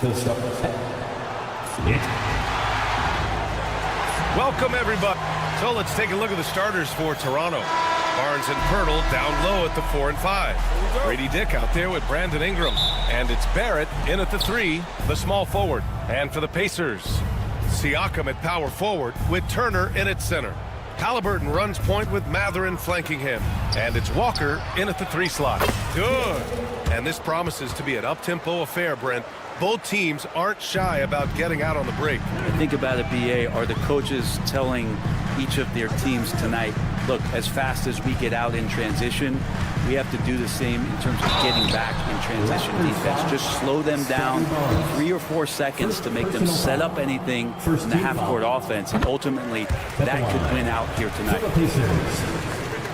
Welcome, everybody. So let's take a look at the starters for Toronto. Barnes and Pirtle down low at the 4 and 5. Grady Dick out there with Brandon Ingram. And it's Barrett in at the 3, the small forward. And for the Pacers, Siakam at power forward with Turner in at center. Halliburton runs point with Mathurin flanking him. And it's Walker in at the 3 slot. Good. And this promises to be an up-tempo affair, Brent. Both teams aren't shy about getting out on the break. Think about it, BA. Are the coaches telling each of their teams tonight, look, as fast as we get out in transition, we have to do the same in terms of getting back in transition defense. Just slow them down 3 or 4 seconds to make them set up anything in the half-court offense, and ultimately that could win out here tonight.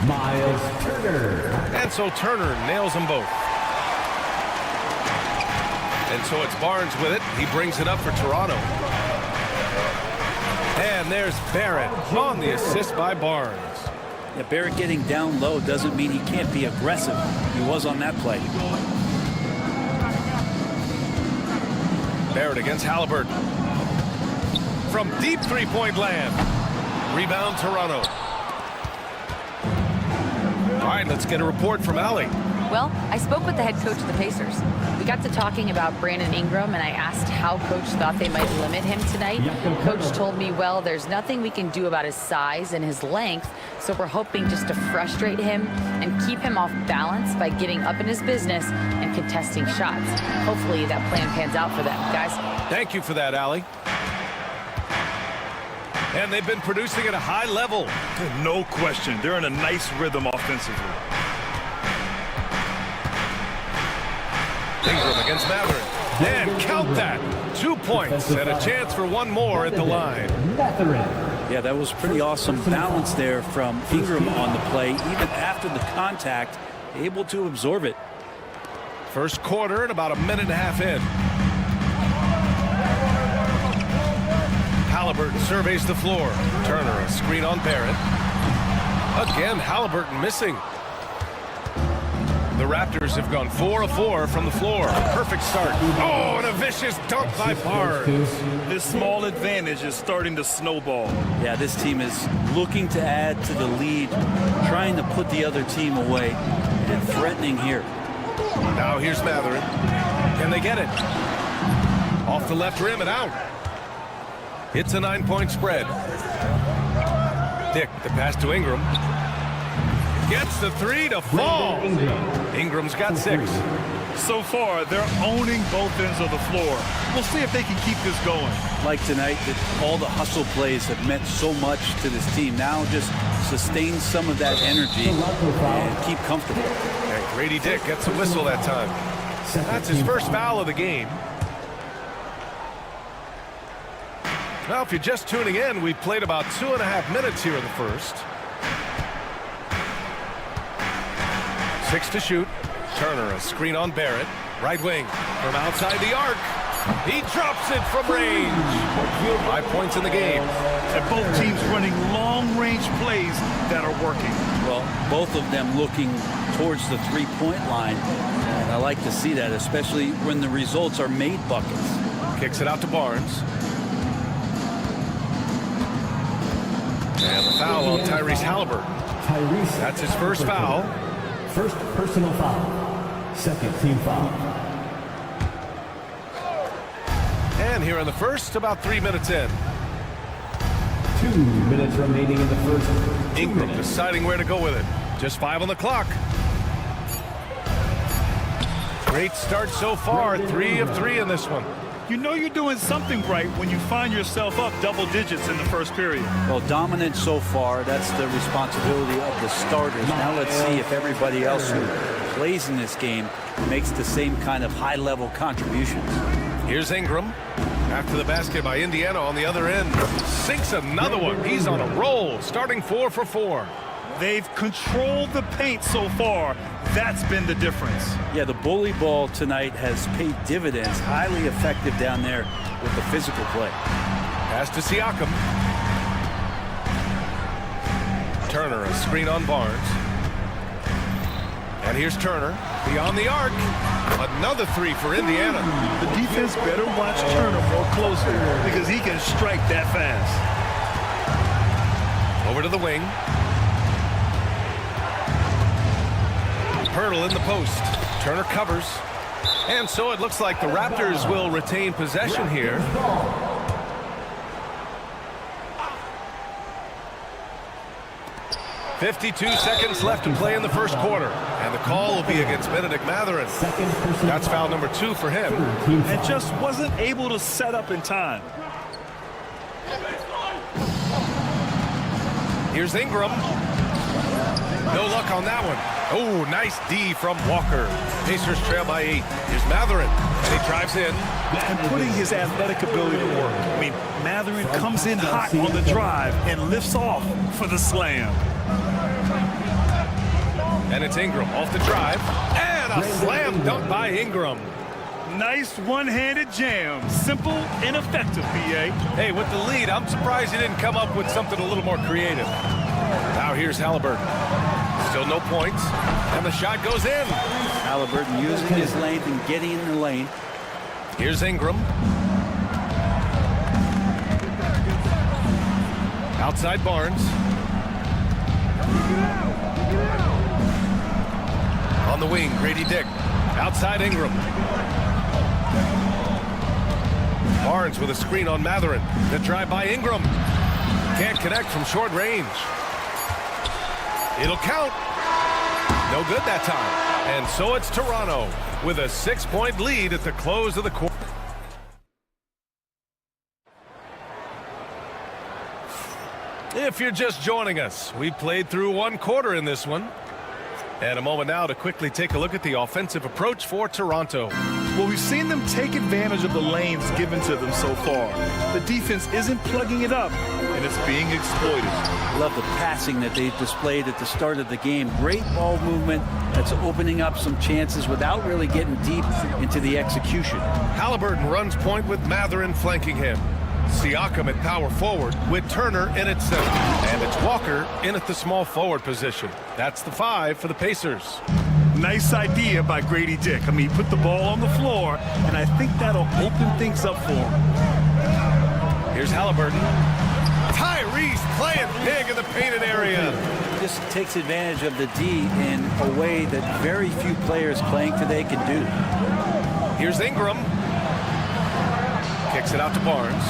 Miles Turner. And so Turner nails them both. And so it's Barnes with it. He brings it up for Toronto. And there's Barrett on the assist by Barnes. Yeah, Barrett getting down low doesn't mean he can't be aggressive. He was on that play. Barrett against Halliburton. From deep three-point land. Rebound Toronto. All right, let's get a report from Allie. Well, I spoke with the head coach of the Pacers. We got to talking about Brandon Ingram, and I asked how coach thought they might limit him tonight. Coach told me, well, there's nothing we can do about his size and his length, so we're hoping just to frustrate him and keep him off balance by getting up in his business and contesting shots. Hopefully that plan pans out for them, guys. Thank you for that, Allie. And they've been producing at a high level. No question. They're in a nice rhythm offensively. Ingram against Mathurin. And count that. 2 points and a chance for one more at the line. Yeah, that was pretty awesome balance there from Ingram on the play. Even after the contact, able to absorb it. First quarter and about a minute and a half in. Halliburton surveys the floor. Turner a screen on Barrett. Again, Halliburton missing. The Raptors have gone 4 of 4 from the floor. Perfect start. Oh, and a vicious dunk by Barnes. This small advantage is starting to snowball. Yeah, this team is looking to add to the lead, trying to put the other team away, and threatening here. Now here's Mathurin. Can they get it? Off the left rim and out. It's a 9-point spread. Dick, the pass to Ingram. Gets the 3 to fall. Ingram's got 6. So far, they're owning both ends of the floor. We'll see if they can keep this going. Like tonight, that all the hustle plays have meant so much to this team. Now just sustain some of that energy and keep comfortable. And Grady Dick gets a whistle that time. That's his first foul of the game. Now, if you're just tuning in, we've played about 2.5 minutes here in the first. 6 to shoot. Turner a screen on Barrett. Right wing from outside the arc. He drops it from range. 5 points in the game. And both teams running long-range plays that are working. Well, both of them looking towards the three-point line. And I like to see that, especially when the results are made buckets. Kicks it out to Barnes. And the foul on Tyrese Halliburton. That's his first foul. First personal foul. Second team foul. And here in the first, about 3 minutes in. 2 minutes remaining in the first. Ingram deciding where to go with it. Just 5 on the clock. Great start so far. 3 of 3 in this one. You know you're doing something right when you find yourself up double digits in the first period. Well, dominant so far. That's the responsibility of the starters. Now let's see if everybody else who plays in this game makes the same kind of high-level contributions. Here's Ingram. After the basket by Indiana on the other end. Sinks another one. He's on a roll. Starting 4 for 4. They've controlled the paint so far. That's been the difference. Yeah, the bully ball tonight has paid dividends. Highly effective down there with the physical play. Pass to Siakam. Turner, a screen on Barnes. And here's Turner, beyond the arc. Another three for Indiana. The defense better watch Turner more closely because he can strike that fast. Over to the wing. Pirtle in the post. Turner covers. And so it looks like the Raptors will retain possession here. "52 seconds left to play in the first quarter. And the call will be against Benedict Mathurin. That's foul number 2 for him. And just wasn't able to set up in time. Here's Ingram. No luck on that one. Oh, nice D from Walker. Pacers trail by 8. Here's Mathurin, and he drives in. And putting his athletic ability to work. I mean, Mathurin comes in hot on the drive and lifts off for the slam. And it's Ingram off the drive. And a slam dunk by Ingram. Nice one-handed jam. Simple and effective, B.A. Hey, with the lead, I'm surprised he didn't come up with something a little more creative. Now here's Halliburton. Still no points. And the shot goes in. Halliburton using his length and getting in the lane. Here's Ingram. Outside Barnes. On the wing, Grady Dick. Outside Ingram. Barnes with a screen on Mathurin. The drive by Ingram. Can't connect from short range. It'll count. No good that time. And so it's Toronto with a 6-point lead at the close of the quarter. If you're just joining us, we played through one quarter in this one. And a moment now to quickly take a look at the offensive approach for Toronto. Well, we've seen them take advantage of the lanes given to them so far. The defense isn't plugging it up, and it's being exploited. Love the passing that they displayed at the start of the game. Great ball movement that's opening up some chances without really getting deep into the execution. Halliburton runs point with Mathurin flanking him. Siakam at power forward with Turner in at center. And it's Walker in at the small forward position. That's the 5 for the Pacers. Nice idea by Grady Dick. I mean, he put the ball on the floor, and I think that'll open things up for him. Here's Halliburton. Tyrese playing big in the painted area. Just takes advantage of the D in a way that very few players playing today can do. Here's Ingram. Kicks it out to Barnes.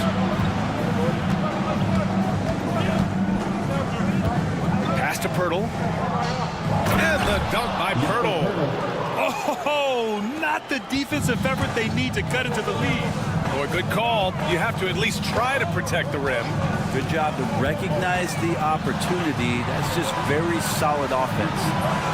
Pass to Pirtle. And the dunk by Pirtle. Oh, not the defensive effort they need to cut into the lead. Boy, good call. You have to at least try to protect the rim. Good job to recognize the opportunity. That's just very solid offense.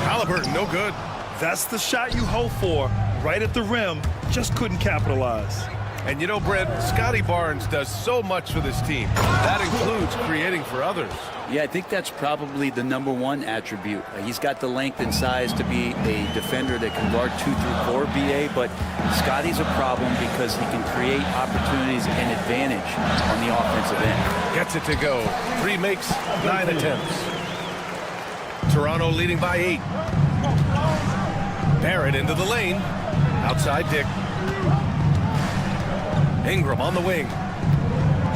Halliburton, no good. That's the shot you hope for. Right at the rim. Just couldn't capitalize. And you know, Brent, Scotty Barnes does so much for this team. That includes creating for others. Yeah, I think that's probably the #1 attribute. He's got the length and size to be a defender that can guard 2 through 4, BA, but Scotty's a problem because he can create opportunities and advantage on the offensive end. Gets it to go. 3 makes, 9 attempts. Toronto leading by 8. Barrett into the lane. Outside Dick. Ingram on the wing.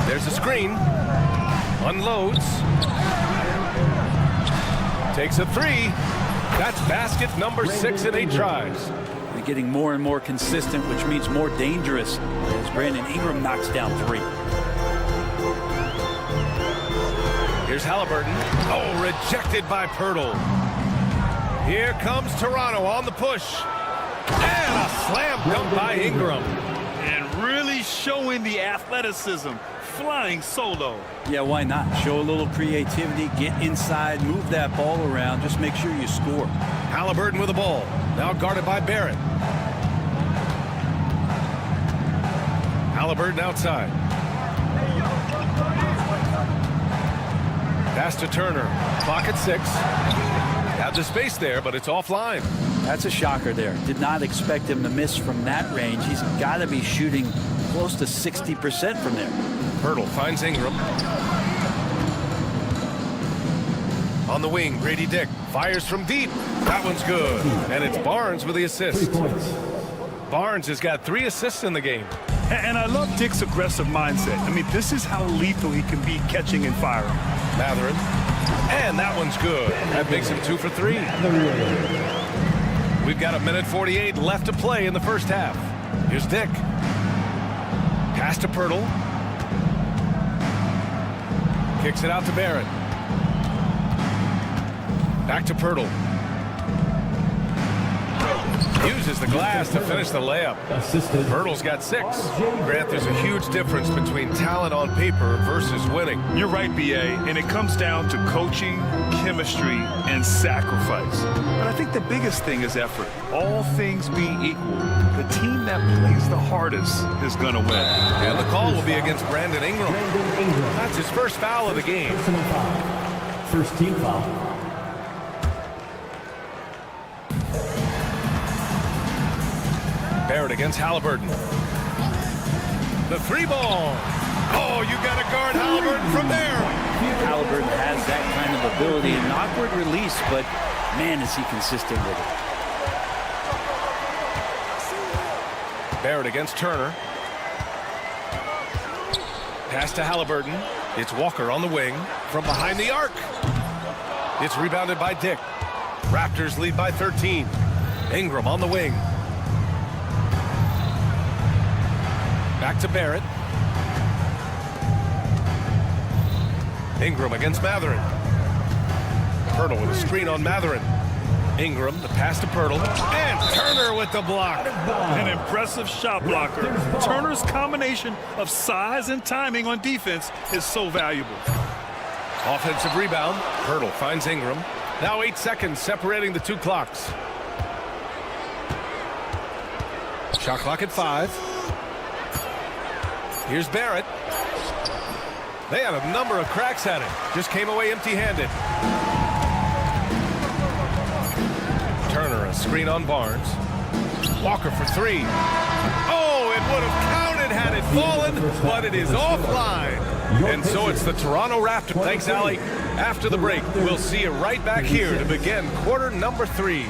There's a screen. Unloads. Takes a 3. That's basket number 6 in 8 tries. They're getting more and more consistent, which means more dangerous as Brandon Ingram knocks down 3. Here's Halliburton. Oh, rejected by Pirtle. Here comes Toronto on the push. And a slam dunk by Ingram. And really showing the athleticism, flying solo. Yeah, why not? Show a little creativity, get inside, move that ball around, just make sure you score. Halliburton with the ball, now guarded by Barrett. Halliburton outside. Pass to Turner, clock at 6. Had the space there, but it's offline. That's a shocker there. Did not expect him to miss from that range. He's got to be shooting close to 60% from there. Pirtle finds Ingram. On the wing, Grady Dick fires from deep. That one's good. And it's Barnes with the assist. 3 points. Barnes has got 3 assists in the game. And I love Dick's aggressive mindset. I mean, this is how lethal he can be catching and firing. Matherin. And that one's good. That makes him 2 for 3. We've got 1:48 left to play in the first half. Here's Dick. Pass to Pirtle. Kicks it out to Barrett. Back to Pirtle. Uses the glass to finish the layup. Pirtle's got 6. Grant, there's a huge difference between talent on paper versus winning. You're right, B.A., and it comes down to coaching, chemistry, and sacrifice. But I think the biggest thing is effort. All things being equal, the team that plays the hardest is going to win. And the call will be against Brandon Ingram. That's his first foul of the game. Personal foul. First team foul. Barrett against Halliburton. The 3-ball. Oh, you got to guard Halliburton from there. Halliburton has that kind of ability. An awkward release, but man, is he consistent with it. Barrett against Turner. Pass to Halliburton. It's Walker on the wing from behind the arc. It's rebounded by Dick. Raptors lead by 13. Ingram on the wing. Back to Barrett. Ingram against Matherin. Pirtle with a screen on Matherin. Ingram, the pass to Pirtle. And Turner with the block. An impressive shot blocker. Turner's combination of size and timing on defense is so valuable. Offensive rebound. Pirtle finds Ingram. Now 8 seconds separating the 2 clocks. Shot clock at 5. Here's Barrett. They had a number of cracks at it. Just came away empty-handed. Turner, a screen on Barnes. Walker for 3. Oh, it would have counted had it fallen, but it is offline. And so it's the Toronto Raptors. Thanks, Allie. After the break, we'll see you right back here to begin quarter number 3.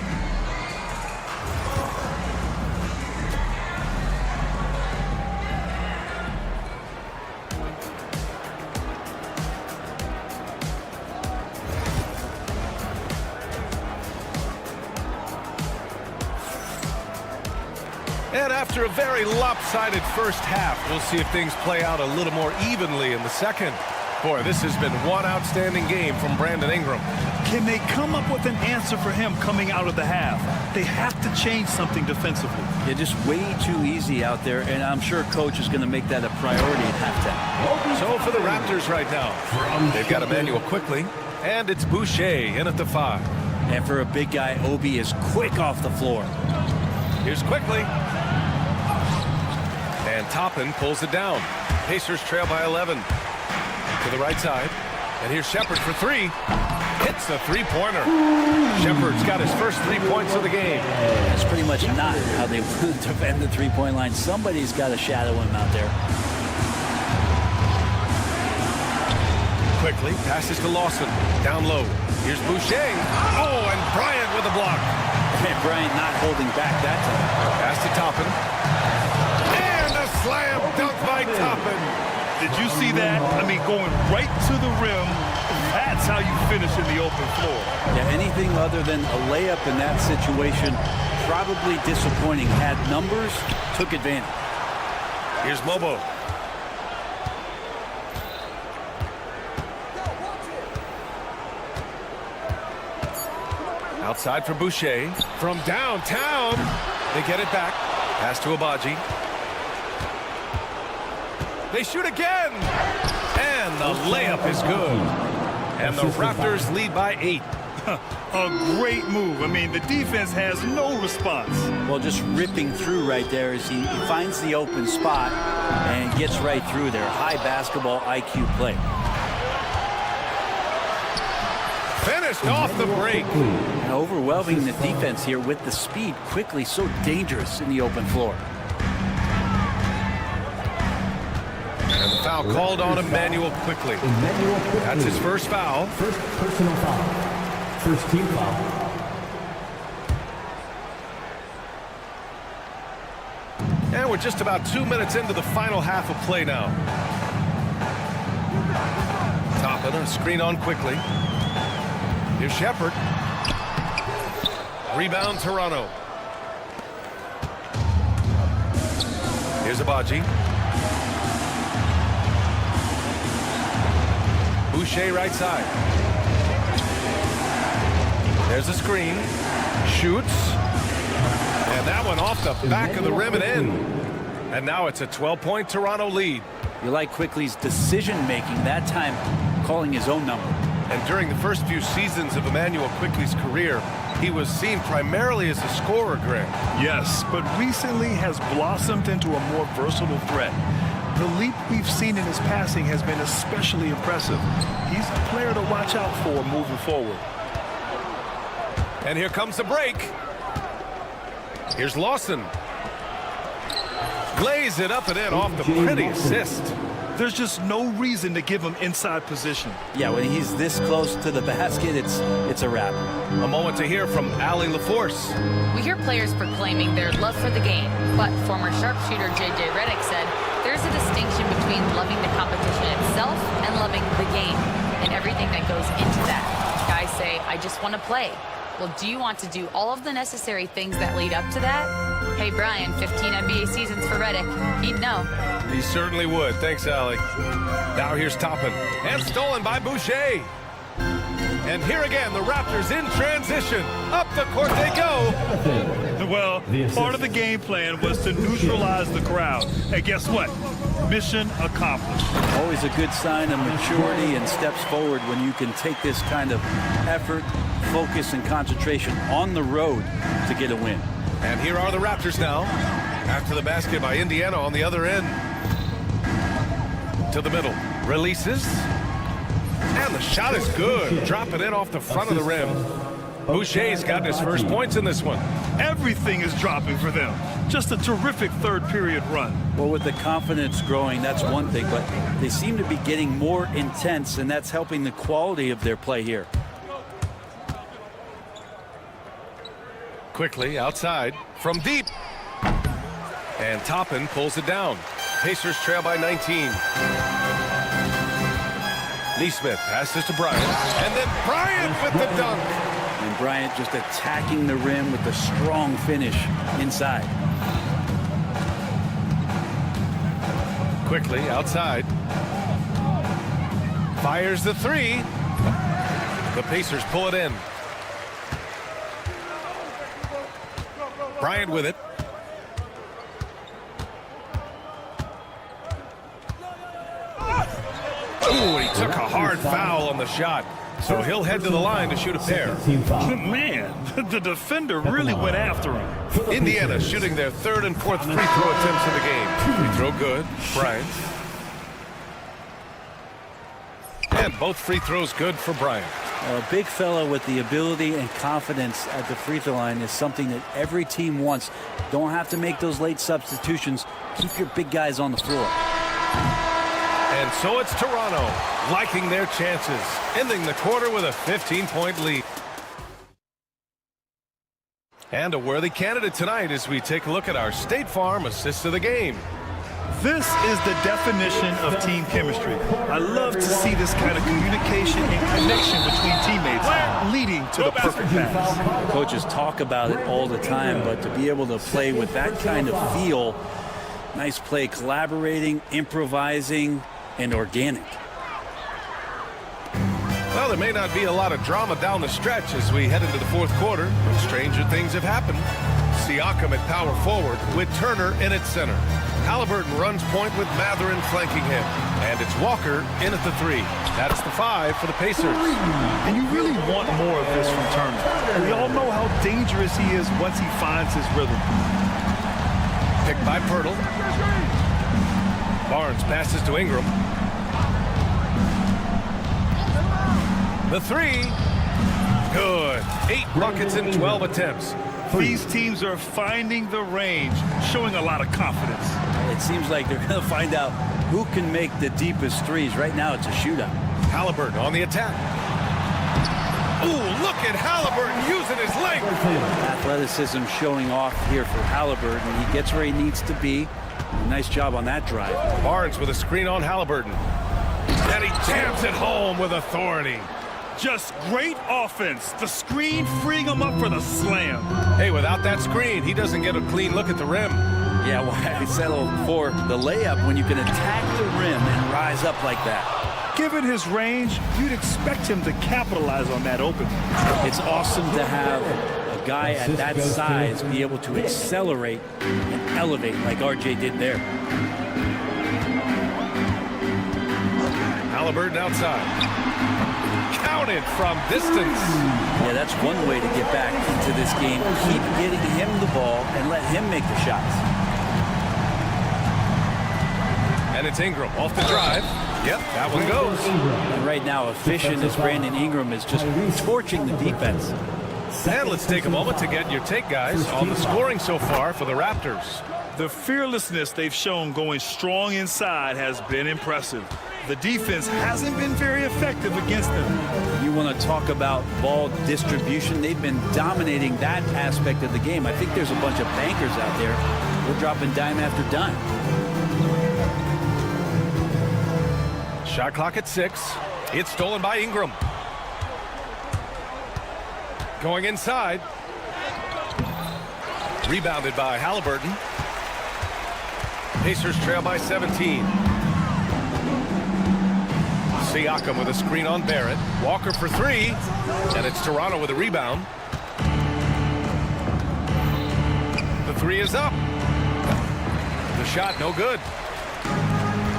And after a very lopsided first half, we'll see if things play out a little more evenly in the second. Boy, this has been one outstanding game from Brandon Ingram. Can they come up with an answer for him coming out of the half? They have to change something defensively. Yeah, just way too easy out there, and I'm sure Coach is going to make that a priority at halftime. So for the Raptors right now, they've got Emmanuel quickly, and it's Boucher in at the 5. And for a big guy, Obi is quick off the floor. Here's quickly. And Toppin pulls it down. Pacers trail by 11. To the right side. And here's Shepherd for 3. Hits the 3-pointer. Shepherd's got his first 3 points of the game. That's pretty much not how they defend the 3-point line. Somebody's got to shadow him out there. Quickly passes to Lawson. Down low. Here's Boucher. Oh, and Bryant with a block. And Bryant not holding back that time. Pass to Toppin. And a slam dunk by Toppin. Did you see that? I mean, going right to the rim. That's how you finish in the open floor. Yeah, anything other than a layup in that situation, probably disappointing. Had numbers, took advantage. Here's Mobo. Outside for Boucher. From downtown. They get it back. Pass to Abaji. They shoot again. And the layup is good. And the Raptors lead by 8. A great move. I mean, the defense has no response. Well, just ripping through right there as he finds the open spot and gets right through there. High basketball IQ play. Finished off the break. And overwhelming the defense here with the speed. Quickly, so dangerous in the open floor. And the foul called on Emmanuel quickly. That's his first foul. First personal foul. First team foul. we're just about 2 minutes into the final half of play now. Toppin, a screen on quickly. Here's Shepard. Rebound, Toronto. Here's Abaji. Boucher right side. There's a screen. Shoots. And that one off the back of the rim and in. And now it's a 12-point Toronto lead. You like Quickly's decision-making, that time calling his own number. And during the first few seasons of Emmanuel Quickly's career, he was seen primarily as a scorer, Grant. Yes, but recently has blossomed into a more versatile threat. The leap we've seen in his passing has been especially impressive. He's a player to watch out for moving forward. And here comes the break. Here's Lawson. Lays it up and in off the pretty assist. There's just no reason to give him inside position. Yeah, when he's this close to the basket, it's a wrap. A moment to hear from Allie LaForce. We hear players proclaiming their love for the game, but former sharpshooter J.J. Redick said there's a distinction between loving the competition itself and loving the game and everything that goes into that. Guys say, I just want to play. Well, do you want to do all of the necessary things that lead up to that? Hey, Brian, 15 NBA seasons for Redick. He'd know. He certainly would. Thanks, Allie. Now here's Toppin. And stolen by Boucher. And here again, the Raptors in transition. Up the court they go. Well, part of the game plan was to neutralize the crowd. And guess what? Mission accomplished. Always a good sign of maturity and steps forward when you can take this kind of effort, focus, and concentration on the road to get a win. And here are the Raptors now. After the basket by Indiana on the other end. To the middle. Releases. And the shot is good. Dropping it off the front of the rim. Boucher's gotten his first points in this one. Everything is dropping for them. Just a terrific third period run. Well, with the confidence growing, that's one thing, but they seem to be getting more intense, and that's helping the quality of their play here. Quickly outside from deep. And Toppin pulls it down. Pacers trail by 19. Neesmith passes to Bryant. And then Bryant with the dunk. And Bryant just attacking the rim with a strong finish inside. Quickly outside. Fires the three. The Pacers pull it in. Bryant with it. Ooh, he took a hard foul on the shot. So he'll head to the line to shoot a pair. Man, the defender really went after him. Indiana shooting their third and fourth free throw attempts in the game. Free throw good. Bryant. And both free throws good for Bryant. A big fella with the ability and confidence at the free throw line is something that every team wants. Don't have to make those late substitutions. Keep your big guys on the floor. And so it's Toronto liking their chances, ending the quarter with a 15-point lead. And a worthy candidate tonight as we take a look at our State Farm assist of the game. This is the definition of team chemistry. I love to see this kind of communication and connection between teammates leading to the perfect pass. Coaches talk about it all the time, but to be able to play with that kind of feel, nice play, collaborating, improvising, and organic. Well, there may not be a lot of drama down the stretch as we head into the fourth quarter, but stranger things have happened. Siakam at power forward with Turner in at center. Halliburton runs point with Matherin flanking him. And it's Walker in at the three. That's the 5 for the Pacers. And you really want more of this from Turner. We all know how dangerous he is once he finds his rhythm. Picked by Pirtle. Barnes passes to Ingram. The 3. Good. 8 buckets in 12 attempts. These teams are finding the range, showing a lot of confidence. It seems like they're going to find out who can make the deepest threes. Right now, it's a shootout. Halliburton on the attack. Ooh, look at Halliburton using his length. Athleticism showing off here for Halliburton. He gets where he needs to be. Nice job on that drive. Barnes with a screen on Halliburton. And he jams it home with authority. Just great offense. The screen freeing him up for the slam. Hey, without that screen, he doesn't get a clean look at the rim. Yeah, why settle for the layup when you can attack the rim and rise up like that? Given his range, you'd expect him to capitalize on that opening. It's awesome to have a guy at that size be able to accelerate and elevate like RJ did there. Halliburton outside. Counted from distance. Yeah, that's one way to get back into this game. Keep getting him the ball and let him make the shots. And it's Ingram off the drive. Yep, that one goes. And right now, efficient as Brandon Ingram is just torching the defense. And let's take a moment to get your take, guys, on the scoring so far for the Raptors. The fearlessness they've shown going strong inside has been impressive. The defense hasn't been very effective against them. You want to talk about ball distribution. They've been dominating that aspect of the game. I think there's a bunch of bankers out there. We're dropping dime after dime. Shot clock at 6. It's stolen by Ingram. Going inside. Rebounded by Halliburton. Pacers trail by 17. Siakam with a screen on Barrett. Walker for 3. And it's Toronto with a rebound. The 3 is up. The shot no good.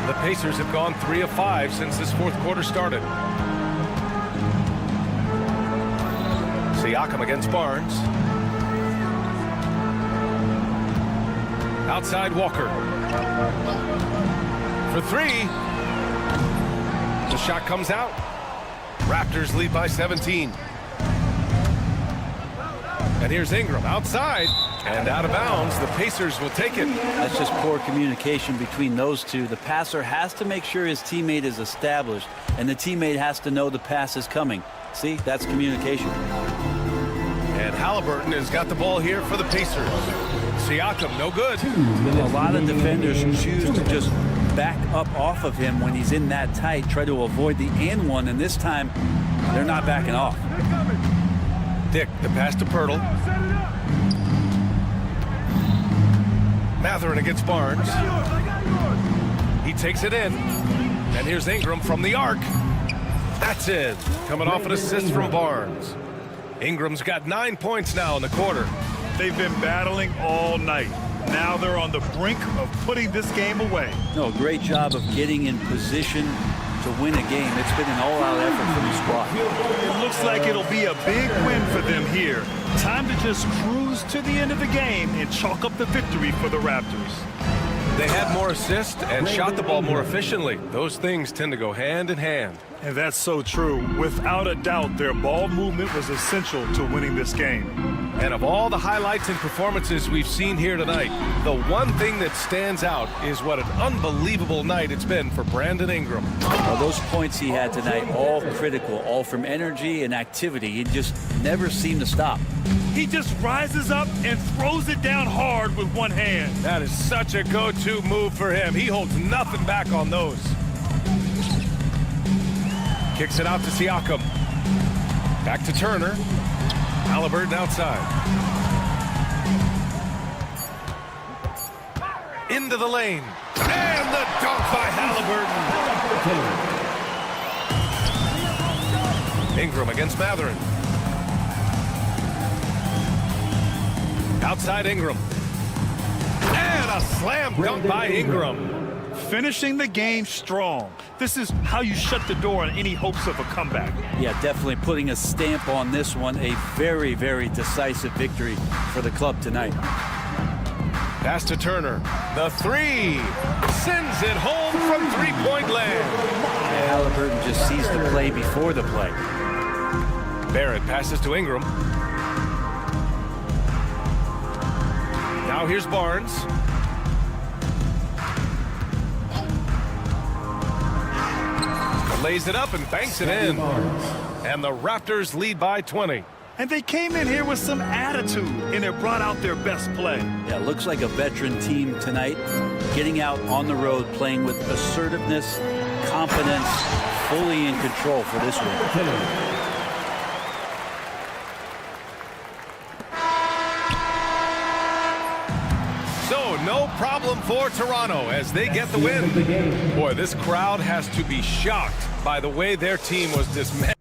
The Pacers have gone 3 of 5 since this fourth quarter started. Siakam against Barnes. Outside Walker. For 3. The shot comes out. Raptors lead by 17. And here's Ingram outside and out of bounds. The Pacers will take it. That's just poor communication between those two. The passer has to make sure his teammate is established, and the teammate has to know the pass is coming. See, that's communication. And Halliburton has got the ball here for the Pacers. Siakam, no good. A lot of defenders choose to just back up off of him when he's in that tight, try to avoid the and one, and this time they're not backing off. Dick, the pass to Pirtle. Matherin against Barnes. He takes it in. And here's Ingram from the arc. That's it. Coming off an assist from Barnes. Ingram's got 9 points now in the quarter. They've been battling all night. Now they're on the brink of putting this game away. No, great job of getting in position to win a game. It's been an all-out effort from the squad. It looks like it'll be a big win for them here. Time to just cruise to the end of the game and chalk up the victory for the Raptors. They had more assists and shot the ball more efficiently. Those things tend to go hand in hand. And that's so true. Without a doubt, their ball movement was essential to winning this game. And of all the highlights and performances we've seen here tonight, the one thing that stands out is what an unbelievable night it's been for Brandon Ingram. Well, those points he had tonight, all critical, all from energy and activity. He just never seemed to stop. He just rises up and throws it down hard with one hand. That is such a go-to move for him. He holds nothing back on those. Kicks it out to Siakam. Back to Turner. Halliburton outside. Into the lane. And the dunk by Halliburton. Ingram against Matherin. Outside Ingram. And a slam dunk by Ingram. Finishing the game strong. This is how you shut the door on any hopes of a comeback. Yeah, definitely putting a stamp on this one. A very, very decisive victory for the club tonight. Pass to Turner. The 3. Sends it home from three-point land. Halliburton just sees the play before the play. Barrett passes to Ingram. Now here's Barnes. lays it up and banks it in. And the Raptors lead by 20. And they came in here with some attitude, and it brought out their best play. Yeah, looks like a veteran team tonight, getting out on the road, playing with assertiveness, confidence, fully in control for this one. No problem for Toronto as they get the win. Boy, this crowd has to be shocked by the way their team was dismantled.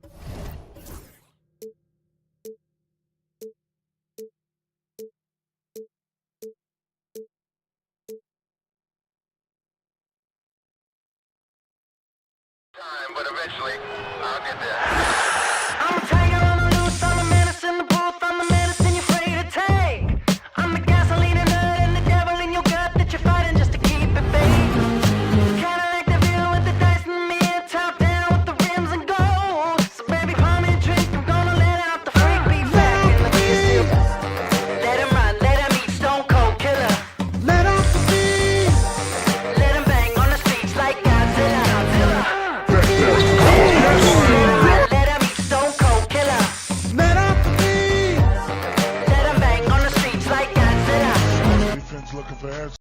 But eventually, I'll get there. I'm a tiger on the loose, I'm a menace in the booth, I'm the medicine you're afraid to take. I'm the gasoline and nut and the devil in your gut that you're fighting just to keep it fake. Kinda like the view with the dice and me, top down with the rims and gold. So baby, pour me a drink, I'm gonna let out the freak beat back in the kiss. Let him run, let him eat, stone cold killer. Let off the beat. Let him bang on the streets like Godzilla. Let him eat, stone cold killer. Let off the beat. Let him bang on the streets like Godzilla. Defense looking for answers.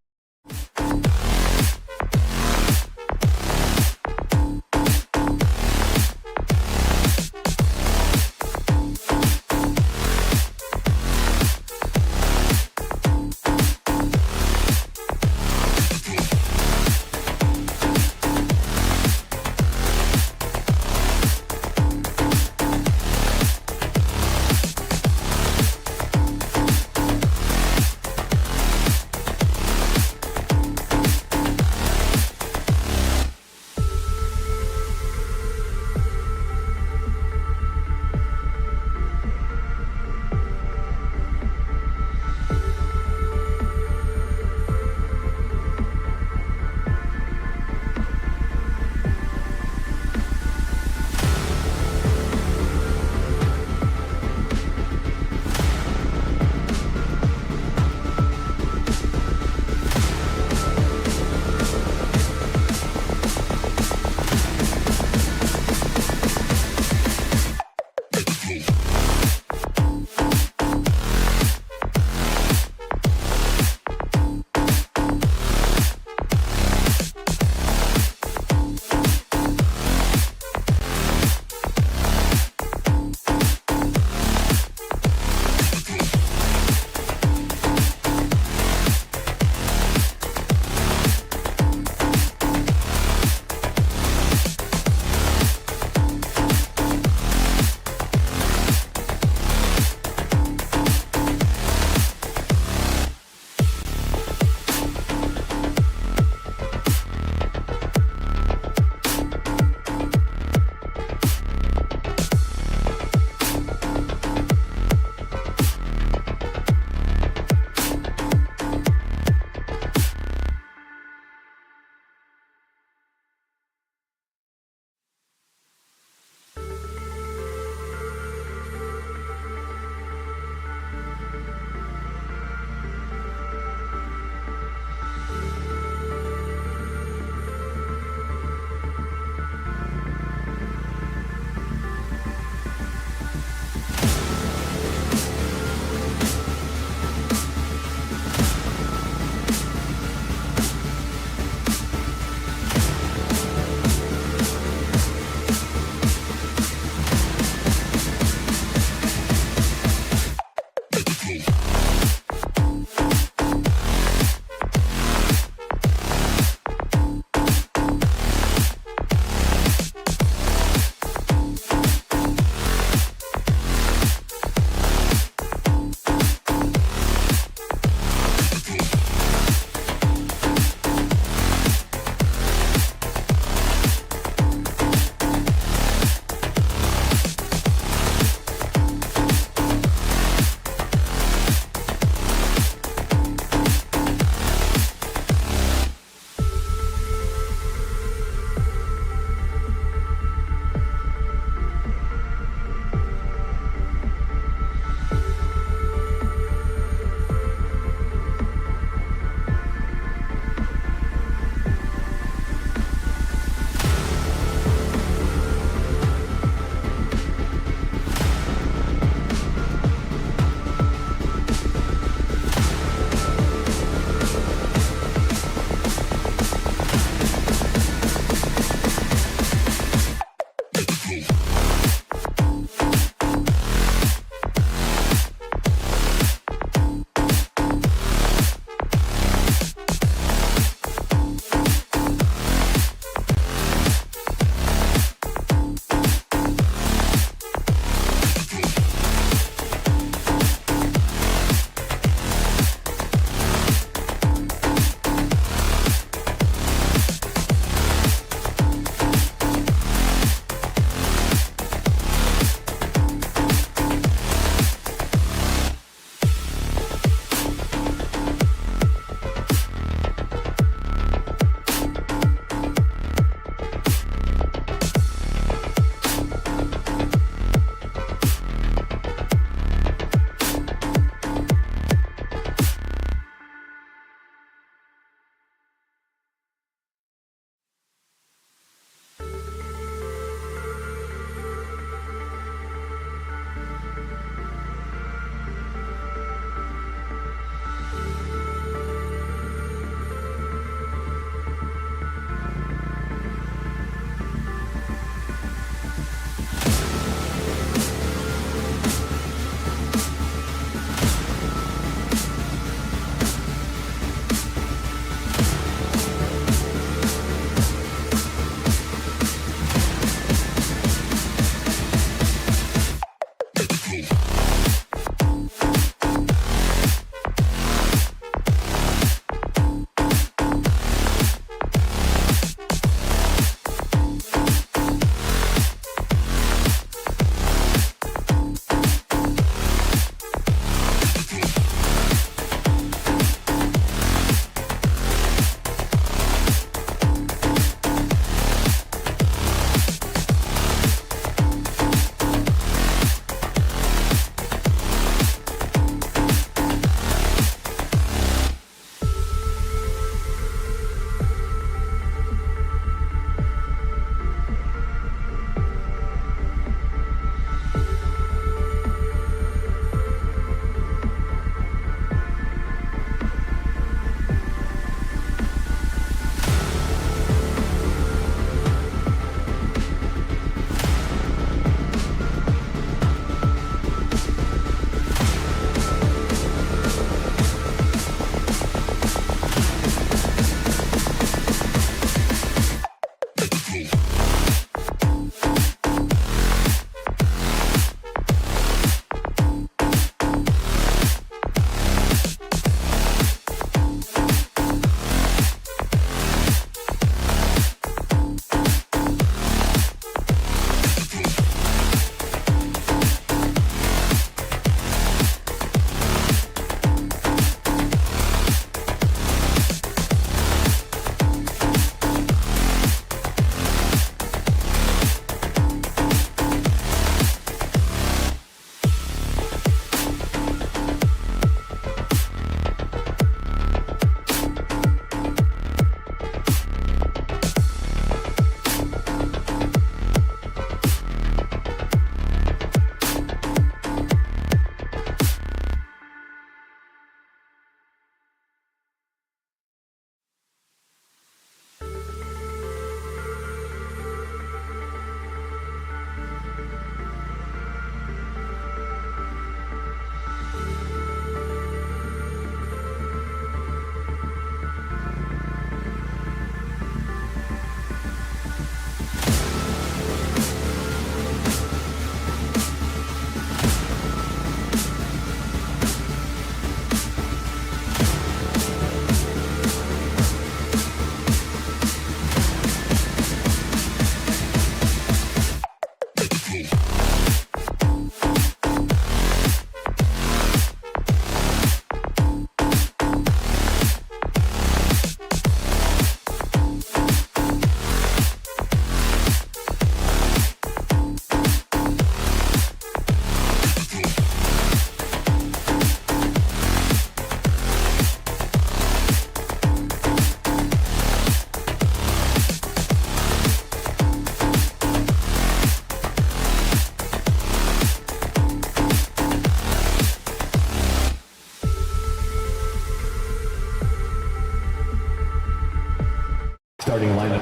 Starting lineup.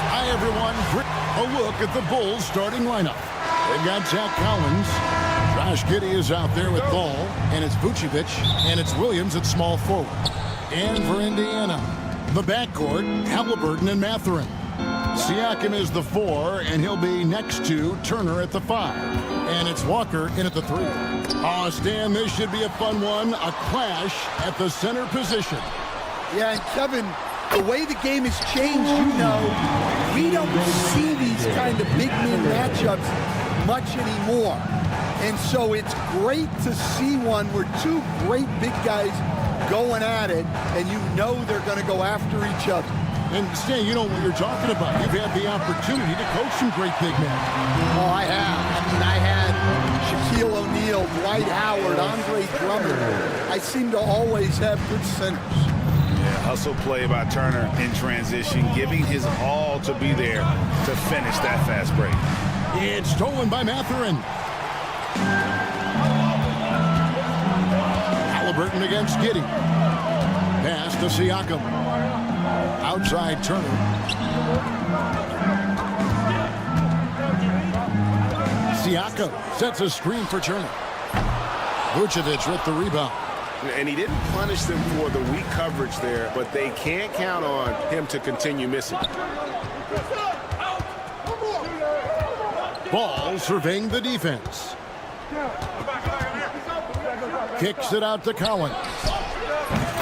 Hi, everyone. A look at the Bulls starting lineup. They've got Zach Collins. Josh Giddey is out there with ball. And it's Vucevic. And it's Williams at small forward. And for Indiana, the backcourt, Halliburton and Mathurin. Siakam is the 4, and he'll be next to Turner at the 5. And it's Walker in at the 3. Oh, Stan, this should be a fun one. A clash at the center position. Yeah, and Kevin, the way the game has changed, we don't see these kind of big men matchups much anymore. And so it's great to see one where two great big guys going at it, and they're going to go after each other. And Stan, you know what you're talking about. You've had the opportunity to coach some great big men. Oh, I have. I had Shaquille O'Neal, Dwight Howard, Andre Drummond. I seem to always have good centers. Yeah, hustle play by Turner in transition, giving his all to be there to finish that fast break. It's stolen by Mathurin. Halliburton against Giddey. Pass to Siakam. Outside Turner. Siakam sets a screen for Turner. Vucevic with the rebound. And he didn't punish them for the weak coverage there, but they can't count on him to continue missing. Ball surveying the defense. Kicks it out to Collins.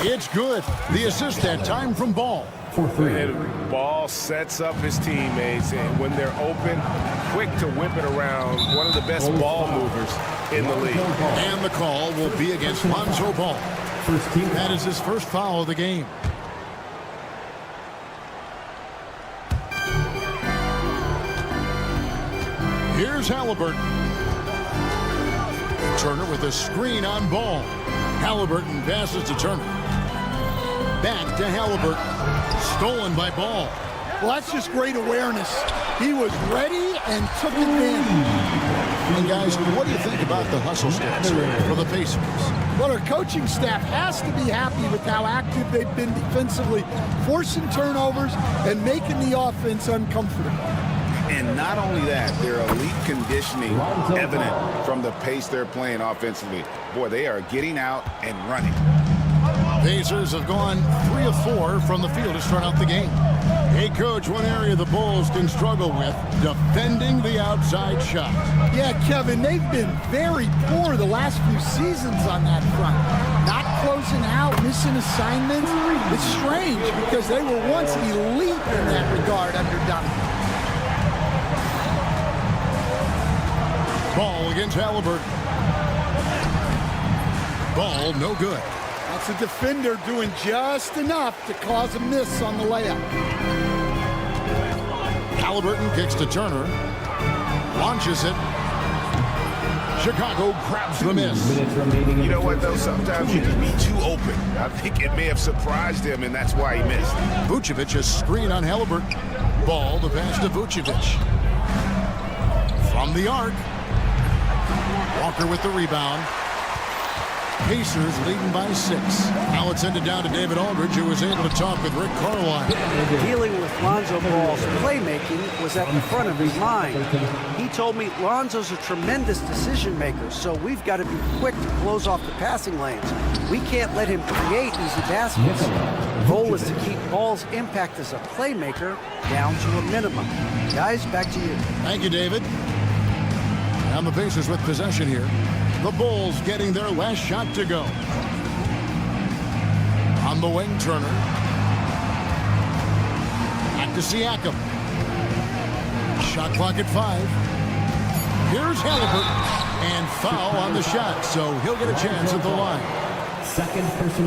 It's good. The assist that time from Ball. And Ball sets up his teammates, and when they're open, quick to whip it around. One of the best ball movers in the league. And the call will be against Lonzo Ball. That is his first foul of the game. Here's Halliburton. Turner with a screen on Ball. Halliburton passes to Turner. Back to Halliburton. Stolen by Ball. Well, that's just great awareness. He was ready and took advantage. And guys, what do you think about the hustle stats for the Pacers? Well, our coaching staff has to be happy with how active they've been defensively, forcing turnovers and making the offense uncomfortable. And not only that, their elite conditioning evident from the pace they're playing offensively. Boy, they are getting out and running. Pacers have gone 3 of 4 from the field to start out the game. Hey, Coach, one area the Bulls can struggle with, defending the outside shot. Yeah, Kevin, they've been very poor the last few seasons on that front. Not closing out, missing assignments. It's strange because they were once elite in that regard under Duncan. Ball against Halliburton. Ball no good. That's a defender doing just enough to cause a miss on the layup. Halliburton kicks to Turner. Launches it. Chicago grabs the miss. You know what, though? Sometimes you can be too open. I think it may have surprised him, and that's why he missed. Vucevic a screen on Halliburton. Ball to pass to Vucevic. From the arc. Walker with the rebound. Pacers leading by 6. Now it's ended down to David Aldridge, who was able to talk with Rick Carlisle. Dealing with Lonzo Ball's playmaking was at the front of his mind. He told me Lonzo's a tremendous decision maker, so we've got to be quick to close off the passing lanes. We can't let him create easy baskets. The goal is to keep Ball's impact as a playmaker down to a minimum. Guys, back to you. Thank you, David. And the Pacers with possession here. The Bulls getting their last shot to go. On the wing, Turner. Back to Siakam. Shot clock at 5. Here's Halliburton. And foul on the shot, so he'll get a chance at the line.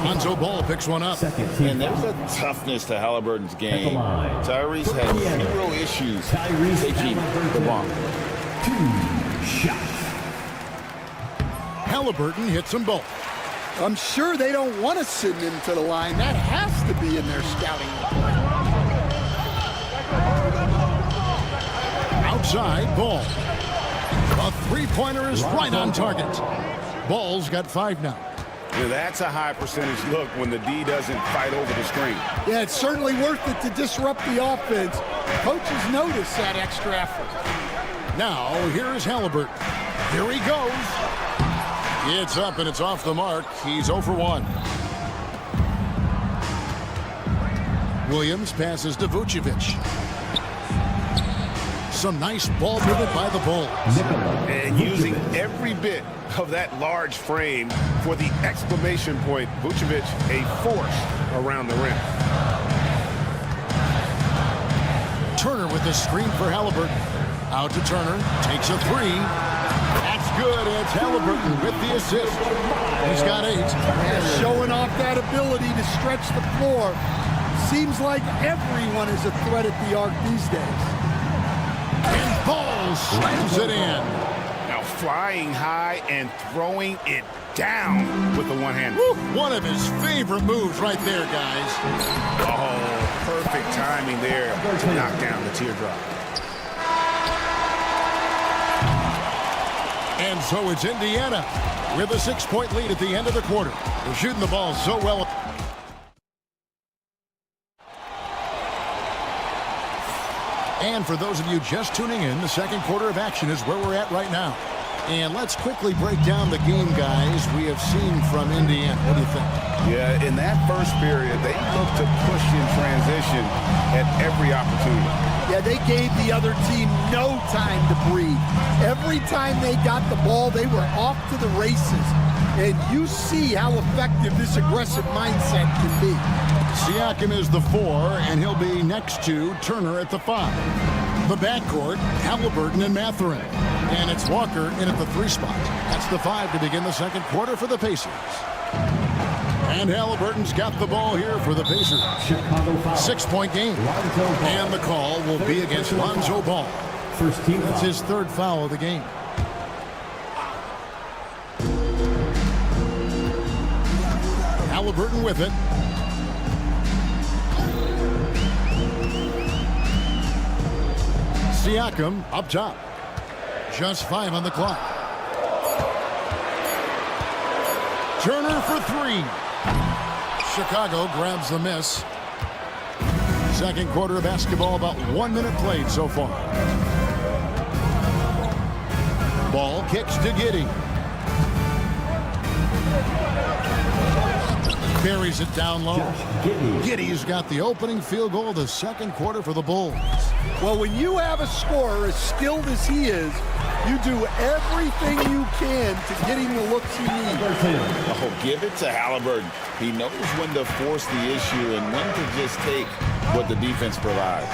Lonzo Ball picks one up. And there's a toughness to Halliburton's game. Tyrese had 0 issues taking the ball. 2 shots. Halliburton hits them both. I'm sure they don't want to send him to the line. That has to be in their scouting report. Outside, Ball. A three-pointer is right on target. Ball's got 5 now. Yeah, that's a high percentage look when the D doesn't fight over the screen. Yeah, it's certainly worth it to disrupt the offense. Coaches notice that extra effort. Now, here is Halliburton. Here he goes. It's up and it's off the mark. He's 0 for 1. Williams passes to Vucevic. Some nice ball movement by the Bulls. And using every bit of that large frame for the exclamation point. Vucevic, a force around the rim. Turner with the screen for Halliburton. Out to Turner. Takes a 3. That's good. It's Halliburton with the assist. He's got 8. Yeah, showing off that ability to stretch the floor. Seems like everyone is a threat at the arc these days. And Ball slams it in. Now flying high and throwing it down with the one hand. Woo, one of his favorite moves right there, guys. Oh, perfect timing there to knock down the teardrop. And so it's Indiana with a 6-point lead at the end of the quarter. They're shooting the ball so well. And for those of you just tuning in, the second quarter of action is where we're at right now. And let's quickly break down the game, guys, we have seen from Indiana. What do you think? Yeah, in that first period, they looked to push in transition at every opportunity. Yeah, they gave the other team no time to breathe. Every time they got the ball, they were off to the races. And you see how effective this aggressive mindset can be. Siakam is the 4, and he'll be next to Turner at the 5. The backcourt, Halliburton and Mathurin. And it's Walker in at the 3 spot. That's the 5 to begin the second quarter for the Pacers. And Halliburton's got the ball here for the Pacers. 6-point game. And the call will be against Lonzo Ball. First team. That's his 3rd foul of the game. Halliburton with it. Siakam up top. Just 5 on the clock. Turner for 3. Chicago grabs the miss. Second quarter of basketball, about 1 minute played so far. Ball kicks to Giddey. Buries it down low. Giddey's got the opening field goal of the second quarter for the Bulls. Well, when you have a scorer as skilled as he is, you do everything you can to get him the looks he needs. Oh, give it to Halliburton. He knows when to force the issue and when to just take what the defense provides.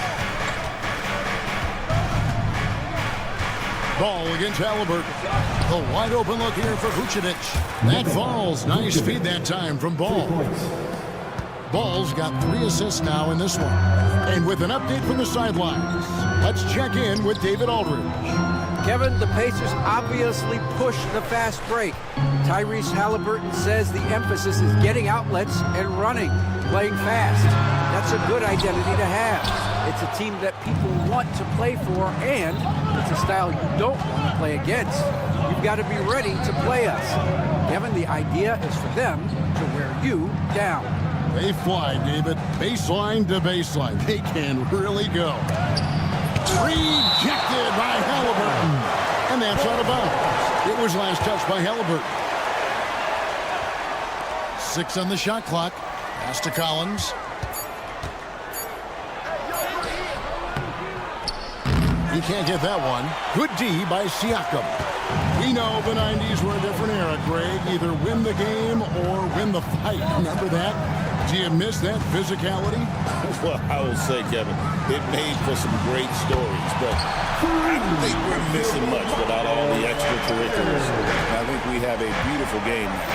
Ball against Halliburton. A wide open look here for Vucevic. That falls. Nice feed that time from Ball. Ball's got 3 assists now in this one. And with an update from the sidelines, let's check in with David Aldridge. Kevin, the Pacers obviously pushed the fast break. Tyrese Halliburton says the emphasis is getting outlets and running, playing fast. That's a good identity to have. It's a team that people want to play for, and it's a style you don't want to play against. You've got to be ready to play us. Kevin, the idea is for them to wear you down. They fly, David. Baseline to baseline. They can really go. Rejected by Halliburton. And that's out of bounds. It was last touched by Halliburton. 6 on the shot clock. Pass to Collins. He can't get that one. Good D by Siakam. We know the 90s were a different era, Greg. Either win the game or win the fight. Remember that? Do you miss that physicality? Well, I will say, Kevin, it made for some great stories, but I don't think we're missing much without all the extracurriculars. I think we have a beautiful game now.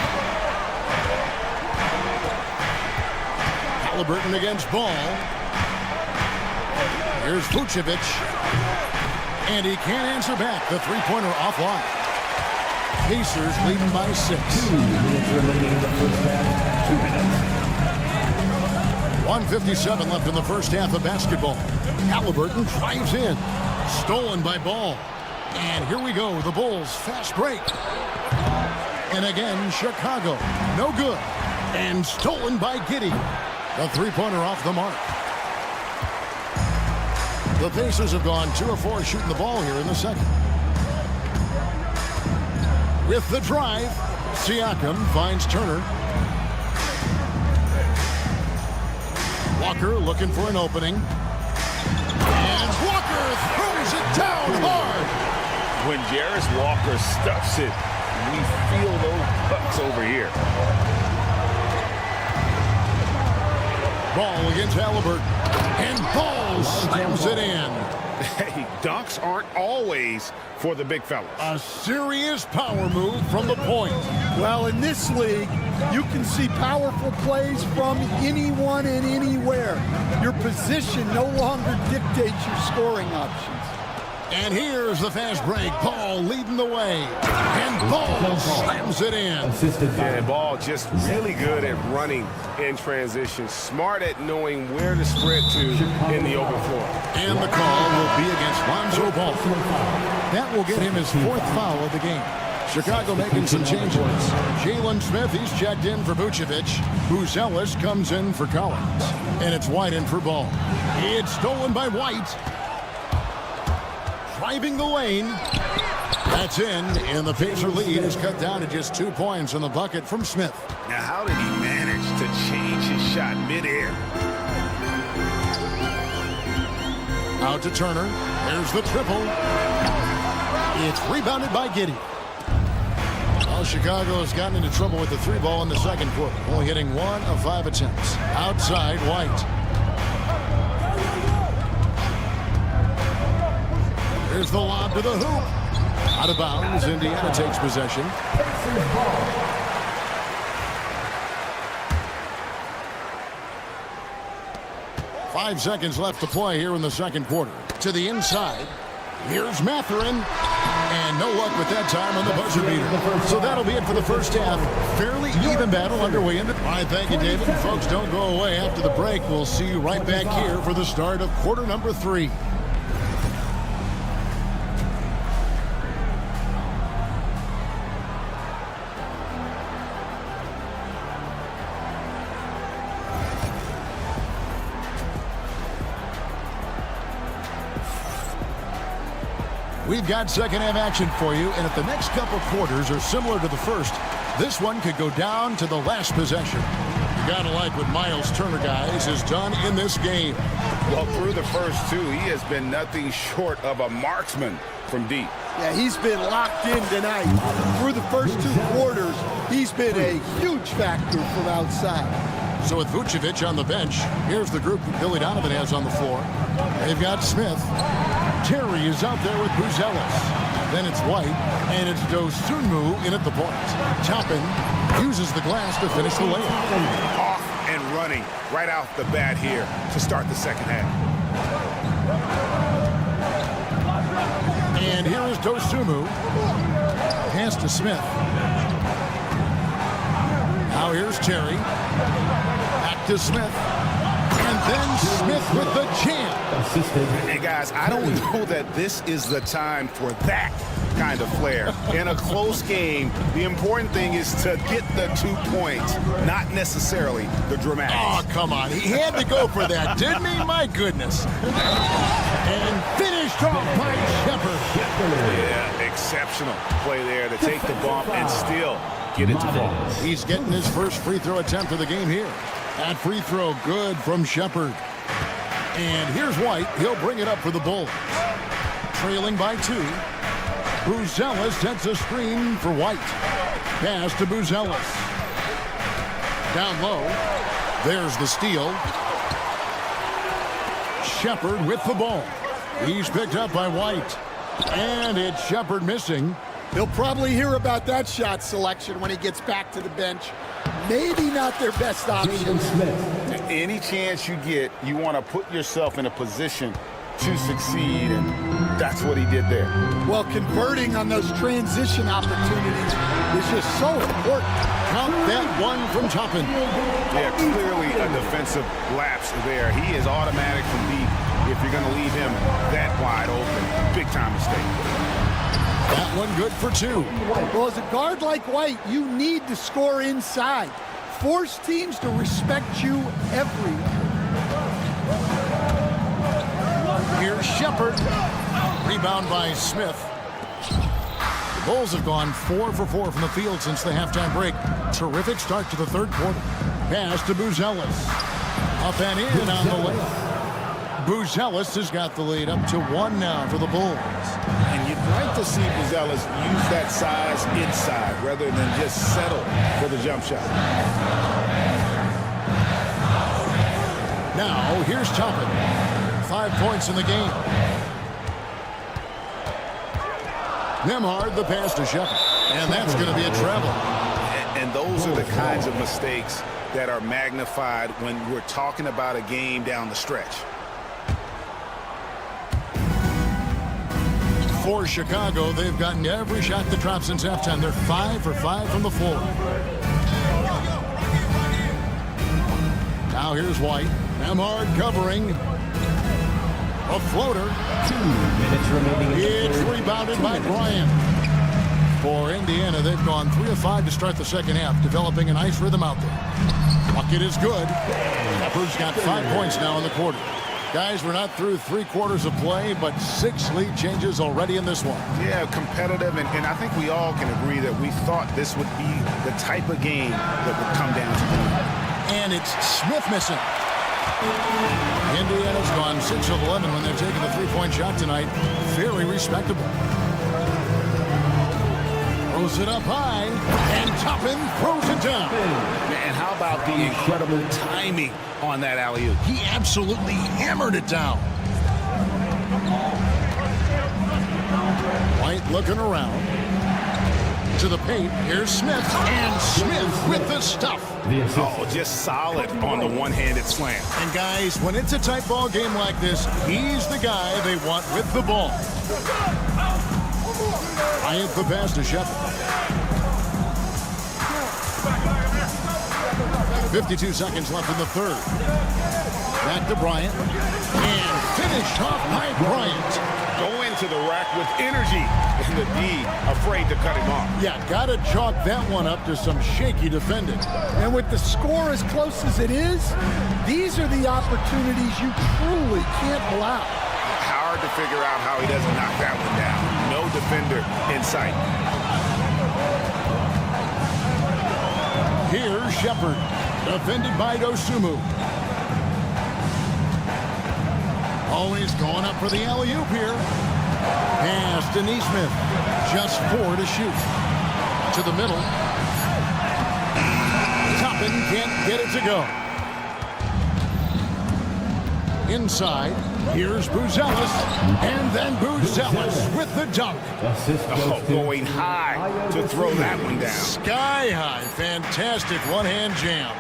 Halliburton against Ball. Here's Vucevic. And he can't answer back. The three-pointer offline. Pacers leading by 6. 1:57 left in the first half of basketball. Halliburton drives in. Stolen by Ball. And here we go. The Bulls fast break. And again, Chicago. No good. And stolen by Giddey. The three-pointer off the mark. The Pacers have gone 2 of 4 shooting the ball here in the second. With the drive, Siakam finds Turner. Walker looking for an opening. And Walker throws it down hard. When Jarris Walker stuffs it, we feel those bucks over here. Ball against Halliburton. And Ball slams it in. Hey, dunks aren't always for the big fellas. A serious power move from the point. Well, in this league, you can see powerful plays from anyone and anywhere. Your position no longer dictates your scoring options. And here's the fast break. Ball leading the way. And Ball slams it in. Yeah, Ball just really good at running in transition. Smart at knowing where to spread to in the open floor. And the call will be against Lonzo Ball. That will get him his 4th foul of the game. Chicago making some changes. Jalen Smith, he's checked in for Vucevic. Buzelis comes in for Collins. And it's White in for Ball. It's stolen by White. Driving the lane. That's in, and the Pacer lead is cut down to just 2 points in the bucket from Smith. Now, how did he manage to change his shot midair? Out to Turner. There's the triple. It's rebounded by Giddey. Well, Chicago has gotten into trouble with the 3-ball in the second quarter, only hitting 1 of 5 attempts. Outside, White. There's the lob to the hoop. Out of bounds, Indiana takes possession. 5 seconds left to play here in the second quarter. To the inside. Here's Mathurin. And no luck with that time on the buzzer beater. So that'll be it for the first half. Fairly even battle underway. All right, thank you, David. And folks, don't go away after the break. We'll see you right back here for the start of quarter number 3. We've got second half action for you, and if the next couple quarters are similar to the first, this one could go down to the last possession. You gotta like what Miles Turner, guys, has done in this game. Well, through the first 2, he has been nothing short of a marksman from deep. Yeah, he's been locked in tonight. Through the first 2 quarters, he's been a huge factor from outside. So with Vucevic on the bench, here's the group that Billy Donovan has on the floor. They've got Smith. Terry is out there with Buzelis. Then it's White, and it's Dosunmu in at the point. Toppin uses the glass to finish the layup. Off and running right out the bat here to start the second half. And here is Dosunmu. Pass to Smith. Now here's Terry. Back to Smith. And then Smith with the jam. Hey, guys, I don't know that this is the time for that kind of flair. In a close game, the important thing is to get the 2 points, not necessarily the dramatics. Oh, come on. He had to go for that, didn't he? My goodness. And finished off by Shepard. Yeah, exceptional play there to take the bump and still get it to fall. He's getting his first free throw attempt of the game here. That free throw good from Shepard. And here's White. He'll bring it up for the Bulls. Trailing by 2. Buzelis sets a screen for White. Pass to Buzelis. Down low. There's the steal. Shepard with the ball. He's picked up by White. And it's Shepard missing. He'll probably hear about that shot selection when he gets back to the bench. Maybe not their best option. Any chance you get, you want to put yourself in a position to succeed, and that's what he did there. Well, converting on those transition opportunities is just so important. Count that one from Toppin. Yeah, clearly a defensive lapse there. He is automatic from deep if you're going to leave him that wide open. Big time mistake. That one good for 2. Well, as a guard like White, you need to score inside. Force teams to respect you everywhere. Here's Shepard. Rebound by Smith. The Bulls have gone 4 for 4 from the field since the halftime break. Terrific start to the third quarter. Pass to Buzelis. Up and in on the layup. Buzelis has got the lead up to 1 now for the Bulls. And you'd like to see Buzelis use that size inside rather than just settle for the jump shot. Now, here's Toppin. 5 points in the game. Nembhard, the pass to Shepard. And that's going to be a travel. And those are the kinds of mistakes that are magnified when we're talking about a game down the stretch. For Chicago, they've gotten every shot that dropped since halftime. They're 5 for 5 from the floor. Now here's White. Nembhard covering. A floater. 2 minutes remaining. It's rebounded by Bryant. For Indiana, they've gone 3 of 5 to start the second half, developing a nice rhythm out there. Bucket is good. Peppers got 5 points now in the quarter. Guys, we're not through 3 quarters of play, but 6 lead changes already in this one. Yeah, competitive, and I think we all can agree that we thought this would be the type of game that would come down to the And it's Smith missing. Indiana's gone 6 of 11 when they've taken the 3-point shot tonight. Very respectable. Throws it up high, and Toppin throws it down. And how about the incredible timing on that alley-oop? He absolutely hammered it down. White looking around. To the paint, here's Smith, and Smith with the stuff. Oh, just solid on the one-handed slam. And guys, when it's a tight ball game like this, he's the guy they want with the ball. Bryant the pass to Shepard. 52 seconds left in the third. Back to Bryant. And finished off by Bryant. Go into the rack with energy and the D afraid to cut him off. Yeah, got to chalk that one up to some shaky defending. And with the score as close as it is, these are the opportunities you truly can't allow. Hard to figure out how he doesn't knock that one down. No defender in sight. Here's Shepard, defended by Dosunmu. Always going up for the alley-oop here. Pass to Nesmith. Just 4 to shoot. To the middle. Toppin can't get it to go. Inside. Here's Buzelis. And then Buzelis with the dunk. Oh, going high to throw that one down. Sky high. Fantastic one-hand jam.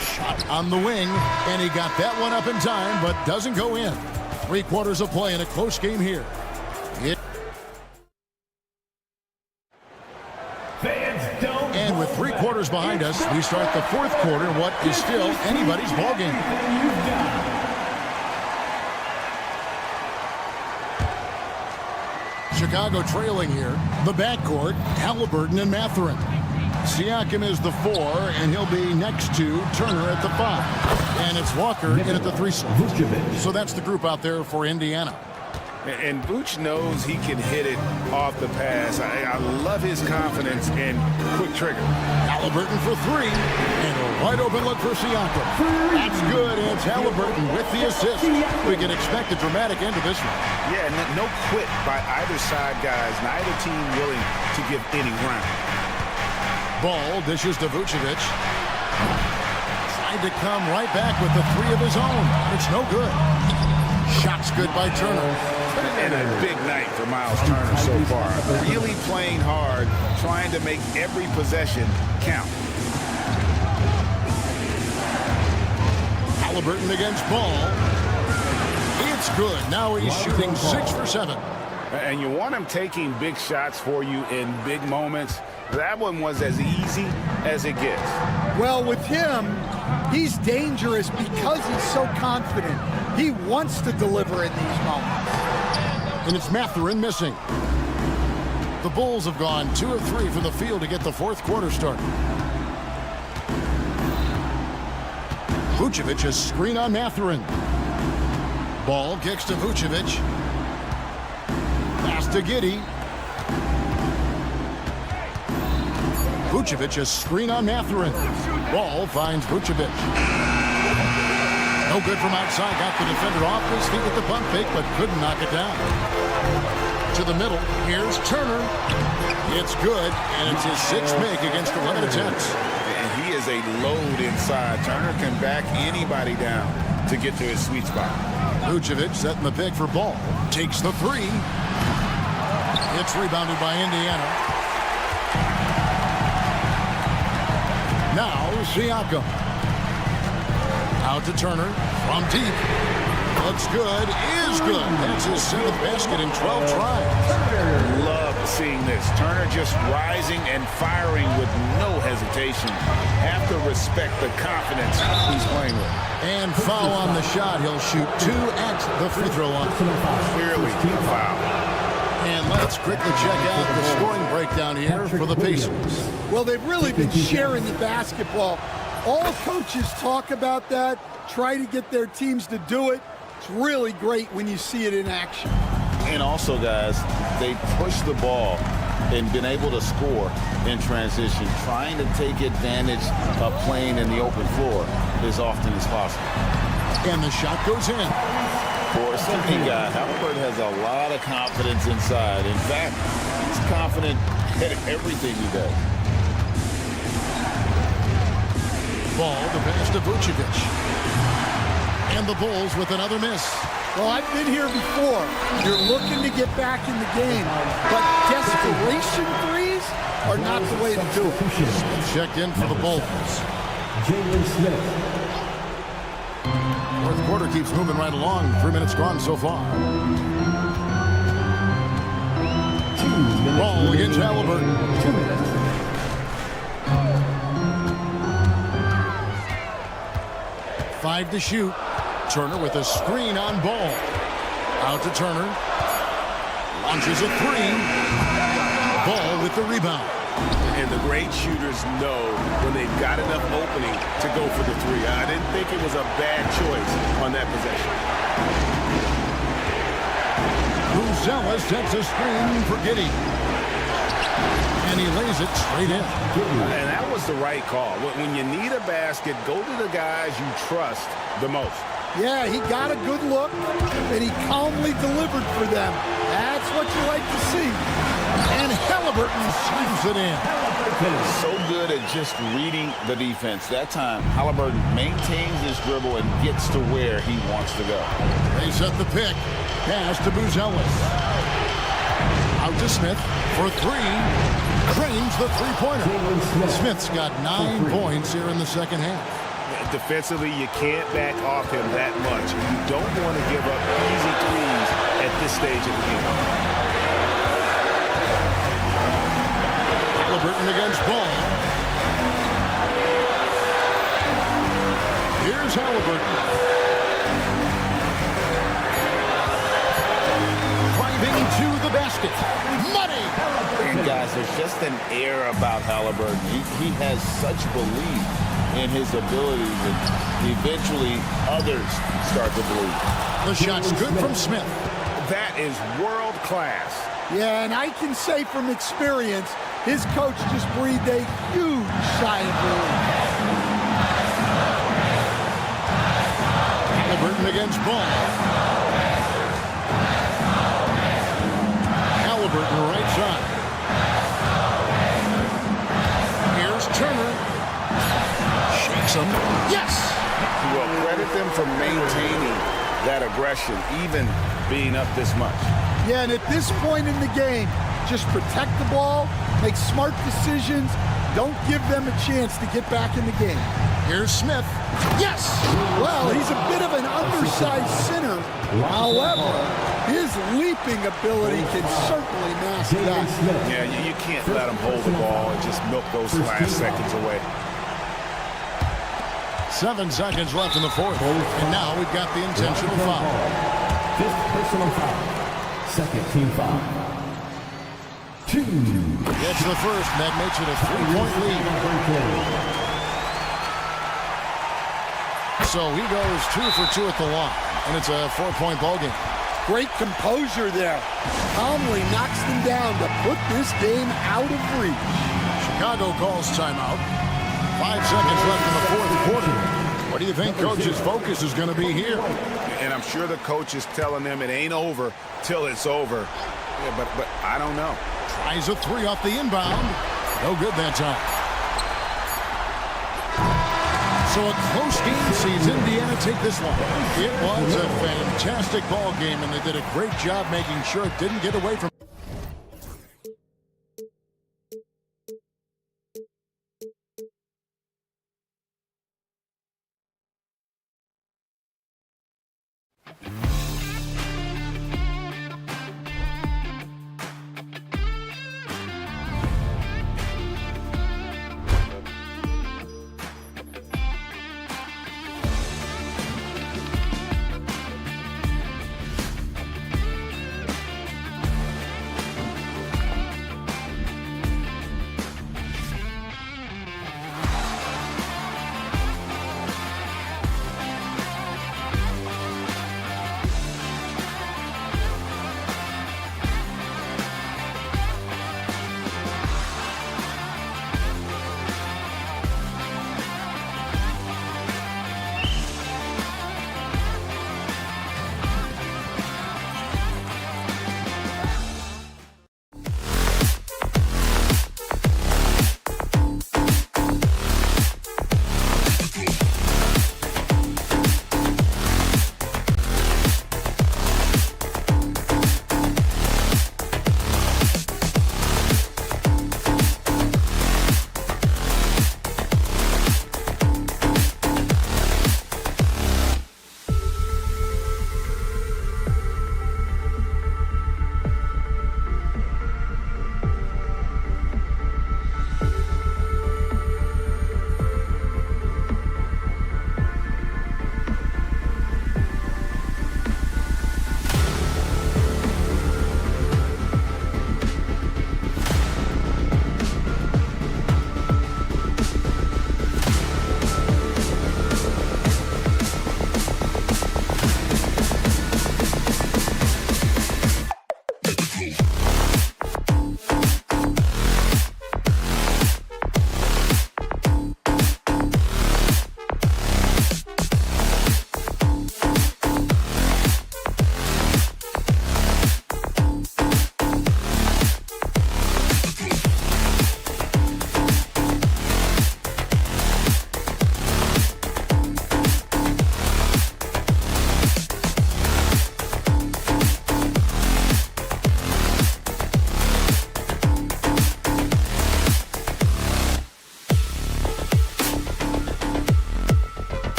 Shot on the wing, and he got that one up in time, but doesn't go in. 3 quarters of play in a close game here. And with 3 quarters behind us, we start the 4th quarter, what is still anybody's ball game. Chicago trailing here. The backcourt, Halliburton and Mathurin. Siakam is the 4, and he'll be next to Turner at the 5. And it's Walker in at the 3 slot. So that's the group out there for Indiana. And Vooch knows he can hit it off the pass. I love his confidence and quick trigger. Halliburton for 3, and a wide open look for Siakam. That's good, and it's Halliburton with the assist. We can expect a dramatic end to this one. Yeah, no quit by either side, guys. Neither team willing to give any ground. Ball dishes to Vucevic. Tried to come right back with the 3 of his own. It's no good. Shots good by Turner. And a big night for Miles Turner so far. Really playing hard, trying to make every possession count. Halliburton against Ball. It's good. Now he's shooting 6 for 7. And you want him taking big shots for you in big moments. That one was as easy as it gets. Well, with him, he's dangerous because he's so confident. He wants to deliver in these moments. And it's Mathurin missing. The Bulls have gone 2 of 3 from the field to get the fourth quarter started. Vucevic, a screen on Mathurin. Ball kicks to Vucevic. Pass to Giddey. Vucevic, a screen on Mathurin. Ball finds Vucevic. No good from outside. Got the defender off his feet with the pump fake, but couldn't knock it down. To the middle. Here's Turner. It's good, and it's his 6th make against 11 attempts. And he is a load inside. Turner can back anybody down to get to his sweet spot. Vucevic setting the pick for Ball. Takes the 3. It's rebounded by Indiana. Now Siakam. Out to Turner from deep. Looks good, is good. That's his 7th basket in 12 tries. Love seeing this. Turner just rising and firing with no hesitation. Have to respect the confidence he's playing with. And foul on the shot. He'll shoot 2 at the free throw line. Clearly a foul. And let's quickly check out the scoring breakdown here for the Pacers. Well, they've really been sharing the basketball. All coaches talk about that, try to get their teams to do it. It's really great when you see it in action. And also, guys, they push the ball and been able to score in transition, trying to take advantage of playing in the open floor as often as possible. And the shot goes in. For a second guy, Halliburton has a lot of confidence inside. In fact, he's confident at everything he does. Ball to pass to Vucevic. And the Bulls with another miss. Well, I've been here before. You're looking to get back in the game, but desperation threes are not the way to do it. Checked in for the Bulls. Jalen Smith. Fourth quarter keeps moving right along. 3 minutes gone so far. 2 minutes. Ball against Halliburton. 2 minutes. Five to shoot. Turner with a screen on Ball. Out to Turner. Launches a 3. Ball with the rebound. And the great shooters know when they've got enough opening to go for the 3. I didn't think it was a bad choice on that possession. Buzella sets a screen for Giddey. And he lays it straight in. And that was the right call. When you need a basket, go to the guys you trust the most. Yeah, he got a good look, and he calmly delivered for them. That's what you like to see. And Halliburton slams it in. So good at just reading the defense. That time, Halliburton maintains his dribble and gets to where he wants to go. They set the pick. Pass to Buzella. Out to Smith for 3. Cranes the three-pointer. Smith's got 9 points here in the second half. Defensively, you can't back off him that much. You don't want to give up easy threes at this stage of the game. Halliburton against Ball. Here's Halliburton. Driving to the basket. Money! And guys, there's just an air about Halliburton. He has such belief in his abilities, and eventually others start to believe. The shot's good from Smith. That is world class. Yeah, and I can say from experience, his coach just breathed a huge sigh of relief. Halliburton against Ball. Halliburton right side. Here's Turner. Shakes him. Yes! Well, credit them for maintaining that aggression, even being up this much. Yeah, and at this point in the game, just protect the ball, make smart decisions, don't give them a chance to get back in the game. Here's Smith. Yes! Well, he's a bit of an undersized center. However, his leaping ability can certainly mask that. Yeah, you can't let him hold the ball and just milk those last seconds away. 7 seconds left in the fourth. And now we've got the intentional foul. 5th personal foul. 2nd team foul. 2 Gets the first, and that makes it a 3-point lead. So he goes 2 for 2 at the line, and it's a 4-point ball game. Great composure there. Calmly knocks them down to put this game out of reach. Chicago calls timeout. 5 seconds left in the fourth quarter. What do you think Coach's focus is going to be here? And I'm sure the coach is telling them it ain't over till it's over. Yeah, but I don't know. Tries a 3 off the inbound. No good that time. So a close game sees Indiana take this one. It was a fantastic ball game, and they did a great job making sure it didn't get away from.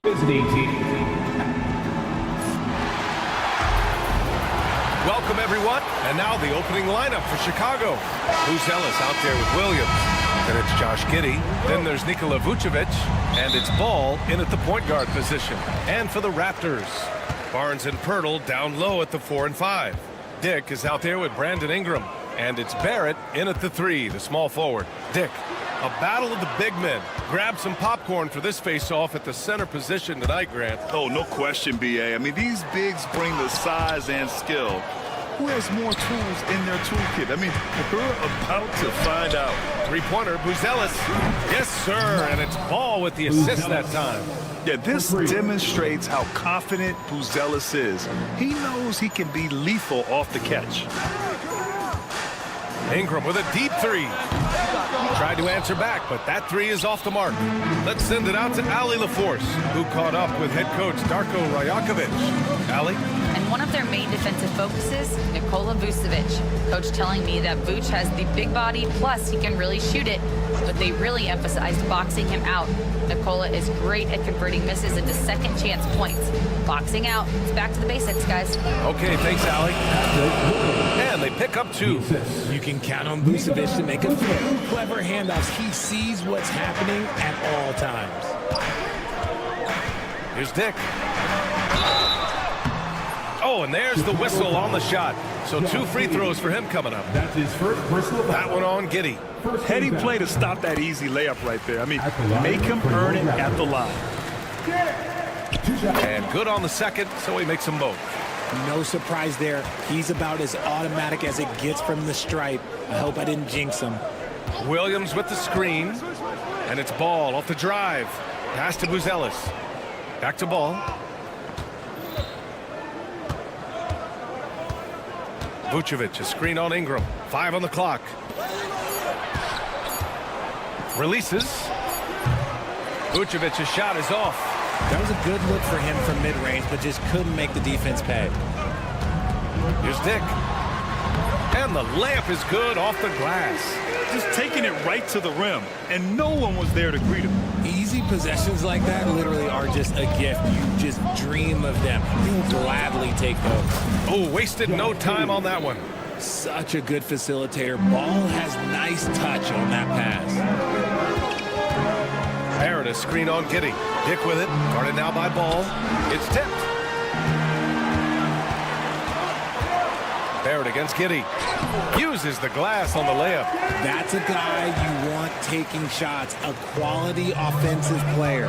Visiting team. Welcome, everyone. And now the opening lineup for Chicago. Buzelis out there with Williams. Then it's Josh Giddey. Then there's Nikola Vucevic. And it's Ball in at the point guard position. And for the Raptors, Barnes and Pirtle down low at the 4 and 5. Dick is out there with Brandon Ingram. And it's Barrett in at the 3, the small forward. Dick, a battle of the big men. Grab some popcorn for this face-off at the center position tonight, Grant. Oh, no question, B.A. I mean, these bigs bring the size and skill. Who has more tools in their toolkit? I mean, we're about to find out. Three-pointer, Buzelis. Yes, sir. And it's Ball with the assist that time. Yeah, this demonstrates how confident Buzelis is. He knows he can be lethal off the catch. Ingram with a deep 3. Tried to answer back, but that 3 is off the mark. Let's send it out to Allie LaForce, who caught up with head coach Darko Rajakovic. Allie? And one of their main defensive focuses, Nikola Vucevic. Coach telling me that Vuce has the big body, plus he can really shoot it, but they really emphasized boxing him out. Nikola is great at converting misses into second chance points. Boxing out, it's back to the basics, guys. Okay, thanks, Allie. And they pick up 2. You can count on Vucevic to make a few clever handoffs. He sees what's happening at all times. Here's Dick. Oh, and there's the whistle on the shot. So 2 free throws for him coming up. That's his first personal foul. That one on Giddey. Heady play to stop that easy layup right there. I mean, make him earn it at the line. And good on the second, so he makes them both. No surprise there. He's about as automatic as it gets from the stripe. I hope I didn't jinx him. Williams with the screen. And it's Ball off the drive. Pass to Buzelis. Back to Ball. Vucevic, a screen on Ingram. 5 on the clock. Releases. Vucevic's shot is off. That was a good look for him from mid-range, but just couldn't make the defense pay. Here's Dick. And the layup is good off the glass. Just taking it right to the rim, and no one was there to greet him. Easy possessions like that literally are just a gift. You just dream of them. You'll gladly take those. Oh, wasted no time on that one. Such a good facilitator. Ball has nice touch on that pass. Barrett, a screen on Giddey. Dick with it. Guarded now by Ball. It's tipped. Barrett against Giddey. Uses the glass on the layup. That's a guy you want taking shots. A quality offensive player.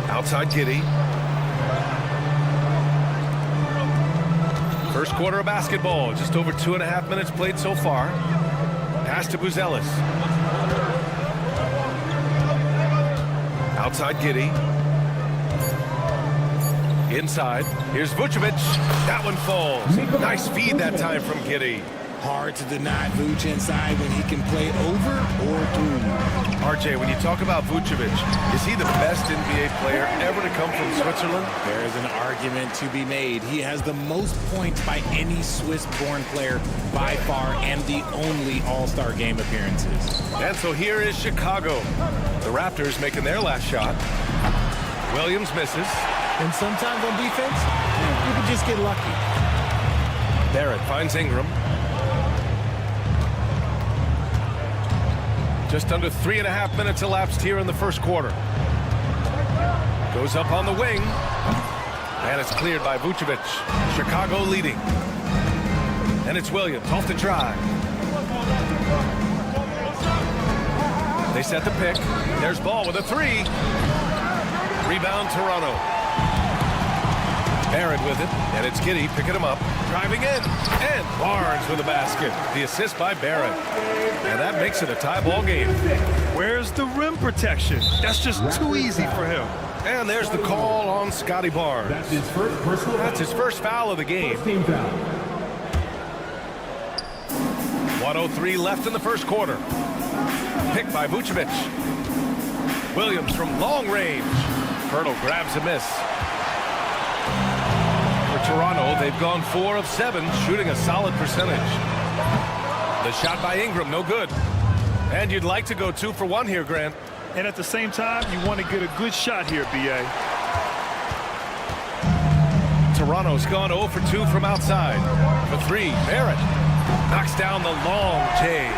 Outside Giddey. First quarter of basketball. Just over 2.5 minutes played so far. Pass to Buzelis. Outside Giddey. Inside. Here's Vucevic. That one falls. Nice feed that time from Giddey. Hard to deny Vuce inside when he can play over or through. RJ, when you talk about Vucevic, is he the best NBA player ever to come from Switzerland? There is an argument to be made. He has the most points by any Swiss-born player by far and the only All-Star game appearances. And so here is Chicago. The Raptors making their last shot. Williams misses. And sometimes on defense, you can just get lucky. Barrett finds Ingram. Just under 3.5 minutes elapsed here in the first quarter. Goes up on the wing. And it's cleared by Vucevic. Chicago leading. And it's Williams off the drive. They set the pick. There's Ball with a 3. Rebound Toronto. Barrett with it, and it's Giddey picking him up, driving in, and Barnes with a basket. The assist by Barrett. And that makes it a tie ball game. Where's the rim protection? That's just too easy for him. And there's the call on Scotty Barnes. That's his first personal foul. That's his first foul of the game. First team foul. 1:03 left in the first quarter. Picked by Vucevic. Williams from long range. Pirtle grabs a miss. For Toronto, they've gone 4 of 7, shooting a solid percentage. The shot by Ingram, no good. And you'd like to go 2 for 1 here, Grant. And at the same time, you want to get a good shot here, B.A. Toronto's gone 0 for 2 from outside. For 3, Barrett knocks down the long J.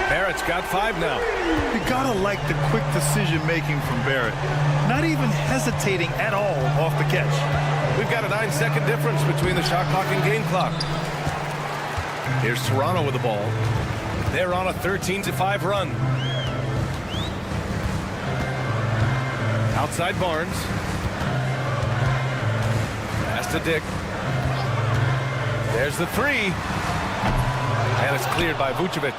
Barrett's got 5 now. You gotta like the quick decision-making from Barrett. Not even hesitating at all off the catch. We've got a 9-second difference between the shot clock and game clock. Here's Toronto with the ball. They're on a 13-5 run. Outside Barnes. Pass to Dick. There's the 3. And it's cleared by Vucevic.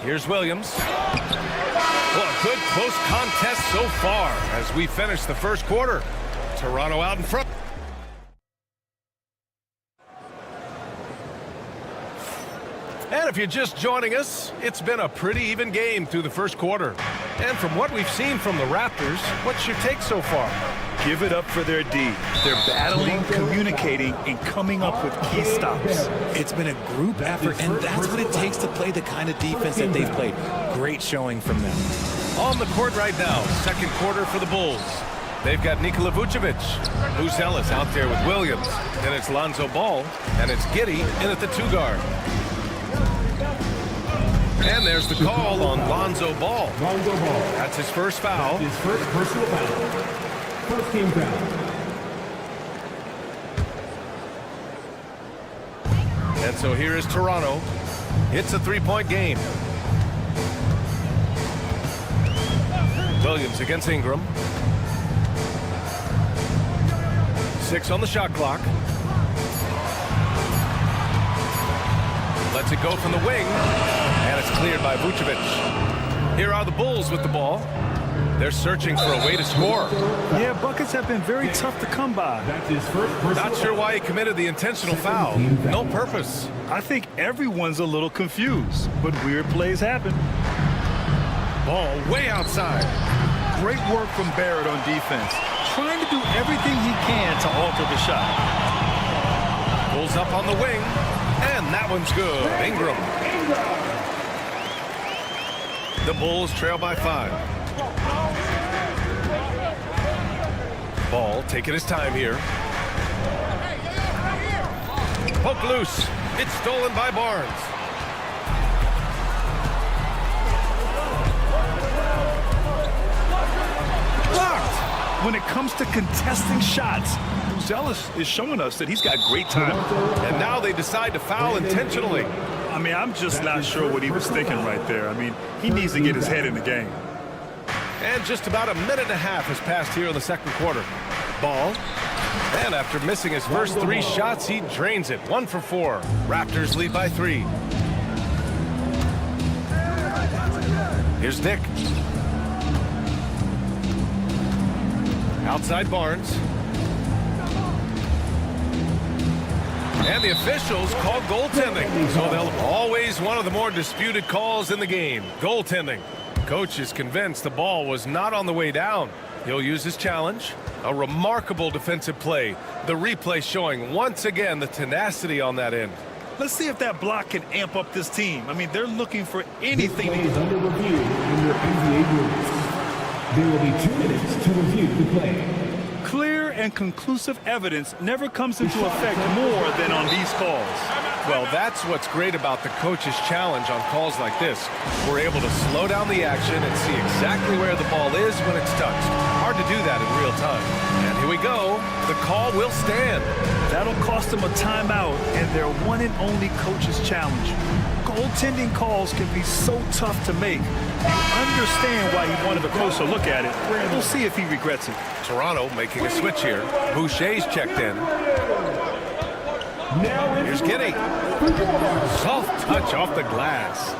Here's Williams. Well, a good close contest so far as we finish the first quarter. Toronto out in front. And if you're just joining us, it's been a pretty even game through the first quarter. And from what we've seen from the Raptors, what's your take so far? Give it up for their D. They're battling, communicating, and coming up with key stops. It's been a group effort, and that's what it takes to play the kind of defense that they've played. Great showing from them. On the court right now, second quarter for the Bulls. They've got Nikola Vucevic. Buzelis out there with Williams. Then it's Lonzo Ball, and it's Giddey in at the 2 guard. And there's the call on Lonzo Ball. That's his first foul. His first personal foul. First team foul. And so here is Toronto. It's a 3-point game. Williams against Ingram. 6 on the shot clock. Lets it go from the wing. And it's cleared by Vucevic. Here are the Bulls with the ball. They're searching for a way to score. Yeah, buckets have been very tough to come by. Not sure why he committed the intentional foul. No purpose. I think everyone's a little confused, but weird plays happen. Ball way outside. Great work from Barrett on defense. Trying to do everything he can to alter the shot. Pulls up on the wing. And that one's good. Ingram. The Bulls trail by 5. Ball taking his time here. Poke loose. It's stolen by Barnes. Blocked. When it comes to contesting shots, Buzelis is showing us that he's got great time. And now they decide to foul intentionally. I mean, I'm just not sure what he was thinking right there. I mean, he needs to get his head in the game. And just about a minute and a half has passed here in the second quarter. Ball. And after missing his first 3 shots, he drains it. 1 for 4. Raptors lead by 3. Here's Dick. Outside Barnes. And the officials call goaltending. So they'll always one of the more disputed calls in the game. Goaltending. Coach is convinced the ball was not on the way down. He'll use his challenge. A remarkable defensive play. The replay showing once again the tenacity on that end. Let's see if that block can amp up this team. I mean, they're looking for anything. This play is under review under NBA rules. There will be 2 minutes to review the play. Clear and conclusive evidence never comes into effect more than on these calls. Well, that's what's great about the coach's challenge on calls like this. We're able to slow down the action and see exactly where the ball is when it's touched. Hard to do that in real time. And here we go. The call will stand. That'll cost them a timeout and their one and only coach's challenge. Goaltending calls can be so tough to make. You understand why he wanted a closer look at it. We'll see if he regrets it. Toronto making a switch here. Boucher's checked in. Here's Giddey. Soft touch off the glass.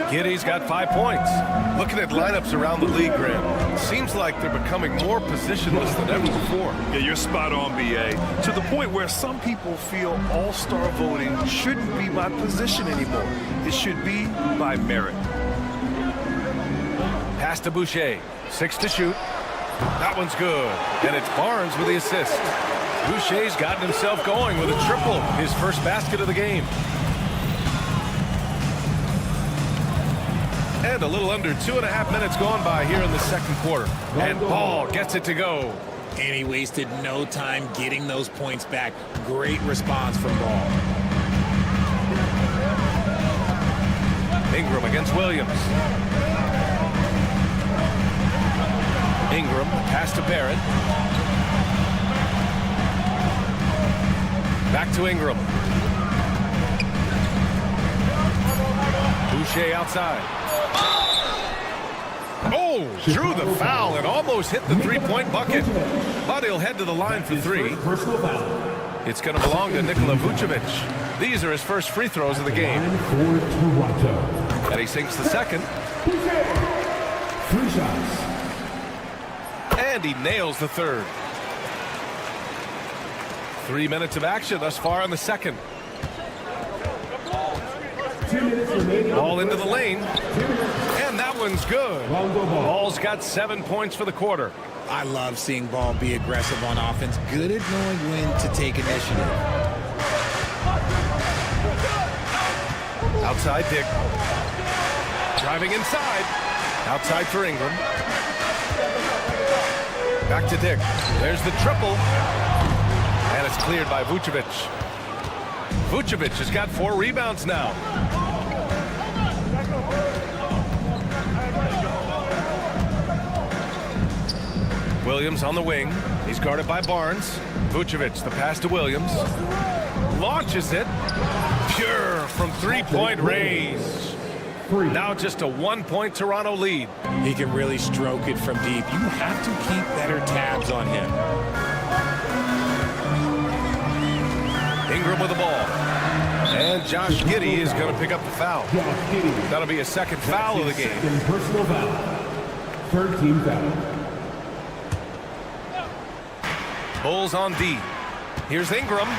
Giddey's got 5 points. Looking at lineups around the league, Graham, seems like they're becoming more positionless than ever before. Yeah, you're spot on, B.A. To the point where some people feel all-star voting shouldn't be by position anymore. It should be by merit. Pass to Boucher. 6 to shoot. That one's good. And it's Barnes with the assist. Boucher's gotten himself going with a triple, his first basket of the game. And a little under 2.5 minutes gone by here in the second quarter. And Ball gets it to go. And he wasted no time getting those points back. Great response from Ball. Ingram against Williams. Ingram, pass to Barrett. Back to Ingram. Boucher outside. Oh, drew the foul and almost hit the three-point bucket. But he'll head to the line for three. It's going to belong to Nikola Vucevic. These are his first free throws of the game. And he sinks the second. 3 shots. And he nails the third. 3 minutes of action thus far in the second. 2 minutes remaining. Ball into the lane. And that one's good. Ball's got 7 points for the quarter. I love seeing Ball be aggressive on offense. Good at knowing when to take initiative. Outside Dick. Driving inside. Outside for Ingram. Back to Dick. There's the triple. And it's cleared by Vucevic. Vucevic has got 4 rebounds now. Williams on the wing. He's guarded by Barnes. Vucevic, the pass to Williams. Launches it. Pure from three-point range. Now just a 1-point Toronto lead. He can really stroke it from deep. You have to keep better tabs on him. Ingram with the ball. And Josh Giddey is going to pick up the foul. That'll be a second foul of the game. Personal foul. Third team foul. Bulls on D. Here's Ingram.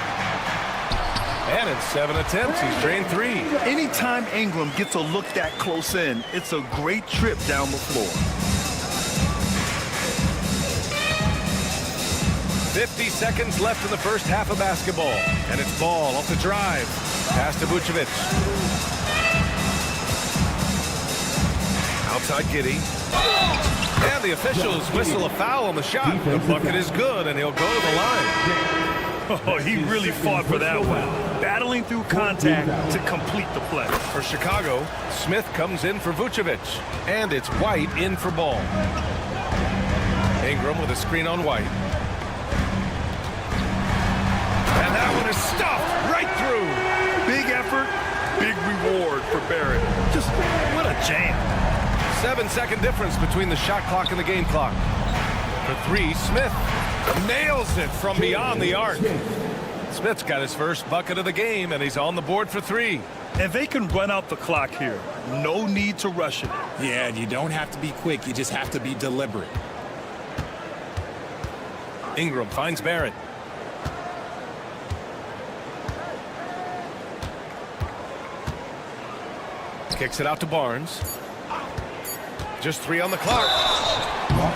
And in 7 attempts, he's drained 3. Anytime Ingram gets a look that close in, it's a great trip down the floor. 50 seconds left in the first half of basketball. And it's Ball off the drive. Pass to Vucevic. Outside Giddey. And the officials whistle a foul on the shot. The bucket is good, and he'll go to the line. Oh, he really fought for that one. Battling through contact to complete the play. For Chicago, Smith comes in for Vucevic. And it's White in for Ball. Ingram with a screen on White. And that one is stuffed right through. Big effort, big reward for Barrett. Just what a jam. 7-second difference between the shot clock and the game clock. For 3, Smith nails it from beyond the arc. Smith's got his first bucket of the game, and he's on the board for 3. And they can run out the clock here. No need to rush it. Yeah, you don't have to be quick. You just have to be deliberate. Ingram finds Barrett. Kicks it out to Barnes. Just 3 on the clock.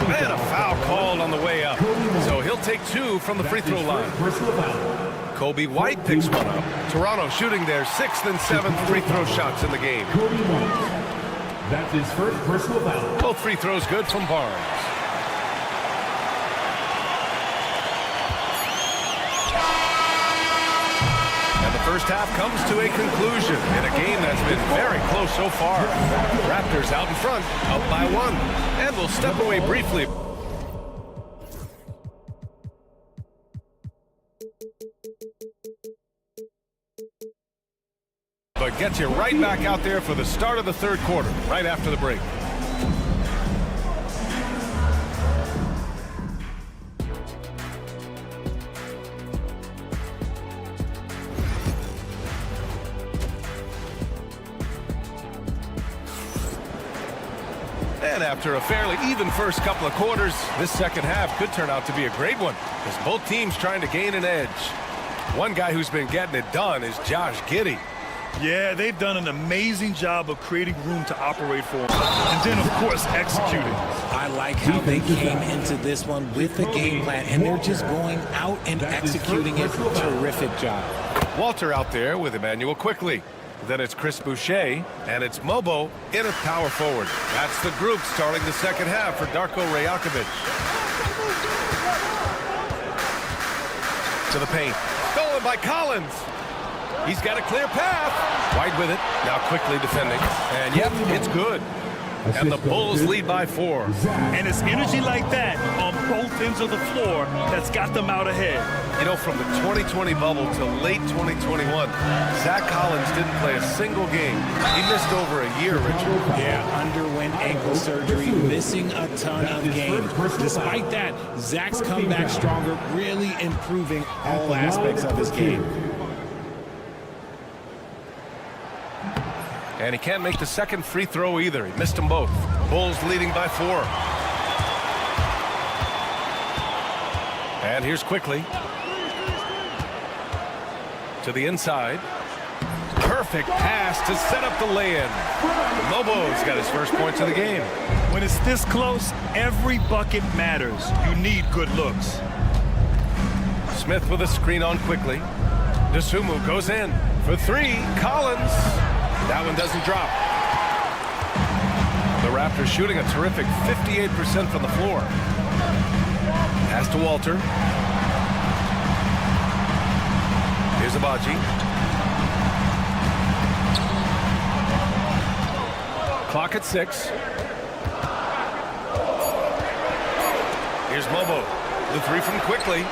And a foul called on the way up. So he'll take 2 from the free throw line. Kobe White picks one up. Toronto shooting their 6th and 7th free throw shots in the game. That's his first personal foul. Both free throws good from Barnes. And the first half comes to a conclusion in a game that's been very close so far. Raptors out in front, up by 1. And we'll step away briefly. But gets you right back out there for the start of the third quarter, right after the break. And after a fairly even first couple of quarters, this second half could turn out to be a great one, as both teams trying to gain an edge. One guy who's been getting it done is Josh Giddey. Yeah, they've done an amazing job of creating room to operate for him. And then, of course, executing. I like how they came into this one with a game plan, and they're just going out and executing it. Terrific job. Walter out there with Emmanuel Quickly. Then it's Chris Boucher, and it's Mobo in at power forward. That's the group starting the second half for Darko Rajakovic. To the paint. Stolen by Collins. He's got a clear path. White with it. Now quickly defending. And yep, it's good. And the Bulls lead by 4. And it's energy like that on both ends of the floor that's got them out ahead. You know, from the 2020 bubble to late 2021, Zach Collins didn't play a single game. He missed over a year, Richard. Yeah, underwent ankle surgery, missing a ton of games. Despite that, Zach's come back stronger, really improving all aspects of his game. And he can't make the second free throw either. He missed them both. Bulls leading by 4. And here's quickly. To the inside. Perfect pass to set up the lay-in. Mobo's got his first points of the game. When it's this close, every bucket matters. You need good looks. Smith with a screen on quickly. Dosunmu goes in for 3. Collins. That one doesn't drop. The Raptors shooting a terrific 58% from the floor. Pass to Walter. Here's Abaji. Clock at 6. Here's Mobo. The 3 from quickly.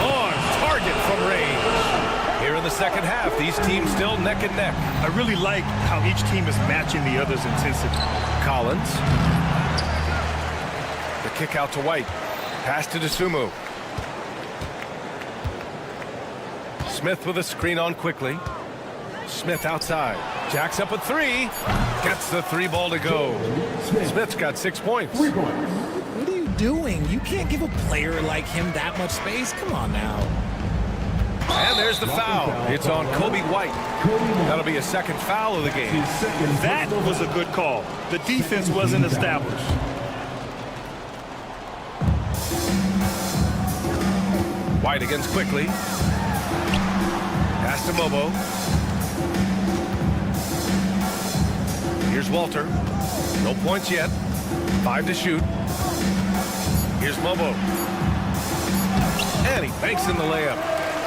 On target from range. Here in the second half, these teams still neck and neck. I really like how each team is matching the other's intensity. Collins. The kick out to White. Pass to Dosunmu. Smith with a screen on quickly. Smith outside. Jacks up a 3. Gets the 3 ball to go. Smith's got 6 points. What are you doing? You can't give a player like him that much space. Come on now. And there's the foul. It's on Kobe White. That'll be a second foul of the game. That was a good call. The defense wasn't established. White against quickly. Pass to Mobo. Here's Walter. No points yet. 5 to shoot. Here's Mobo. And he banks in the layup.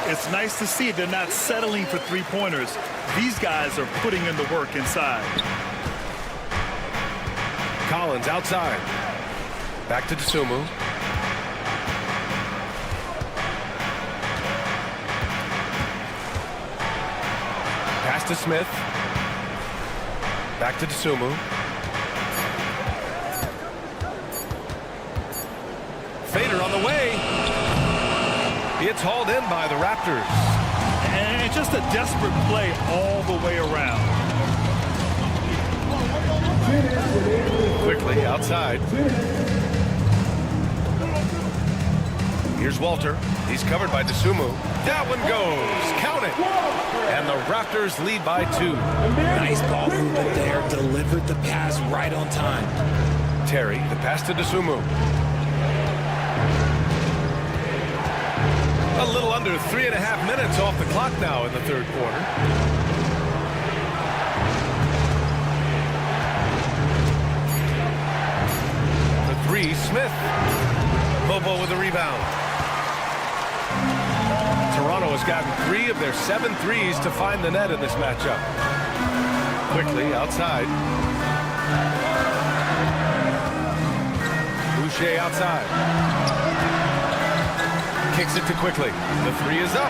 It's nice to see they're not settling for three-pointers. These guys are putting in the work inside. Collins outside. Back to Dosunmu. Pass to Smith. Back to Dosunmu. Fader on the way. It's hauled in by the Raptors. And just a desperate play all the way around. Quickly outside. Here's Walter. He's covered by Dosunmu. That one goes. Count it. And the Raptors lead by 2. Nice ball movement there. Delivered the pass right on time. Terry, the pass to Dosunmu. A little under 3.5 minutes off the clock now in the third quarter. The 3, Smith. Mobo with the rebound. Toronto has gotten 3 of their 7 threes to find the net in this matchup. Quickly outside. Boucher outside. Kicks it to quickly. The 3 is up.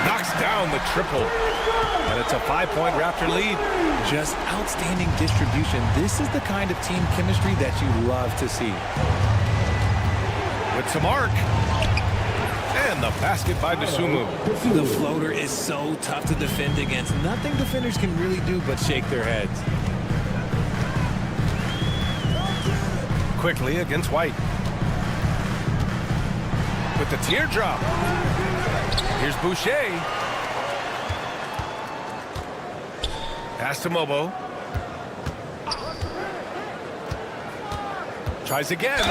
Knocks down the triple. And it's a 5-point Raptor lead. Just outstanding distribution. This is the kind of team chemistry that you love to see. With some arc. And the basket by Dosunmu. The floater is so tough to defend against. Nothing defenders can really do but shake their heads. Quickly against White. With the teardrop. Here's Boucher. Pass to Mobo. Tries again.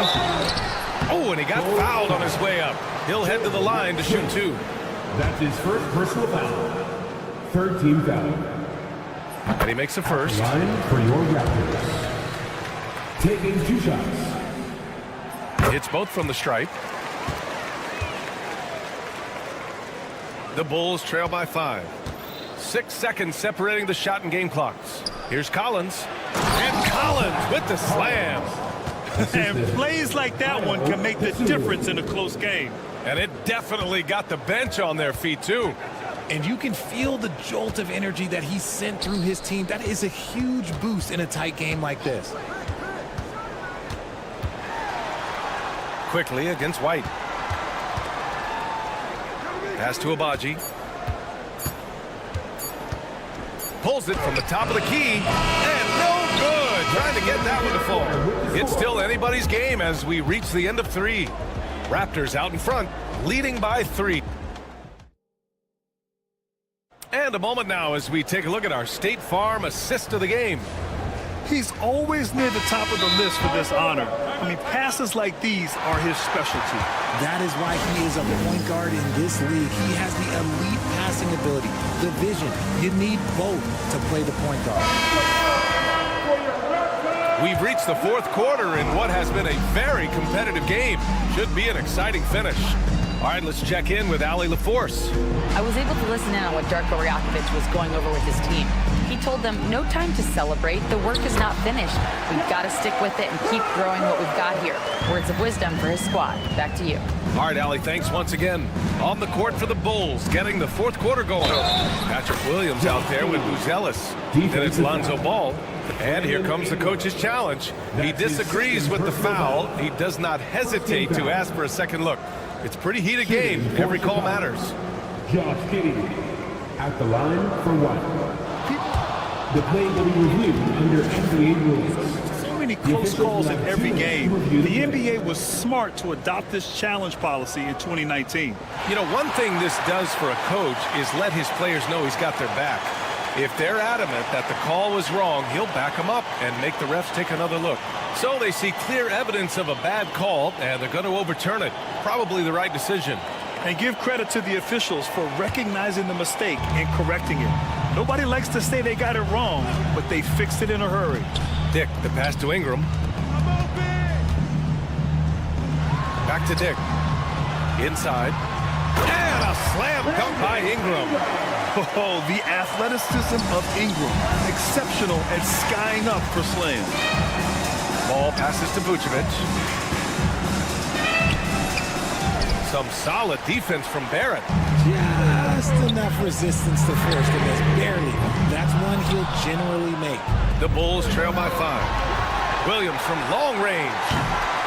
Oh, and he got fouled on his way up. He'll head to the line to shoot 2. That's his first personal foul. Third team foul. And he makes the first. Line for your Raptors. Taking 2 shots. Hits both from the stripe. The Bulls trail by 5. 6 seconds separating the shot and game clocks. Here's Collins. And Collins with the slam. And plays like that one can make the difference in a close game. And it definitely got the bench on their feet, too. And you can feel the jolt of energy that he sent through his team. That is a huge boost in a tight game like this. Quickly against White. Pass to Abaji. Pulls it from the top of the key. And no good. Trying to get that one to fall. It's still anybody's game as we reach the end of 3. Raptors out in front, leading by 3. And a moment now as we take a look at our State Farm assist of the game. He's always near the top of the list for this honor. I mean, passes like these are his specialty. That is why he is a point guard in this league. He has the elite passing ability, the vision. You need both to play the point guard. We've reached the 4th quarter in what has been a very competitive game. Should be an exciting finish. All right, let's check in with Allie LaForce. I was able to listen in on what Darko Rajakovic was going over with his team. He told them, no time to celebrate. The work is not finished. We've got to stick with it and keep growing what we've got here. Words of wisdom for his squad. Back to you. All right, Allie, thanks once again. On the court for the Bulls, getting the 4th quarter going. Patrick Williams out there with Buzelis. Then it's Lonzo Ball. And here comes the coach's challenge. He disagrees with the foul. He does not hesitate to ask for a second look. It's a pretty heated game. Every call matters. Josh Giddey at the line for 1. The play will be reviewed under NBA rules. So many close calls in every game. The NBA was smart to adopt this challenge policy in 2019. You know, one thing this does for a coach is let his players know he's got their back. If they're adamant that the call was wrong, he'll back them up and make the refs take another look. So they see clear evidence of a bad call, and they're going to overturn it. Probably the right decision. And give credit to the officials for recognizing the mistake and correcting it. Nobody likes to say they got it wrong, but they fixed it in a hurry. Dick, the pass to Ingram. Back to Dick. Inside. And a slam dunk by Ingram. Oh, the athleticism of Ingram. Exceptional at skying up for slams. Ball passes to Vucevic. Some solid defense from Barrett. Just enough resistance to force the miss. Barely. That's one he'll generally make. The Bulls trail by 5. Williams from long range.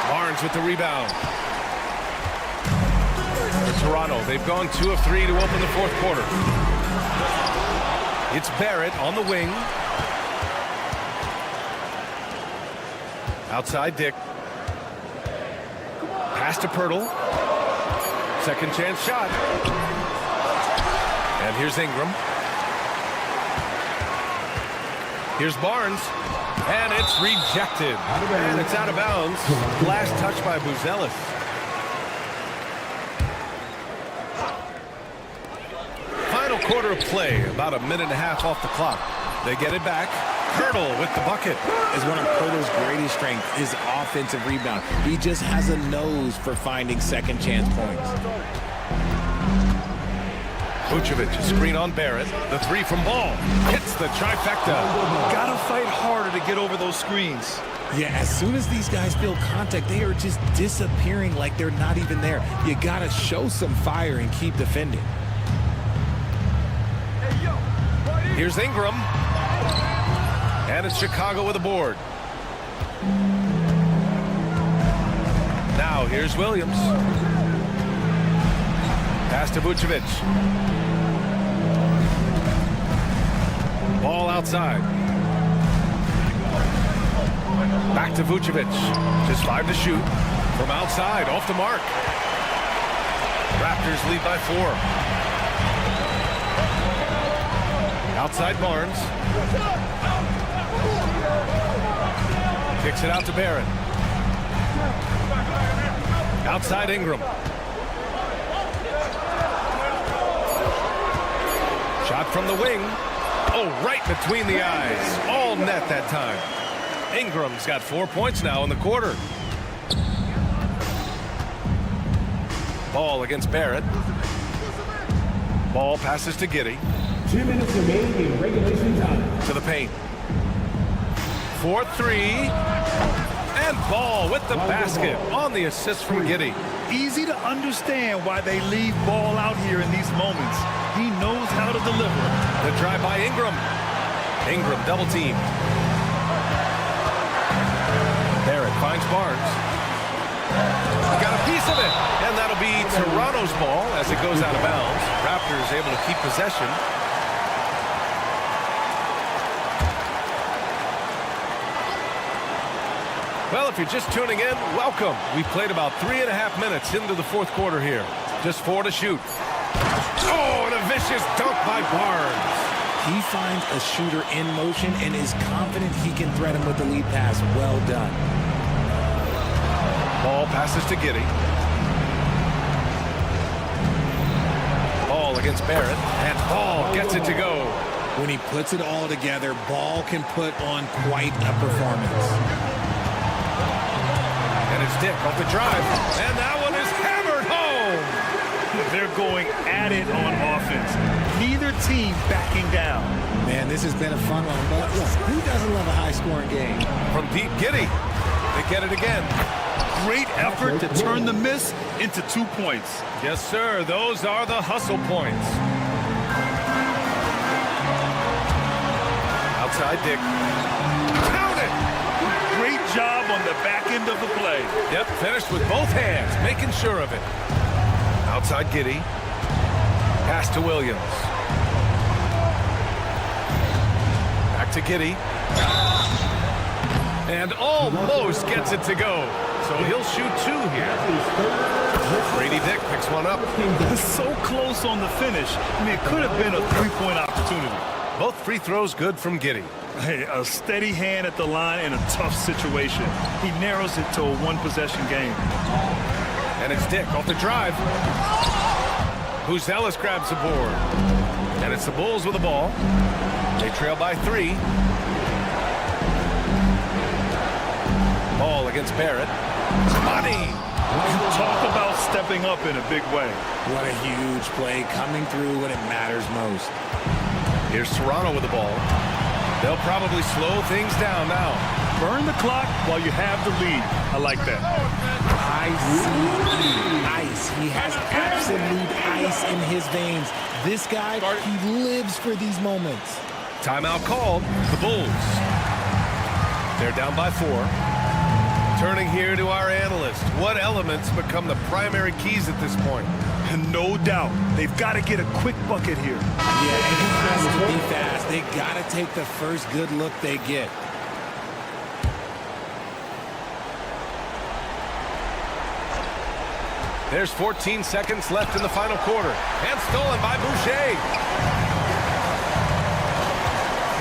Barnes with the rebound. For Toronto, they've gone 2 of 3 to open the 4th quarter. It's Barrett on the wing. Outside Dick. Pass to Pirtle. Second chance shot. And here's Ingram. Here's Barnes. And it's rejected. And it's out of bounds. Last touch by Buzelis. Final quarter of play. About a minute and a half off the clock. They get it back. Pirtle with the bucket. Is one of Pirtle's greatest strengths, his offensive rebound. He just has a nose for finding second chance points. Vucevic, a screen on Barrett. The 3 from Ball. Hits the trifecta. Gotta fight harder to get over those screens. Yeah, as soon as these guys feel contact, they are just disappearing like they're not even there. You gotta show some fire and keep defending. Here's Ingram. And it's Chicago with a board. Now here's Williams. Pass to Vucevic. Ball outside. Back to Vucevic. Just 5 to shoot. From outside, off the mark. Raptors lead by 4. Outside Barnes. Kicks it out to Barrett. Outside Ingram. Shot from the wing. Oh, right between the eyes. All net that time. Ingram's got 4 points now in the quarter. Ball against Barrett. Ball passes to Giddey. 2 minutes remaining in regulation time. To the paint. 4-3. And Ball with the basket on the assist from Giddey. Easy to understand why they leave Ball out here in these moments. He knows how to deliver. The drive by Ingram. Ingram double team. Barrett finds Barnes. He got a piece of it. And that'll be Toronto's ball as it goes out of bounds. Raptors able to keep possession. Well, if you're just tuning in, welcome. We played about 3.5 minutes into the fourth quarter here. Just 4 to shoot. Oh, and a vicious dunk by Barnes. He finds a shooter in motion and is confident he can thread him with the lead pass. Well done. Ball passes to Giddey. Ball against Barrett. And Ball gets it to go. When he puts it all together, Ball can put on quite a performance. And it's Dick off the drive. And that one is hammered home. They're going at it on offense. Neither team backing down. Man, this has been a fun one. But look, who doesn't love a high-scoring game? From deep, Giddey. They get it again. Great effort to turn the miss into 2 points. Yes, sir. Those are the hustle points. Outside, Dick. Count it! Great job on the back end of the play. Yep, finished with both hands, making sure of it. Outside Giddey. Pass to Williams. Back to Giddey. And almost gets it to go. So he'll shoot 2 here. Brady Dick picks one up. So close on the finish. I mean, it could have been a 3-point opportunity. Both free throws good from Giddey. Hey, a steady hand at the line in a tough situation. He narrows it to a 1-possession game. And it's Dick off the drive. Ellis grabs the board. And it's the Bulls with the ball. They trail by 3. Ball against Barrett. Money! Talk about stepping up in a big way. What a huge play coming through when it matters most. Here's Toronto with the ball. They'll probably slow things down now. Burn the clock while you have the lead. I like that. Ice. He has absolute ice in his veins. This guy, he lives for these moments. Timeout called. The Bulls. They're down by 4. Turning here to our analyst. What elements become the primary keys at this point? No doubt. They've got to get a quick bucket here. Yeah, and it has to be fast. They got to take the first good look they get. There's 14 seconds left in the final quarter. And stolen by Boucher.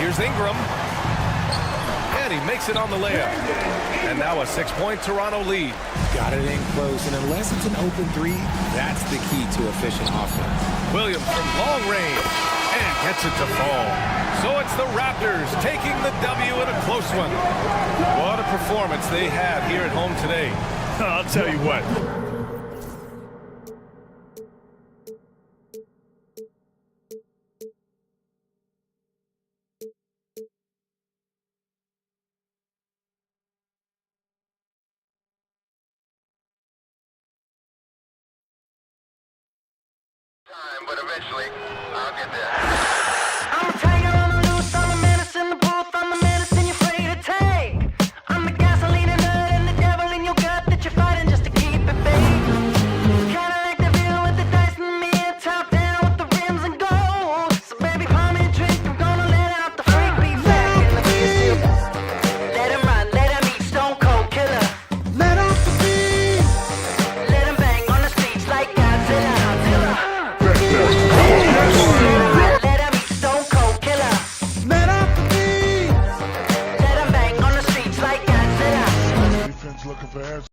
Here's Ingram. And he makes it on the layup. And now a 6-point Toronto lead. Got it in close, and unless it's an open 3, that's the key to efficient offense. Williams from long range. And gets it to fall. So it's the Raptors taking the W in a close one. What a performance they had here at home today. I'll tell you what. But eventually, I'll get there. I'm a tiger on the loose, I'm a menace in the booth, I'm the medicine you're afraid to take. I'm the gasoline and nut and the devil in your gut that you're fighting just to keep it baked. Kinda like the view with the dice and me, top down with the rims and gold. So baby, pour me a drink, I'm gonna let out the freak beat back in the field. Let him run, let him eat, stone cold killer. Let off the beat. Let him bang on the streets like Godzilla. Let him eat, stone cold killer. Let off the beat. Let him bang on the streets like Godzilla. Defense looking for answers.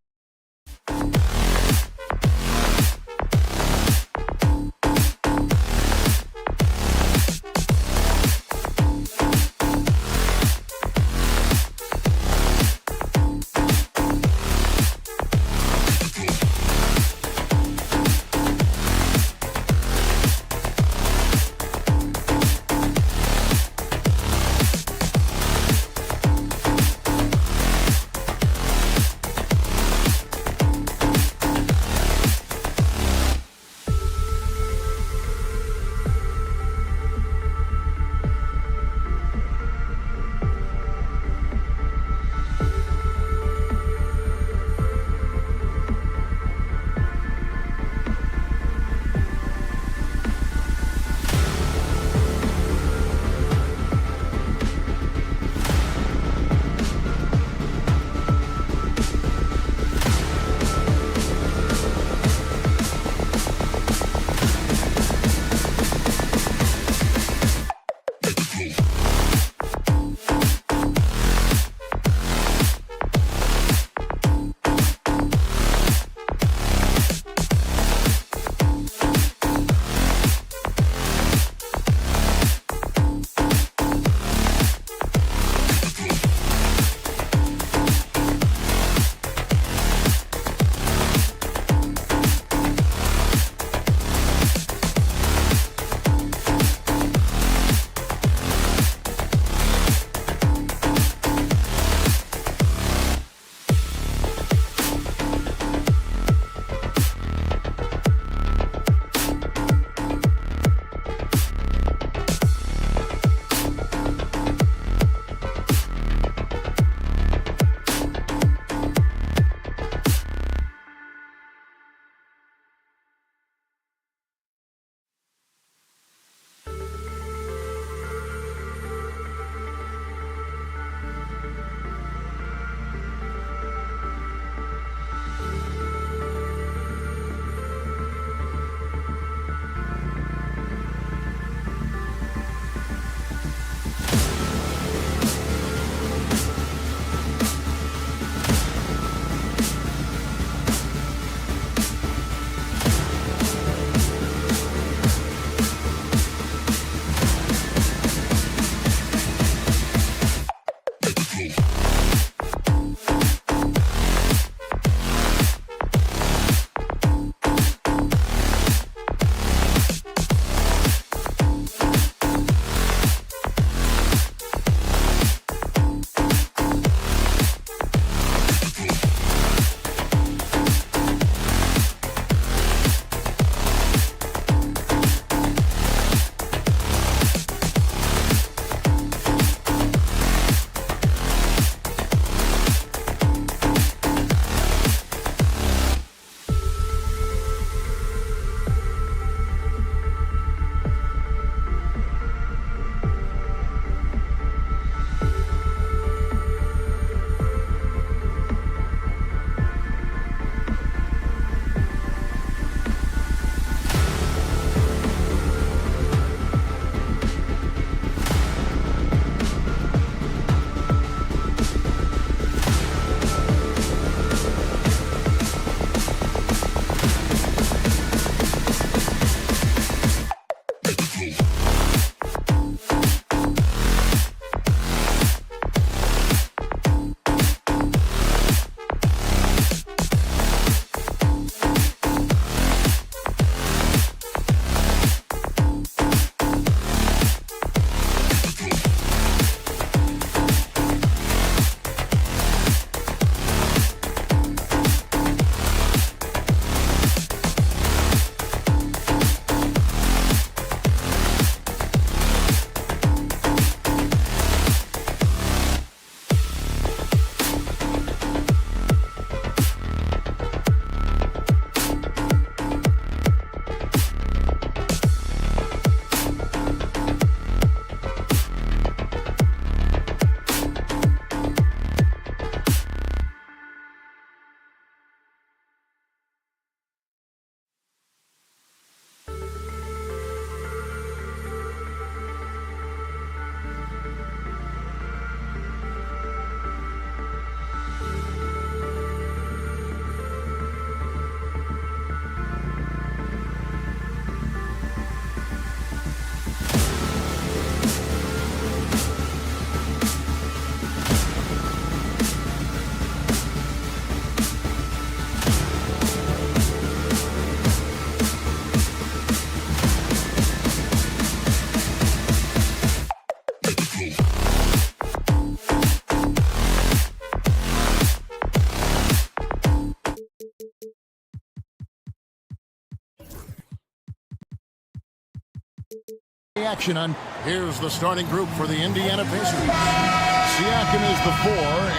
Action on. Here's the starting group for the Indiana Pacers. Siakam is the 4,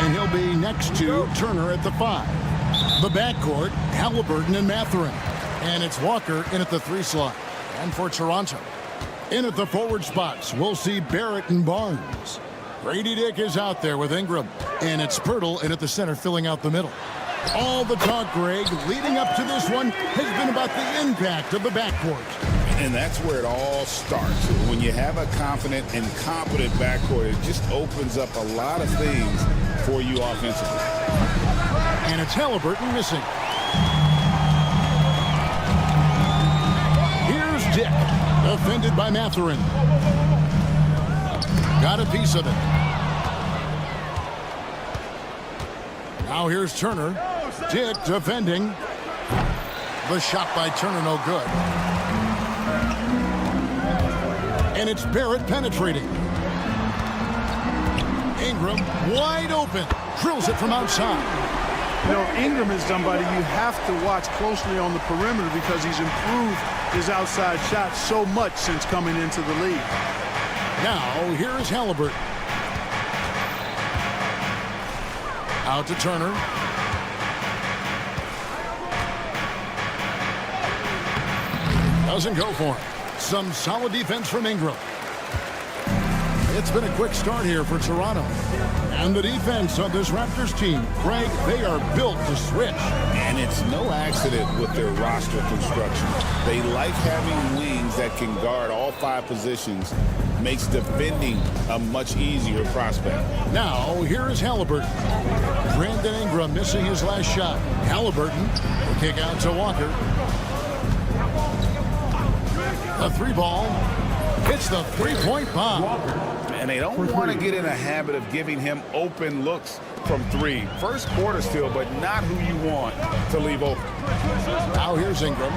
and he'll be next to Turner at the 5. The backcourt, Halliburton and Mathurin. And it's Walker in at the 3 slot. And for Toronto, in at the forward spots, we'll see Barrett and Barnes. Grady Dick is out there with Ingram. And it's Pirtle in at the center, filling out the middle. All the talk, Greg, leading up to this one has been about the impact of the backcourt. And that's where it all starts. When you have a confident and competent backcourt, it just opens up a lot of things for you offensively. And it's Halliburton missing. Here's Dick, defended by Mathurin. Got a piece of it. Now here's Turner. Dick defending. The shot by Turner, no good. And it's Barrett penetrating. Ingram wide open. Drills it from outside. You know, Ingram is somebody you have to watch closely on the perimeter because he's improved his outside shot so much since coming into the league. Now, here is Halliburton. Out to Turner. Doesn't go for him. Some solid defense from Ingram. It's been a quick start here for Toronto. And the defense of this Raptors team, Greg, they are built to switch. And it's no accident with their roster construction. They like having wings that can guard all 5 positions. Makes defending a much easier prospect. Now, here is Halliburton. Brandon Ingram missing his last shot. Halliburton will kick out to Walker. A 3-ball. Hits the 3-point bomb. And they don't want to get in a habit of giving him open looks from 3. First quarter still, but not who you want to leave open. Now here's Ingram.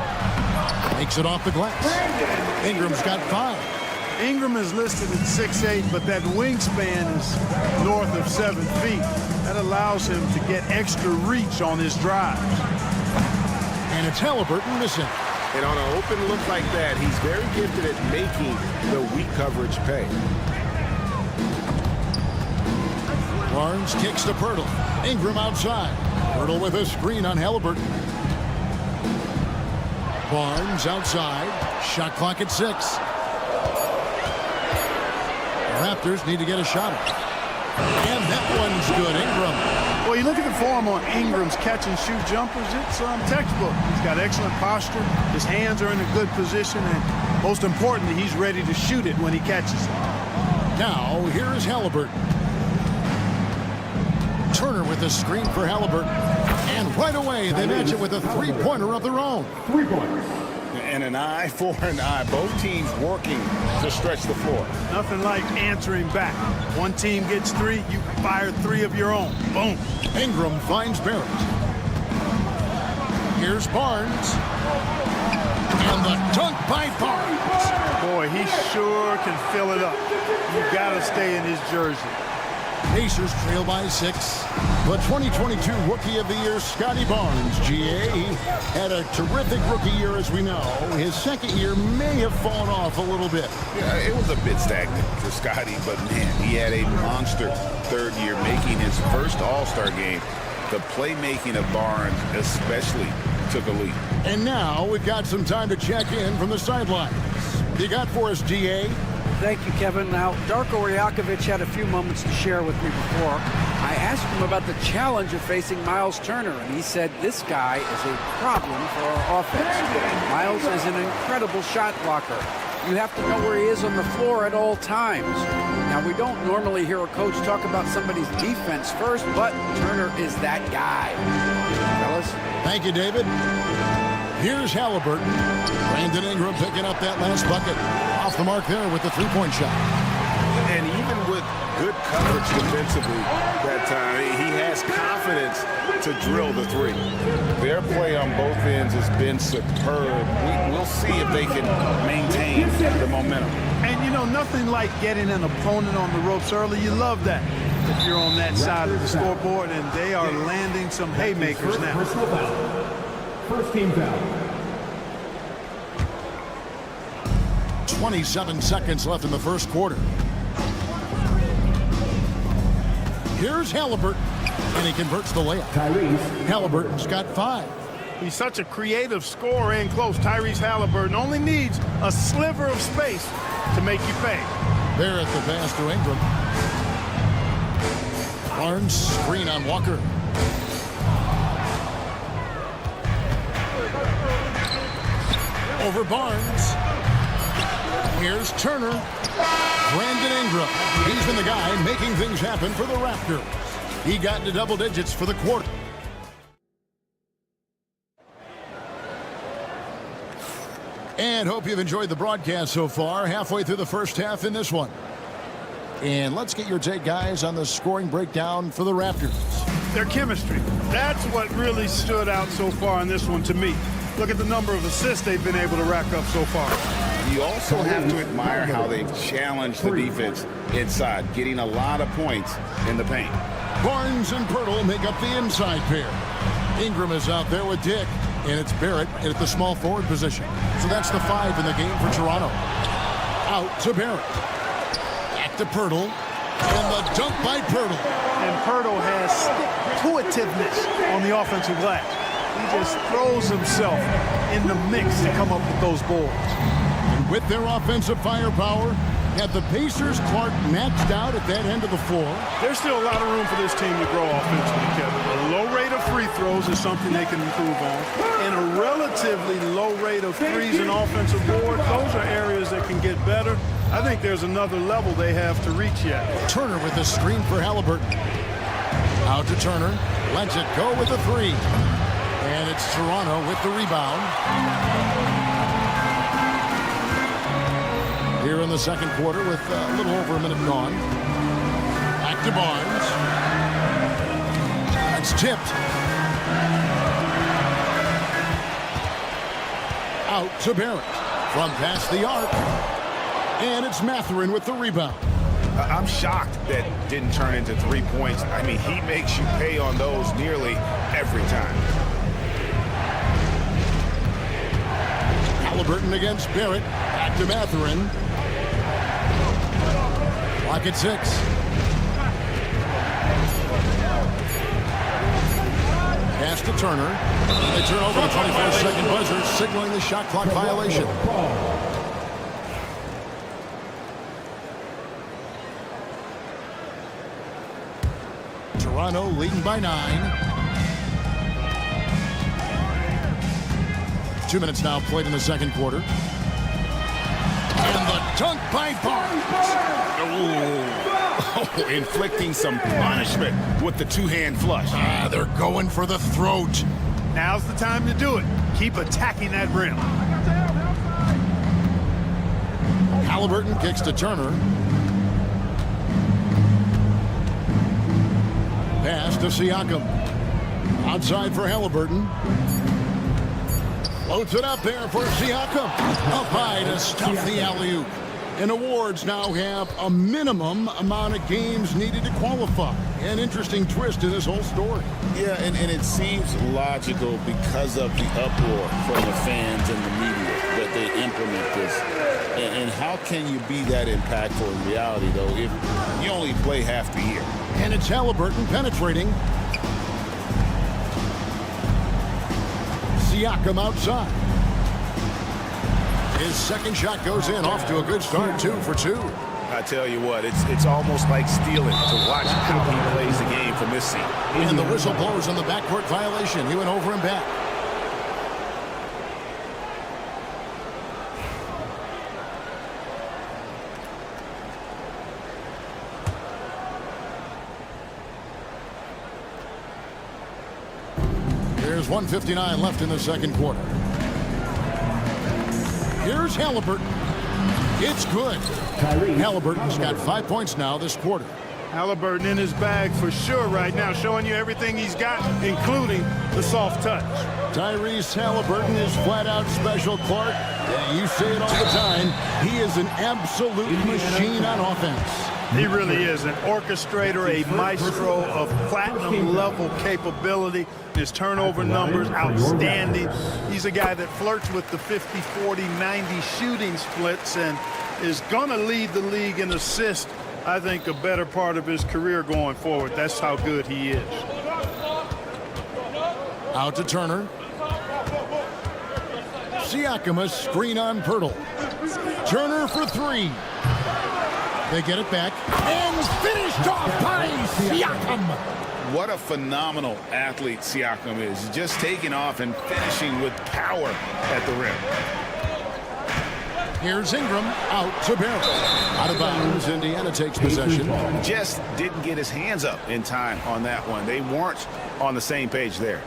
Makes it off the glass. Ingram's got 5. Ingram is listed at 6'8", but that wingspan is north of 7 feet. That allows him to get extra reach on his drive. And it's Halliburton missing. And on an open look like that, he's very gifted at making the weak coverage pay. Barnes kicks to Pirtle. Ingram outside. Pirtle with a screen on Halliburton. Barnes outside. Shot clock at 6. The Raptors need to get a shot at it. And that one's good. Ingram. Well, you look at the form on Ingram's catch-and-shoot jumpers, it's textbook. He's got excellent posture. His hands are in a good position, and most importantly, he's ready to shoot it when he catches it. Now, here is Halliburton. Turner with a screen for Halliburton. And right away, they match it with a 3-pointer of their own. 3-pointers. And an eye for an eye. Both teams working to stretch the floor. Nothing like answering back. One team gets 3, you fire 3 of your own. Boom. Ingram finds Barrett. Here's Barnes. And the dunk by Barnes. Boy, he sure can fill it up. You've got to stay in his jersey. Pacers trail by 6. The 2022 Rookie of the Year, Scotty Barnes, GA, had a terrific rookie year, as we know. His second year may have fallen off a little bit. Yeah, it was a bit stagnant for Scotty, but man, he had a monster third year, making his first All-Star game. The playmaking of Barnes especially took a lead. And now we've got some time to check in from the sidelines. You got for us, GA? Thank you, Kevin. Now, Darko Rajakovic had a few moments to share with me before. I asked him about the challenge of facing Miles Turner, and he said this guy is a problem for our offense. Miles is an incredible shot blocker. You have to know where he is on the floor at all times. Now, we don't normally hear a coach talk about somebody's defense first, but Turner is that guy. Fellas? Thank you, David. Here's Halliburton. Brandon Ingram picking up that last bucket. Off the mark there with the 3-point shot. And even with good coverage defensively that time, he has confidence to drill the 3. Their play on both ends has been superb. We'll see if they can maintain the momentum. And, you know, nothing like getting an opponent on the ropes early. You love that if you're on that side of the scoreboard, and they are landing some haymakers now. First team foul. 27 seconds left in the first quarter. Here's Halliburton, and he converts the layup. Halliburton's got 5. He's such a creative scorer in close. Tyrese Halliburton only needs a sliver of space to make you pay. There at the pass to Ingram. Barnes screen on Walker. Over Barnes. Here's Turner. Brandon Ingram. He's been the guy making things happen for the Raptors. He got into double digits for the quarter. And hope you've enjoyed the broadcast so far. Halfway through the first half in this one. And let's get your take, guys, on the scoring breakdown for the Raptors. Their chemistry. That's what really stood out so far in this one to me. Look at the number of assists they've been able to rack up so far. You also have to admire how they've challenged the defense inside, getting a lot of points in the paint. Barnes and Pirtle make up the inside pair. Ingram is out there with Dick, and it's Barrett at the small forward position. So that's the 5 in the game for Toronto. Out to Barrett. Back to Pirtle. And the dunk by Pirtle. And Pirtle has stick-to-itiveness on the offensive glass. He just throws himself in the mix to come up with those boards. And with their offensive firepower, have the Pacers Clark matched out at that end of the floor. There's still a lot of room for this team to grow offensively, Kevin. A low rate of free throws is something they can improve on. And a relatively low rate of threes and offensive boards, those are areas that can get better. I think there's another level they have to reach yet. Turner with the screen for Halliburton. Out to Turner. Lets it go with the 3. And it's Toronto with the rebound. Here in the second quarter with a little over a minute gone. Back to Barnes. That's tipped. Out to Barrett. From past the arc. And it's Mathurin with the rebound. I'm shocked that didn't turn into 3 points. I mean, he makes you pay on those nearly every time. Halliburton against Barrett. Back to Mathurin. Clock at 6. Pass to Turner. They turn over the 24-second buzzer, signaling the shot clock violation. Toronto leading by 9. 2 minutes now played in the second quarter. And the dunk by Barnes. Oh, inflicting some punishment with the two-hand flush. They're going for the throat. Now's the time to do it. Keep attacking that rim. Halliburton kicks to Turner. Pass to Siakam. Outside for Halliburton. Floats it up there for Siakam. Up high to stuff the alley-oop. And awards now have a minimum amount of games needed to qualify. An interesting twist in this whole story. Yeah, and it seems logical because of the uproar from the fans and the media that they implement this. And how can you be that impactful in reality, though, if you only play half the year? And it's Halliburton penetrating. Siakam outside. His second shot goes in, off to a good start, 2 for 2. I tell you what, it's almost like stealing to watch how he plays the game from this seat. And the whistle blows on the backcourt violation. He went over and back. There's 1:59 left in the second quarter. Here's Halliburton. It's good. Halliburton's got 5 points now this quarter. Halliburton in his bag for sure right now, showing you everything he's got, including the soft touch. Tyrese Halliburton is flat out special, Clark. And you say it all the time. He is an absolute machine on offense. He really is an orchestrator, a maestro of platinum-level capability. His turnover numbers, outstanding. He's a guy that flirts with the 50, 40, 90 shooting splits and is going to lead the league in assists, I think, a better part of his career going forward. That's how good he is. Out to Turner. Siakam, a screen on Pirtle. Turner for three. They get it back and finished off by Siakam. What a phenomenal athlete Siakam is. Just taking off and finishing with power at the rim. Here's Ingram out to Barrett. Out of bounds. Indiana takes possession. Just didn't get his hands up in time on that one. They weren't on the same page there.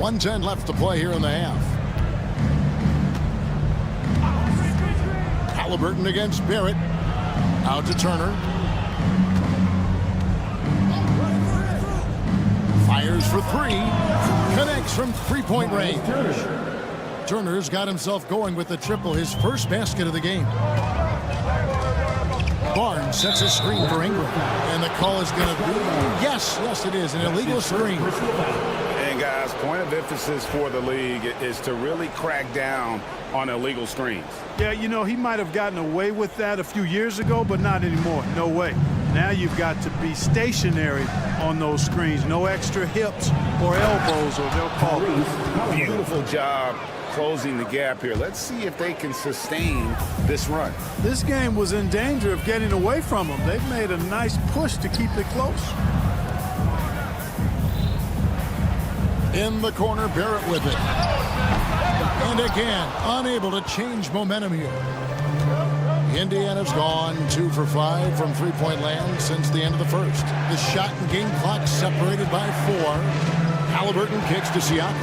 .110 left to play here in the half. Halliburton against Barrett. Out to Turner. Fires for three. Connects from three-point range. Turner's got himself going with the triple, his first basket of the game. Barnes sets a screen for Ingram. And the call is going to be, yes, it is, an illegal screen. And guys, point of emphasis for the league is to really crack down on illegal screens. Yeah, you know, he might have gotten away with that a few years ago, but not anymore. No way. Now you've got to be stationary on those screens. No extra hips or elbows, or they'll call it. Beautiful job closing the gap here. Let's see if they can sustain this run. This game was in danger of getting away from them. They've made a nice push to keep it close. In the corner, Barrett with it. And again, unable to change momentum here. Indiana's gone 2 for 5 from three-point land since the end of the first. The shot and game clock separated by 4. Halliburton kicks to Siakam.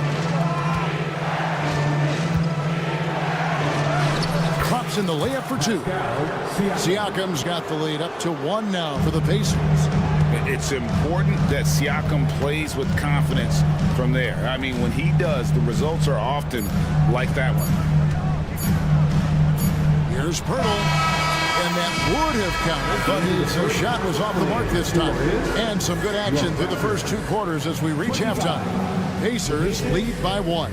Drops in the layup for 2. Siakam's got the lead up to 1 now for the Pacers. It's important that Siakam plays with confidence from there. I mean, when he does, the results are often like that one. Here's Pirtle, and that would have counted, but his shot was off the mark this time. And some good action through the first 2 quarters as we reach halftime. Pacers lead by 1.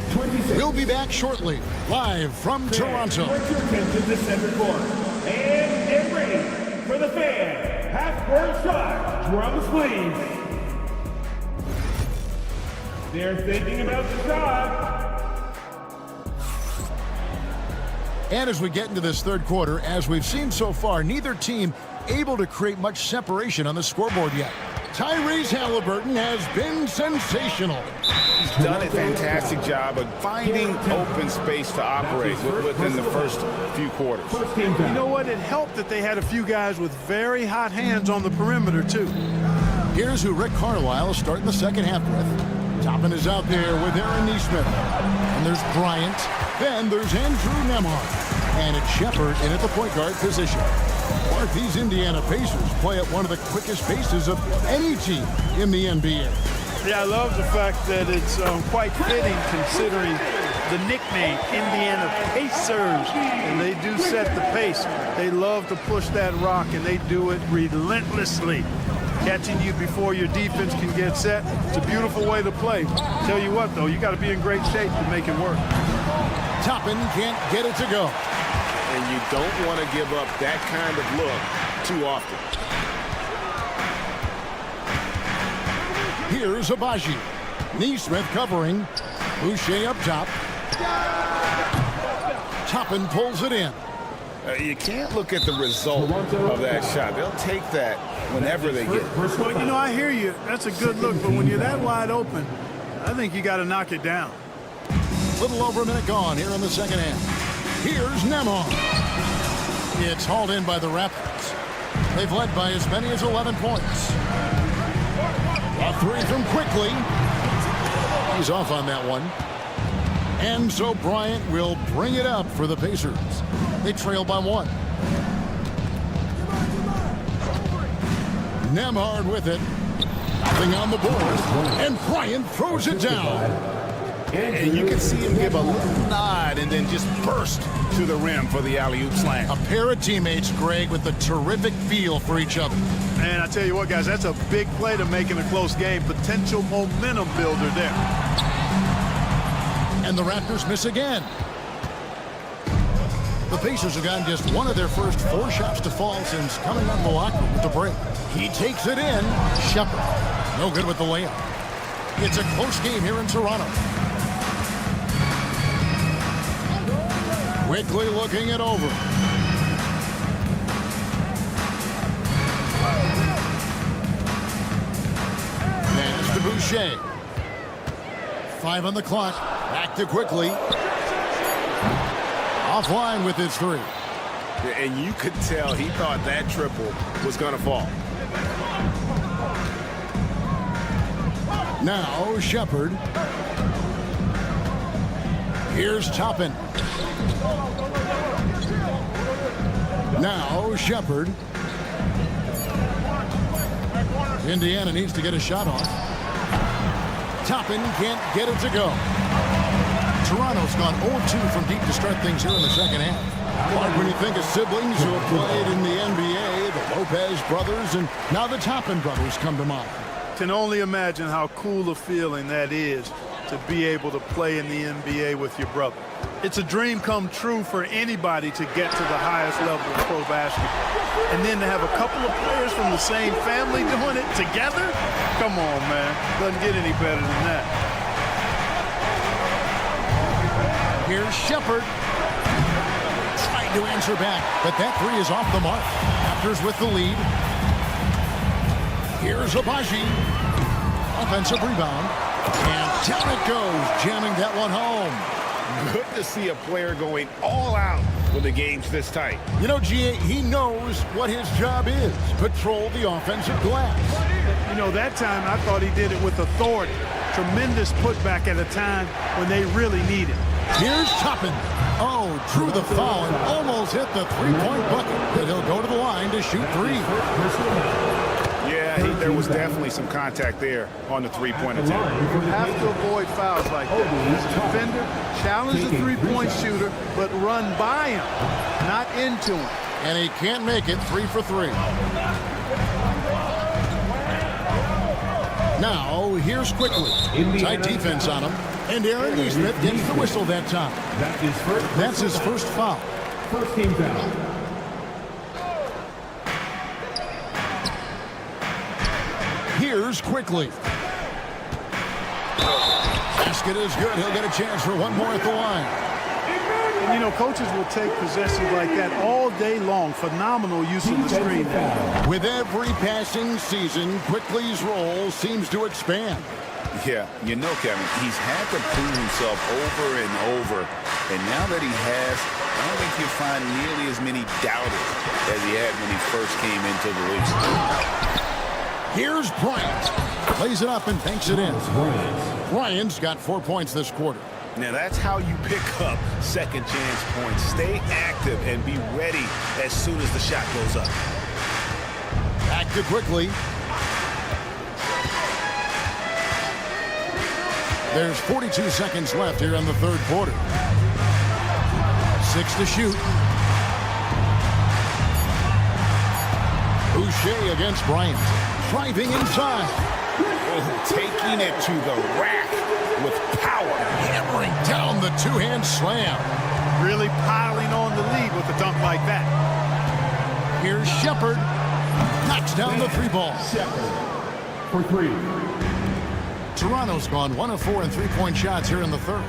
We'll be back shortly, live from Toronto. Put your attention to center court. And get ready for the fan. Half-court shot. Drums, please. They're thinking about the shot. And as we get into this third quarter, as we've seen so far, neither team able to create much separation on the scoreboard yet. Tyrese Halliburton has been sensational. He's done a fantastic job of finding open space to operate within the first few quarters. You know what? It helped that they had a few guys with very hot hands on the perimeter, too. Here's who Rick Carlisle is starting the second half with. Toppin is out there with Aaron Nesmith. And there's Bryant. Then there's Andrew Nembhard. And it's Shepard in at the point guard position. Or these Indiana Pacers play at one of the quickest paces of any team in the NBA. Yeah, I love the fact that it's quite fitting considering the nickname, Indiana Pacers. And they do set the pace. They love to push that rock, and they do it relentlessly. Catching you before your defense can get set. It's a beautiful way to play. Tell you what, though, you got to be in great shape to make it work. Toppin can't get it to go. And you don't want to give up that kind of look too often. Here's Abaji. Nesmith covering. Boucher up top. Toppin pulls it in. You can't look at the result of that shot. They'll take that whenever they get it. Well, you know, I hear you. That's a good look, but when you're that wide open, I think you got to knock it down. Little over a minute gone here in the second half. Here's Nembhard. It's hauled in by the Raptors. They've led by as many as 11 points. A 3 from Quickly. He's off on that one. And so Bryant will bring it up for the Pacers. They trail by 1. Nemhard with it. Nothing on the board. And Bryant throws it down. And you can see him give a little nod and then just burst to the rim for the alley-oop slam. A pair of teammates, Greg, with a terrific feel for each other. Man, I tell you what, guys, that's a big play to make in a close game. Potential momentum builder there. And the Raptors miss again. The Pacers have gotten just one of their first 4 shots to fall since coming out of the locker room with the break. He takes it in. Shepard. No good with the layup. It's a close game here in Toronto. Quickly looking it over. Pass to Boucher. 5 on the clock. Back to Quickly. Offline with his 3. And you could tell he thought that triple was going to fall. Now Shepard. Here's Toppin. Now Shepard. Indiana needs to get a shot off. Toppin can't get it to go. Toronto's gone 0-2 from deep to start things here in the second half. Like when you think of siblings who have played in the NBA, the Lopez brothers, and now the Toppin brothers come to mind. Can only imagine how cool a feeling that is to be able to play in the NBA with your brother. It's a dream come true for anybody to get to the highest level of pro basketball. And then to have a couple of players from the same family doing it together? Come on, man. Doesn't get any better than that. Here's Shepard. Trying to answer back, but that 3 is off the mark. Raptors with the lead. Here's Abaji. Offensive rebound. And down it goes, jamming that one home. Good to see a player going all out when the game's this tight. You know, G.A., he knows what his job is. Patrol the offensive glass. You know, that time I thought he did it with authority. Tremendous putback at a time when they really need it. Here's Toppin. Oh, drew the foul and almost hit the 3-point bucket. But he'll go to the line to shoot 3. Yeah, there was definitely some contact there on the 3-point attempt. You have to avoid fouls like that. As a defender, challenge the 3-point shooter, but run by him, not into him. And he can't make it. 3 for 3. Now, here's Quickly. Tight defense on him. And Aaron Nesmith gets the whistle that time. That's his first foul. First team foul. Here's Quickly. Basket is good. He'll get a chance for one more at the line. And, you know, coaches will take possessions like that all day long. Phenomenal use of the screen there. With every passing season, Quickly's role seems to expand. Yeah, you know, Kevin, he's had to prove himself over and over. And now that he has, I don't think you'll find nearly as many doubters as he had when he first came into the league. Here's Bryant. Plays it up and banks it in. Bryant's got 4 points this quarter. Now that's how you pick up second chance points. Stay active and be ready as soon as the shot goes up. Back to Quickly. There's 42 seconds left here in the third quarter. 6 to shoot. Boucher against Bryant. Driving inside. Oh, taking it to the rack with power. Hammering down the two-hand slam. Really piling on the lead with a dunk like that. Here's Shepard. Knocks down the 3-ball. For 3. Toronto's gone 1 of 4 in 3-point shots here in the third.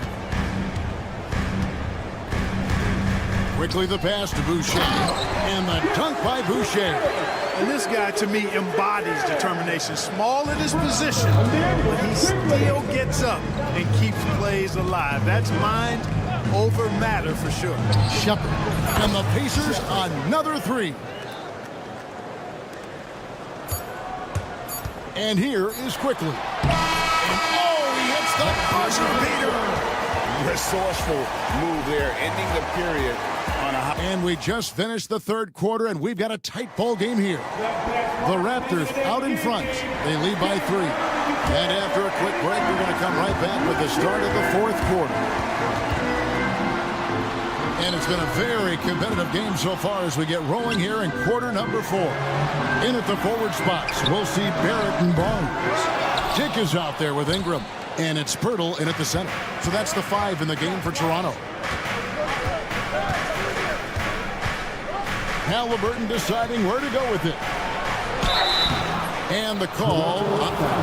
Quickly the pass to Boucher. And the dunk by Boucher. And this guy, to me, embodies determination. Small in his position, but he still gets up and keeps plays alive. That's mind over matter for sure. Shepard. And the Pacers another 3. And here is Quickly. And oh, he hits the buzzer beater. Resourceful move there, ending the period And we just finished the third quarter, and we've got a tight ball game here. The Raptors out in front. They lead by 3. And after a quick break, we're going to come right back with the start of the fourth quarter. And it's been a very competitive game so far as we get rolling here in quarter number 4. In at the forward spots, we'll see Barrett and Barnes. Dick is out there with Ingram. And it's Pirtle in at the center. So that's the 5 in the game for Toronto. Halliburton deciding where to go with it. And the call,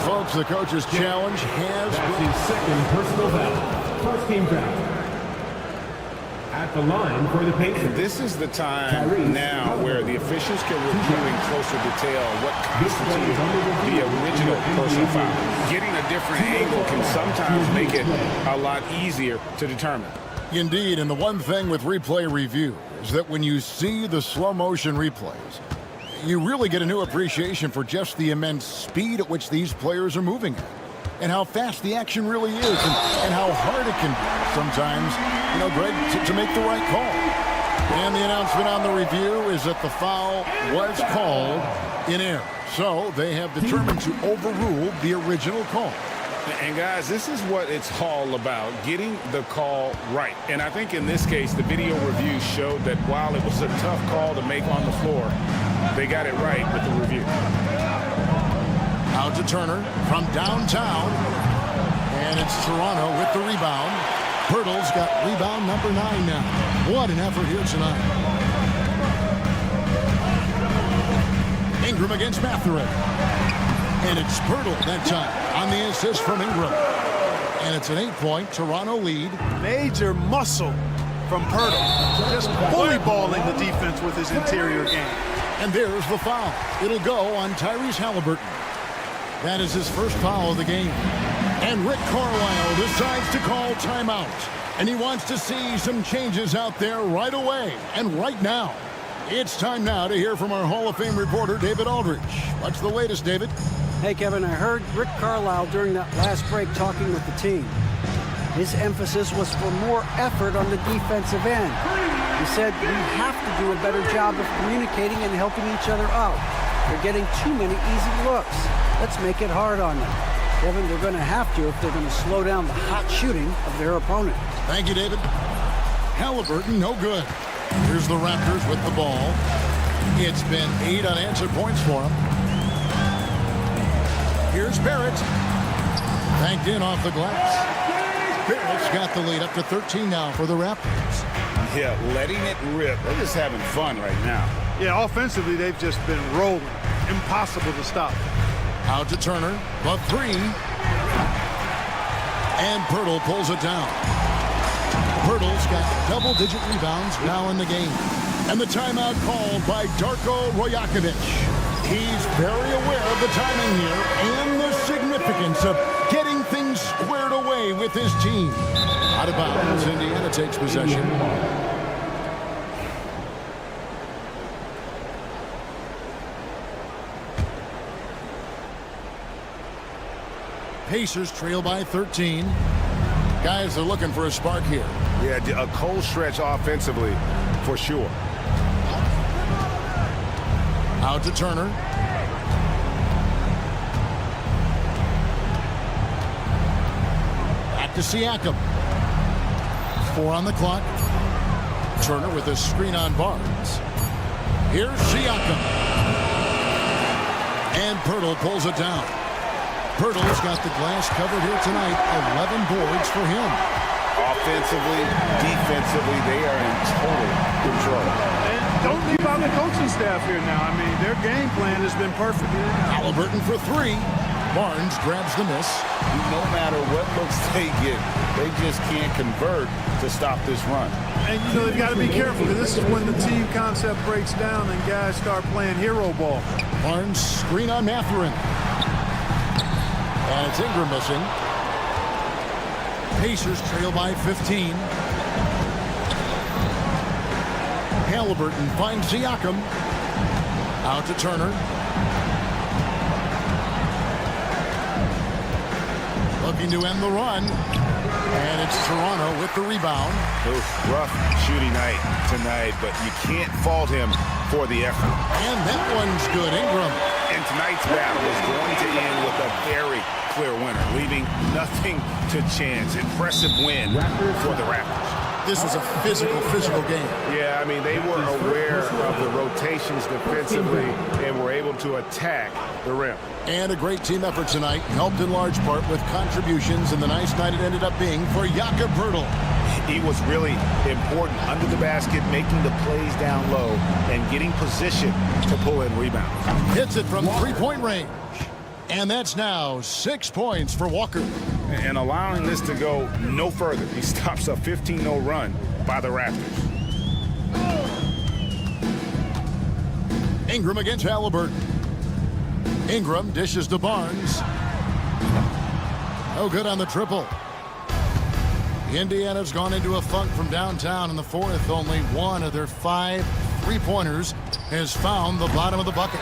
folks, the coach's challenge has been his second personal foul. First team foul. At the line for the Pacers. And this is the time now where the officials can review in closer detail what constitutes the original personal foul. Getting a different angle can sometimes make it a lot easier to determine. Indeed, and the one thing with replay review is that when you see the slow motion replays, you really get a new appreciation for just the immense speed at which these players are moving at, and how fast the action really is, and how hard it can be sometimes, Greg, to make the right call. And the announcement on the review is that the foul was called in error. So they have determined to overrule the original call. And guys, this is what it's all about, getting the call right. And I think in this case, the video review showed that while it was a tough call to make on the floor, they got it right with the review. Out to Turner from downtown. And it's Toronto with the rebound. Pirtle's got rebound number 9 now. What an effort here tonight. Ingram against Mathurin. And it's Pirtle that time on the assist from Ingram. And it's an 8-point Toronto lead. Major muscle from Pirtle. Just bully balling the defense with his interior game. And there's the foul. It'll go on Tyrese Halliburton. That is his first foul of the game. And Rick Carlisle decides to call timeout. And he wants to see some changes out there right away and right now. It's time now to hear from our Hall of Fame reporter, David Aldridge. What's the latest, David? Hey, Kevin, I heard Rick Carlisle during that last break talking with the team. His emphasis was for more effort on the defensive end. He said we have to do a better job of communicating and helping each other out. They're getting too many easy looks. Let's make it hard on them. Kevin, they're going to have to if they're going to slow down the hot shooting of their opponent. Thank you, David. Halliburton, no good. Here's the Raptors with the ball. It's been 8 unanswered points for them. Here's Barrett. Banked in off the glass. Barrett's got the lead up to 13 now for the Raptors. Yeah, letting it rip. They're just having fun right now. Yeah, offensively, they've just been rolling. Impossible to stop. Out to Turner, the 3. And Pirtle pulls it down. Pirtle's got double-digit rebounds now in the game. And the timeout called by Darko Rajakovic. He's very aware of the timing here and the significance of getting things squared away with his team. Out of bounds, Indiana takes possession. Pacers trail by 13. Guys are looking for a spark here. Yeah, a cold stretch offensively for sure. Out to Turner. Back to Siakam. 4 on the clock. Turner with a screen on Barnes. Here's Siakam. And Pirtle pulls it down. Pirtle's got the glass covered here tonight. 11 boards for him. Offensively, defensively, they are in total control. And don't leave out the coaching staff here now. I mean, their game plan has been perfect. Halliburton for 3. Barnes grabs the miss. No matter what looks they get, they just can't convert to stop this run. And, they've got to be careful, because this is when the team concept breaks down and guys start playing hero ball. Barnes screen on Mathurin. And it's Ingram missing. Pacers trail by 15. Halliburton finds Siakam. Out to Turner. Looking to end the run. And it's Toronto with the rebound. Oof, rough shooting night tonight, but you can't fault him for the effort. And that one's good. Ingram. And tonight's battle is going to end with a very clear winner, leaving nothing to chance. Impressive win for the Raptors. This was a physical game. Yeah, I mean, they were aware of the rotations defensively and were able to attack the rim. And a great team effort tonight, helped in large part with contributions, and the nice night it ended up being for Jakob Poeltl. He was really important under the basket, making the plays down low and getting position to pull in rebounds. Hits it from three-point range. And that's now 6 points for Walker. And allowing this to go no further. He stops a 15-0 run by the Raptors. Ingram against Halliburton. Ingram dishes to Barnes. No good on the triple. Indiana's gone into a funk from downtown in the fourth. Only one of their 5 3-pointers has found the bottom of the bucket.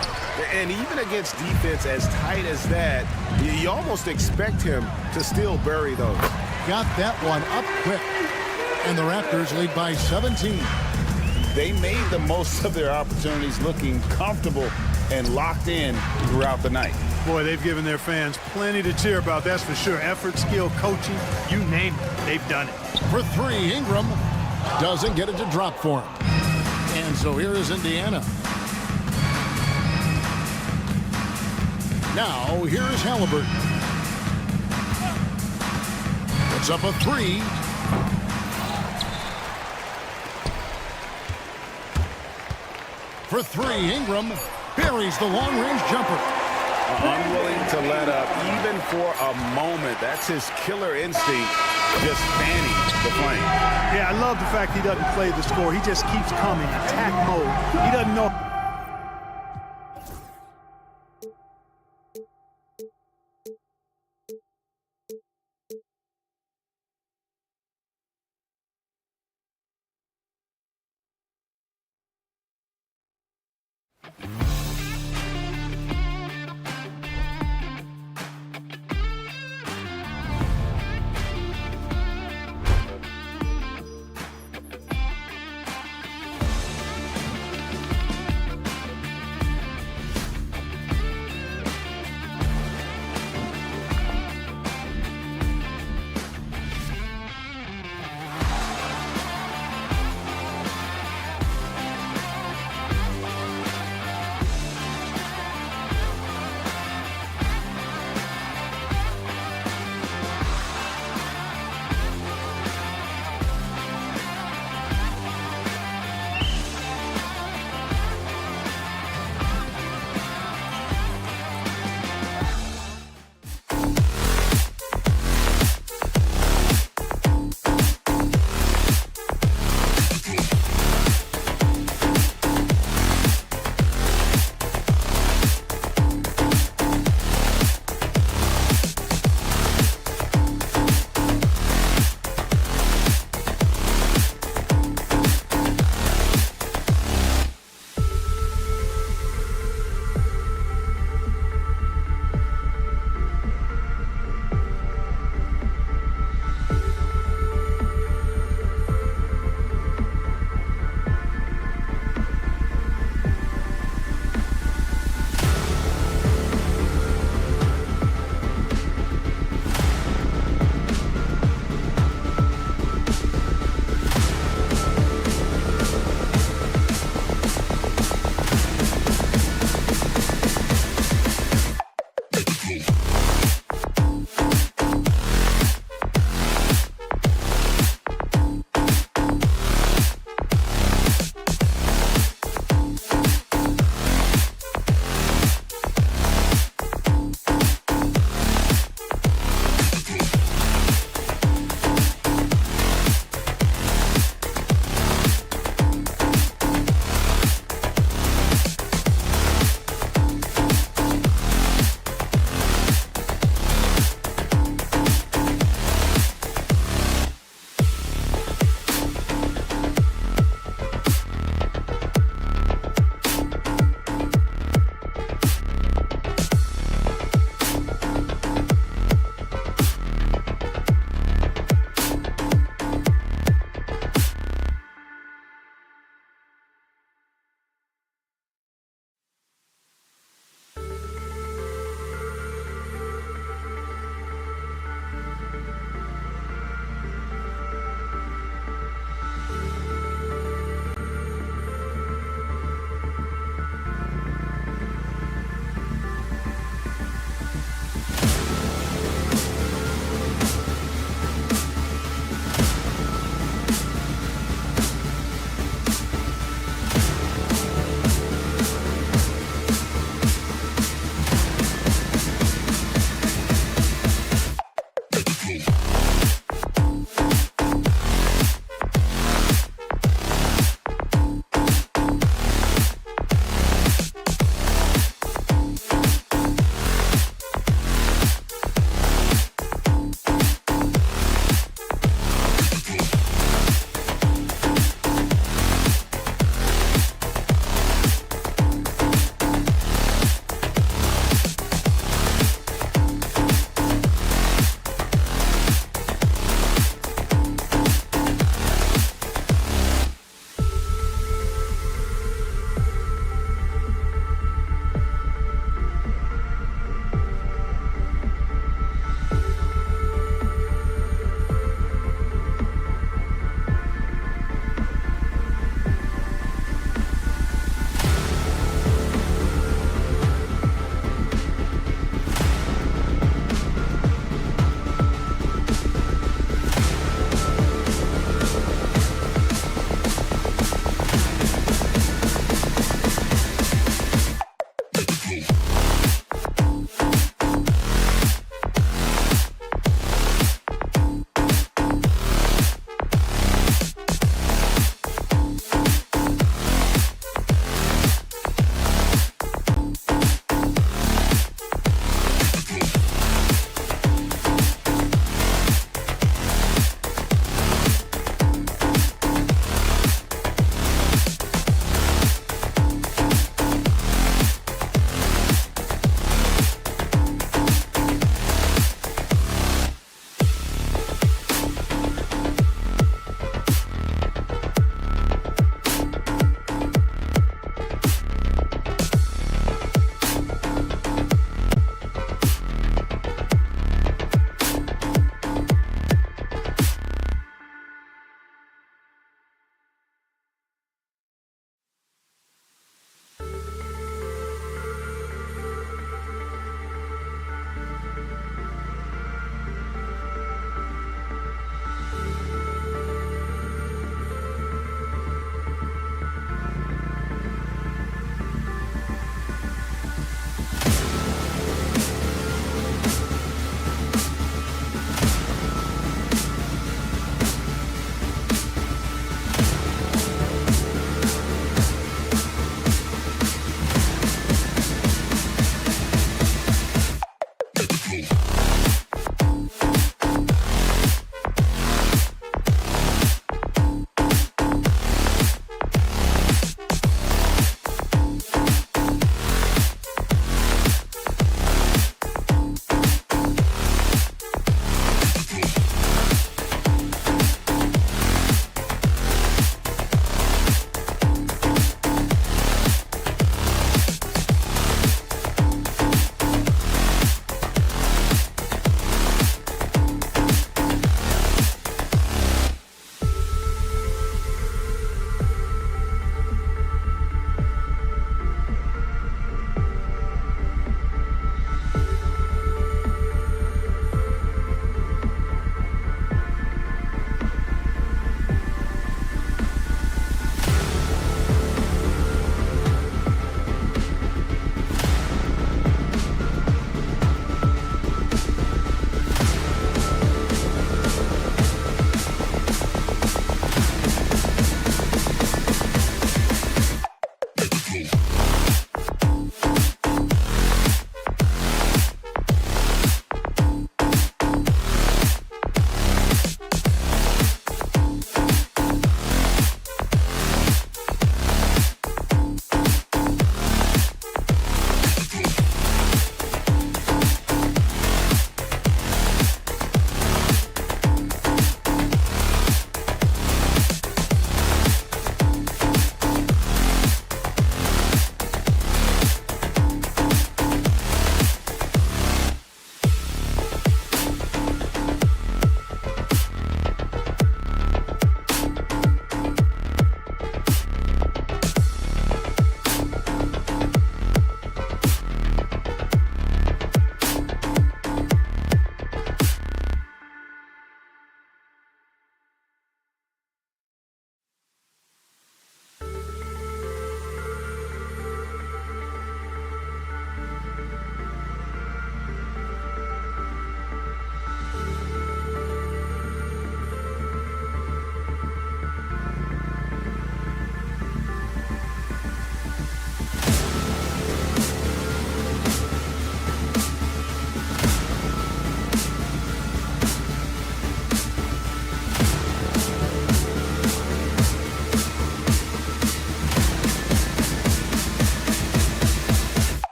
And even against defense as tight as that, you almost expect him to still bury those. Got that one up quick. And the Raptors lead by 17. They made the most of their opportunities, looking comfortable and locked in throughout the night. Boy, they've given their fans plenty to cheer about, that's for sure. Effort, skill, coaching, you name it, they've done it. For 3, Ingram doesn't get it to drop for him. And so here is Indiana. Now, here is Halliburton. Puts up a 3. For 3, Ingram buries the long-range jumper. Unwilling to let up even for a moment. That's his killer instinct, just fanning the flame. Yeah, I love the fact he doesn't play the score. He just keeps coming, attack mode. He doesn't know.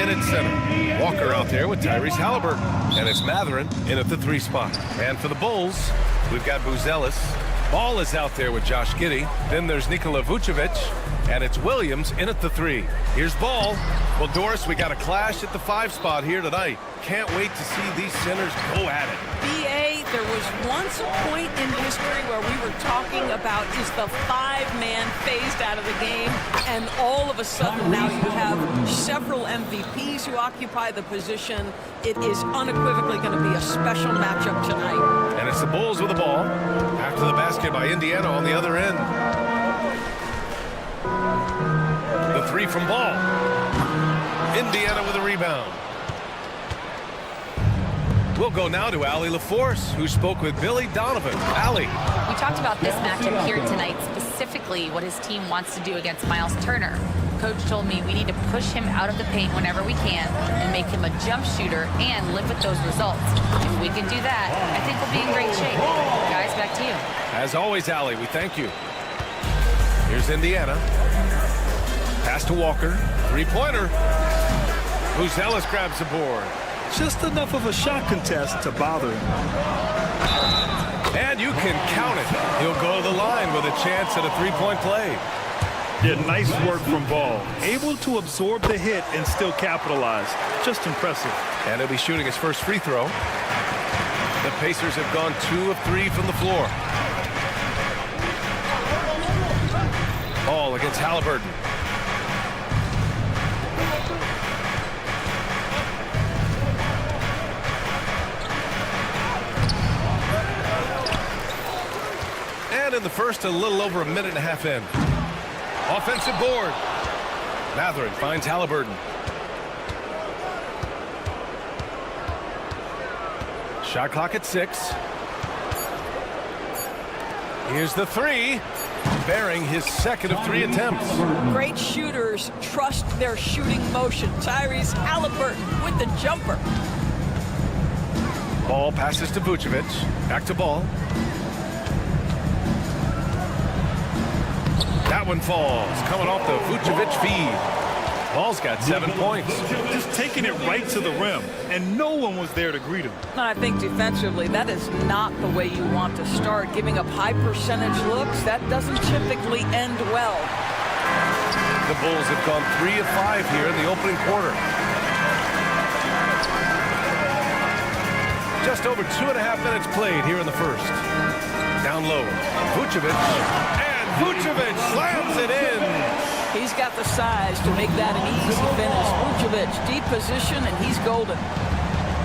in at center. Walker out there with Tyrese Halliburton. And it's Mathurin in at the 3 spot. And for the Bulls, we've got Buzelis. Ball is out there with Josh Giddey. Then there's Nikola Vucevic. And it's Williams in at the 3. Here's Ball. Well, Doris, we got a clash at the 5 spot here tonight. Can't wait to see these centers go at it. BA, there was once a point in history where we were talking about is the 5-man phased out of the game, and all of a sudden now you have several MVPs who occupy the position. It is unequivocally going to be a special matchup tonight. And it's the Bulls with the ball. After the basket by Indiana on the other end. The 3 from Ball. Indiana with a rebound. We'll go now to Allie LaForce, who spoke with Billy Donovan. Allie. We talked about this matchup here tonight, specifically what his team wants to do against Miles Turner. Coach told me we need to push him out of the paint whenever we can and make him a jump shooter and live with those results. If we can do that, I think we'll be in great shape. Guys, back to you. As always, Allie, we thank you. Here's Indiana. Pass to Walker. 3-pointer. Buzelis grabs the board. Just enough of a shot contest to bother him. And you can count it. He'll go to the line with a chance at a 3-point play. Yeah, nice work from Ball. Able to absorb the hit and still capitalize. Just impressive. And he'll be shooting his first free throw. The Pacers have gone 2 of 3 from the floor. Ball against Halliburton. And in the first, a little over a minute and a half in. Offensive board. Mathurin finds Halliburton. Shot clock at 6. Here's the 3. Bearing his second of 3 attempts. Great shooters trust their shooting motion. Tyrese Halliburton with the jumper. Ball passes to Vucevic. Back to Ball. That one falls, coming off the Vucevic feed. Ball's got 7 points. Just taking it right to the rim, and no one was there to greet him. And I think defensively, that is not the way you want to start. Giving up high percentage looks, that doesn't typically end well. The Bulls have gone 3 of 5 here in the opening quarter. Just over 2.5 minutes played here in the first. Down low, Vucevic. Vucevic slams it in. He's got the size to make that an easy finish. Vucevic, deep position, and he's golden.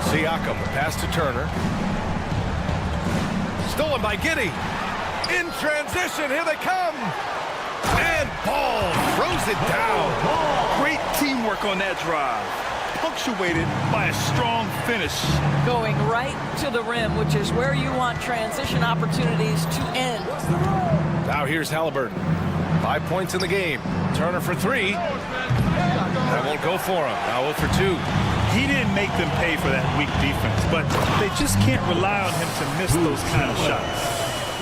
Siakam, the pass to Turner. Stolen by Giddey. In transition, here they come. And Ball throws it down. Great teamwork on that drive. Punctuated by a strong finish. Going right to the rim, which is where you want transition opportunities to end. Now here's Halliburton. 5 points in the game. Turner for 3. That won't go for him. Now 0 for 2. He didn't make them pay for that weak defense, but they just can't rely on him to miss those kind of shots.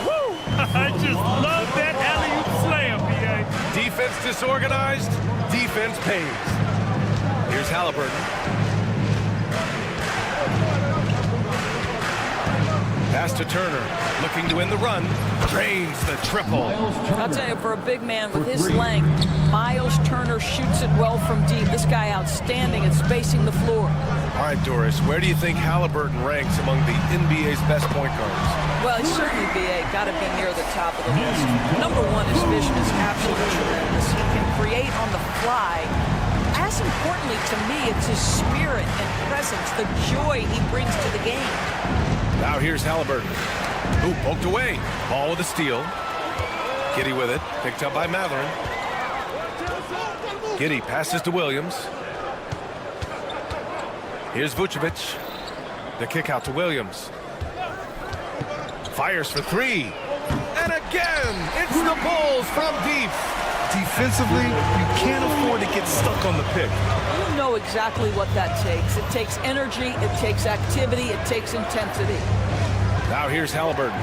Woo! I just love that alley-oop slam, BA. Defense disorganized. Defense pays. Here's Halliburton. Pass to Turner, looking to win the run. Drains the triple. I'll tell you, for a big man with his length, Miles Turner shoots it well from deep. This guy outstanding at spacing the floor. All right, Doris, where do you think Halliburton ranks among the NBA's best point guards? Well, he's certainly, BA, got to be near the top of the list. Number one, his vision is absolutely tremendous. He can create on the fly. As importantly to me, it's his spirit and presence, the joy he brings to the game. Now here's Halliburton. Ooh, poked away. Ball with a steal. Giddey with it. Picked up by Mathurin. Giddey passes to Williams. Here's Vucevic. The kick out to Williams. Fires for 3. And again, it's the Bulls from deep. Defensively, you can't afford to get stuck on the pick. You know exactly what that takes. It takes energy, it takes activity, it takes intensity. Now here's Halliburton.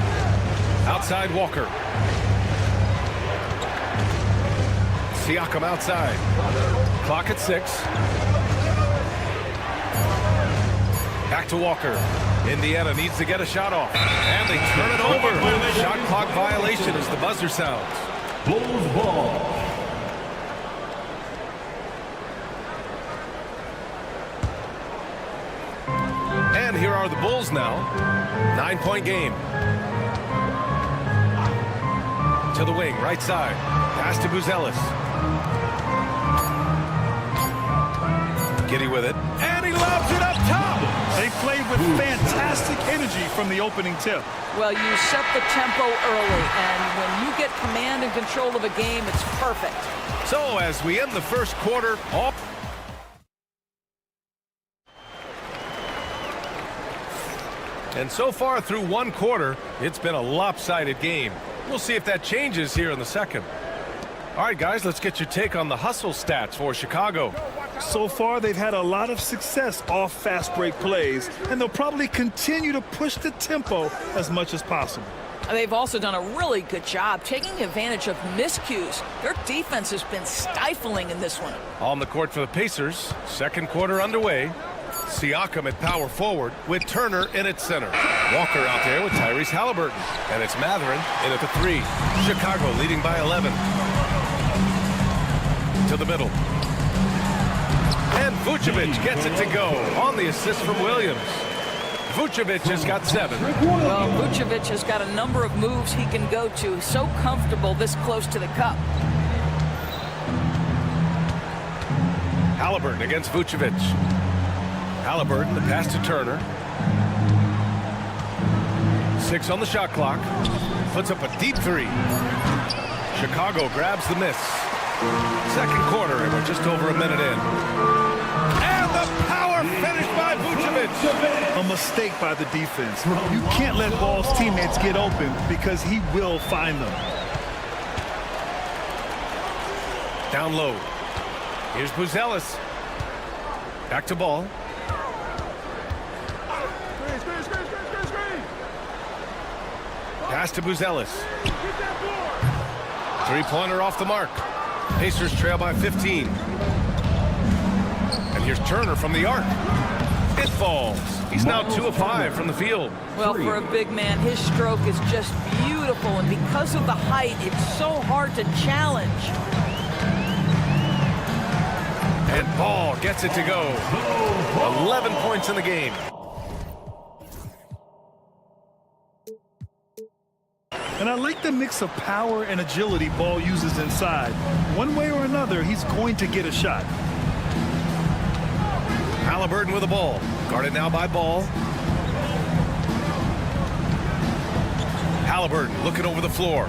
Outside Walker. Siakam outside. Clock at 6. Back to Walker. Indiana needs to get a shot off. And they turn it over. Shot clock violation as the buzzer sounds. Bulls ball. And here are the Bulls now. 9-point game. To the wing, right side. Pass to Buzelis. Giddey with it. And he lobs it up top. They played with fantastic energy from the opening tip. Well, you set the tempo early, and when you get command and control of a game, it's perfect. So as we end the first quarter, and so far through one quarter, it's been a lopsided game. We'll see if that changes here in the second. All right, guys, let's get your take on the hustle stats for Chicago. So far, they've had a lot of success off fast break plays, and they'll probably continue to push the tempo as much as possible. They've also done a really good job taking advantage of miscues. Their defense has been stifling in this one. On the court for the Pacers, second quarter underway. Siakam at power forward with Turner in at center. Walker out there with Tyrese Halliburton. And it's Mathurin in at the 3. Chicago leading by 11. To the middle. And Vucevic gets it to go on the assist from Williams. Vucevic has got 7. Well, Vucevic has got a number of moves he can go to. So comfortable this close to the cup. Halliburton against Vucevic. Halliburton, the pass to Turner. 6 on the shot clock. Puts up a deep 3. Chicago grabs the miss. Second quarter, and we're just over a minute in. And the power finish by Vucevic. A mistake by the defense. You can't let Ball's teammates get open because he will find them. Down low. Here's Buzelis. Back to Ball. Pass to Buzelis. Three-pointer off the mark. Pacers trail by 15. And here's Turner from the arc. It falls. He's now 2 of 5 from the field. Well, for a big man, his stroke is just beautiful. And because of the height, it's so hard to challenge. And Ball gets it to go. 11 points in the game. And I like the mix of power and agility Ball uses inside. One way or another, he's going to get a shot. Halliburton with the ball. Guarded now by Ball. Halliburton looking over the floor.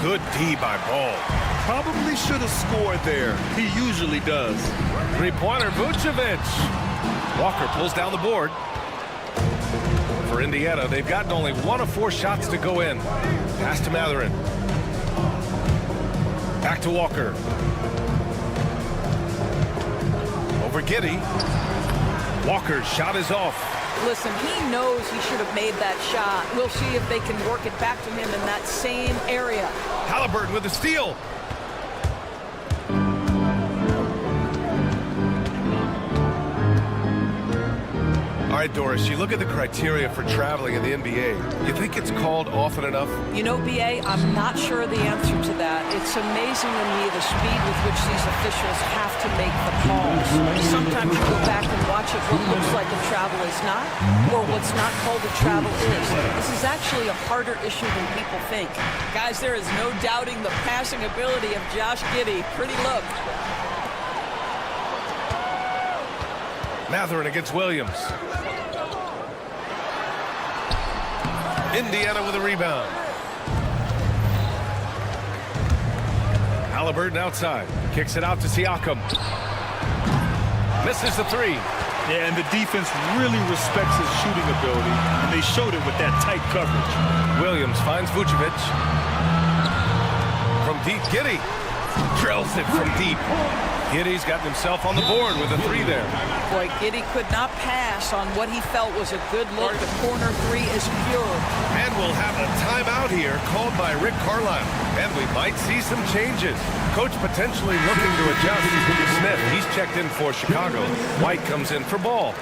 Good D by Ball. Probably should have scored there. He usually does. Three-pointer, Vucevic. Walker pulls down the board. For Indiana, they've gotten only 1 of 4 shots to go in. Pass to Mathurin. Back to Walker. Over Giddey. Walker's shot is off. Listen, he knows he should have made that shot. We'll see if they can work it back to him in that same area. Halliburton with the steal. All right, Doris, you look at the criteria for traveling in the NBA. You think it's called often enough? You know, B.A., I'm not sure the answer to that. It's amazing to me the speed with which these officials have to make the calls. Sometimes you go back and watch it, what looks like a travel is not, or what's not called a travel is. This is actually a harder issue than people think. Guys, there is no doubting the passing ability of Josh Giddey. Pretty look. Mathurin against Williams. Indiana with a rebound. Halliburton outside. Kicks it out to Siakam. Misses the 3. Yeah, and the defense really respects his shooting ability, and they showed it with that tight coverage. Williams finds Vucevic. From deep, Giddey drills it from deep. Giddy's gotten himself on the board with a 3 there. Boy, Giddy could not pass on what he felt was a good look. The corner 3 is pure. And we'll have a timeout here called by Rick Carlisle. And we might see some changes. Coach potentially looking to adjust. Smith, he's checked in for Chicago. White comes in for Ball.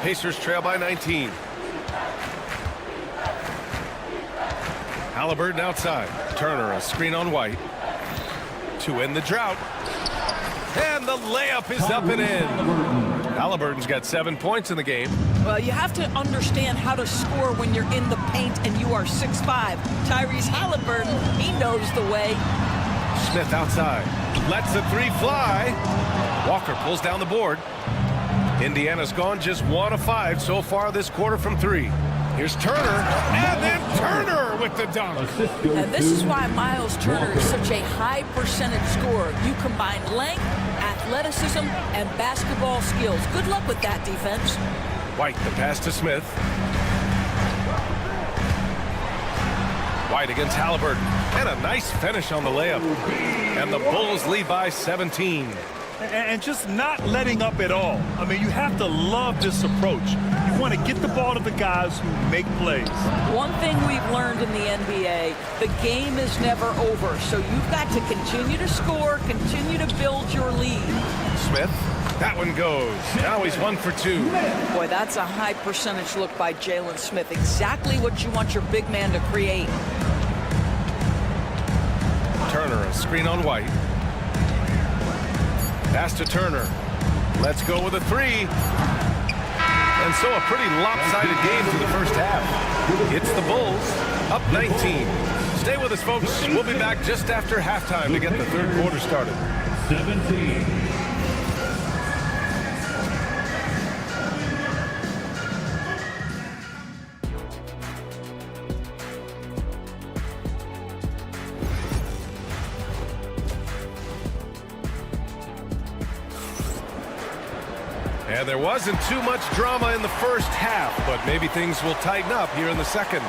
Pacers trail by 19. Halliburton outside. Turner, a screen on White. To end the drought. And the layup is up and in. Halliburton's got 7 points in the game. Well, you have to understand how to score when you're in the paint and you are 6'5". Tyrese Halliburton, he knows the way. Smith outside. Lets the 3 fly. Walker pulls down the board. Indiana's gone just 1 of 5 so far this quarter from 3. Here's Turner, and then Turner with the dunk. And this is why Miles Turner is such a high percentage scorer. You combine length, athleticism, and basketball skills. Good luck with that defense. White, the pass to Smith. White against Halliburton, and a nice finish on the layup. And the Bulls lead by 17. And just not letting up at all. I mean, you have to love this approach. You want to get the ball to the guys who make plays. One thing we've learned in the NBA, the game is never over. So you've got to continue to score, continue to build your lead. Smith, that one goes. Now he's 1 for 2. Boy, that's a high percentage look by Jalen Smith. Exactly what you want your big man to create. Turner, a screen on White. Pass to Turner. Let's go with a 3. And so a pretty lopsided game for the first half. It's the Bulls up 19. Stay with us, folks. We'll be back just after halftime to get the third quarter started. 17. And there wasn't too much drama in the first half, but maybe things will tighten up here in the second.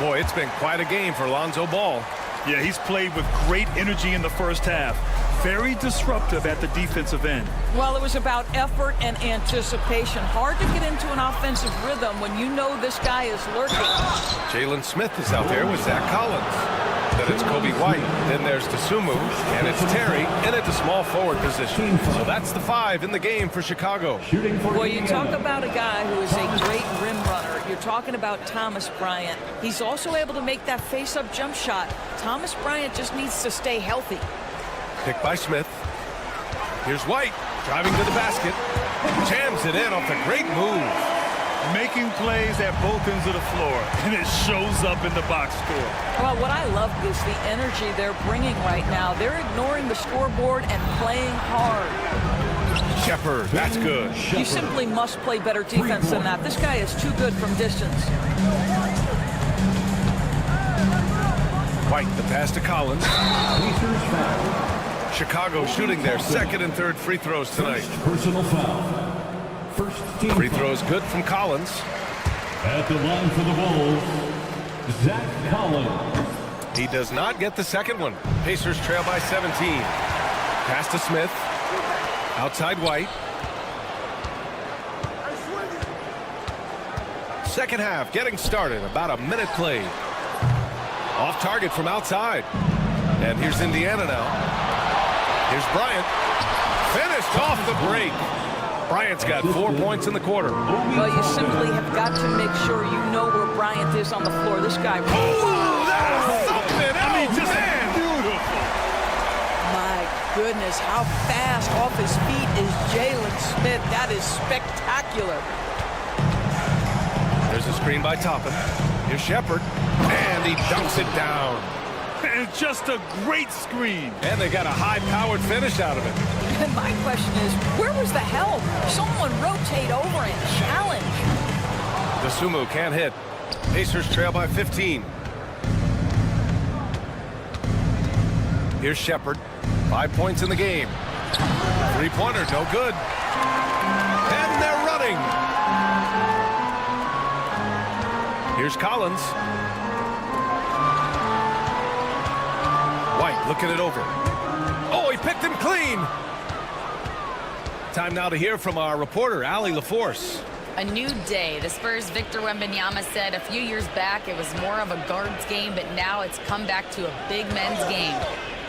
Boy, it's been quite a game for Lonzo Ball. Yeah, he's played with great energy in the first half. Very disruptive at the defensive end. Well, it was about effort and anticipation. Hard to get into an offensive rhythm when you know this guy is lurking. Jalen Smith is out there with Zach Collins. Then it's Kobe White. Then there's Dosunmu. And it's Terry in at the small forward position. So that's the 5 in the game for Chicago. Well, you talk about a guy who is a great rim runner. You're talking about Thomas Bryant. He's also able to make that face-up jump shot. Thomas Bryant just needs to stay healthy. Picked by Smith. Here's White driving to the basket. Jams it in off a great move. Making plays at both ends of the floor, and it shows up in the box score. Well, what I love is the energy they're bringing right now. They're ignoring the scoreboard and playing hard. Shepherd, that's good. You simply must play better defense than that. This guy is too good from distance. White, the pass to Collins. Chicago shooting their second and third free throws tonight. Personal foul. First team free throws good from Collins. At the line for the Bulls, Zach Collins. He does not get the second one. Pacers trail by 17. Pass to Smith. Outside White. Second half getting started. About a minute played. Off target from outside. And here's Indiana now. Here's Bryant. Finished off the break. Bryant's got 4 points in the quarter. Well, you simply have got to make sure you know where Bryant is on the floor. This guy. Oh, that's something. I mean, just beautiful. My goodness, how fast off his feet is Jalen Smith. That is spectacular. There's a screen by Toppin. Here's Shepherd. And he dunks it down. And just a great screen. And they got a high-powered finish out of it. And my question is, where was the help? Someone rotate over and challenge. Dosunmu can't hit. Pacers trail by 15. Here's Shepherd. 5 points in the game. Three-pointer, no good. And they're running. Here's Collins. White looking it over. Oh, he picked him 15. Time now to hear from our reporter, Allie LaForce. A new day. The Spurs' Victor Wembanyama said a few years back it was more of a guards game, but now it's come back to a big men's game.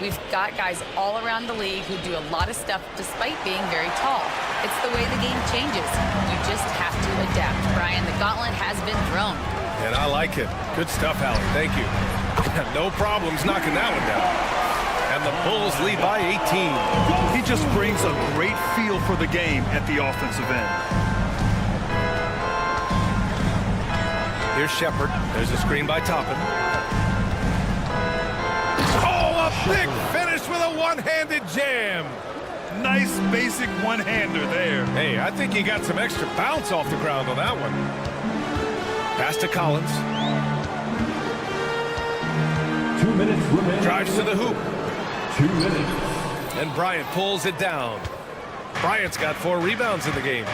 We've got guys all around the league who do a lot of stuff despite being very tall. It's the way the game changes. You just have to adapt. Brian, the gauntlet has been thrown. And I like it. Good stuff, Allie. Thank you. No problems knocking that one down. And the Bulls lead by 18. He just brings a great feel for the game at the offensive end. Here's Shepard. There's a screen by Toppin. Oh, a big finish with a one-handed jam. Nice basic one-hander there. Hey, I think he got some extra bounce off the ground on that one. Pass to Collins. 2 minutes remaining. Drives to the hoop. 2 minutes. And Bryant pulls it down. Bryant's got 4 rebounds in the game.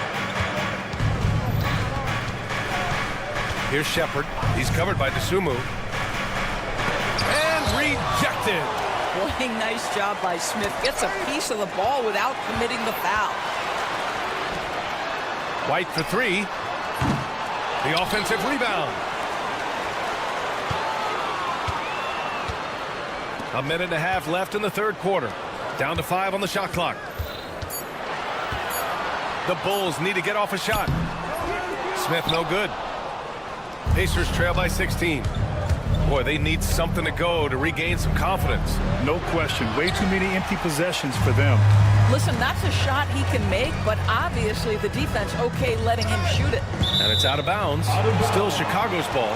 Here's Shepard. He's covered by DeSumo. And rejected. Boy, nice job by Smith. Gets a piece of the ball without committing the foul. White for 3. The offensive rebound. A minute and a half left in the third quarter. Down to 5 on the shot clock. The Bulls need to get off a shot. Smith no good. Pacers trail by 16. Boy, they need something to go to regain some confidence. No question. Way too many empty possessions for them. Listen, that's a shot he can make, but obviously the defense okay letting him shoot it. And it's out of bounds. Still Chicago's ball.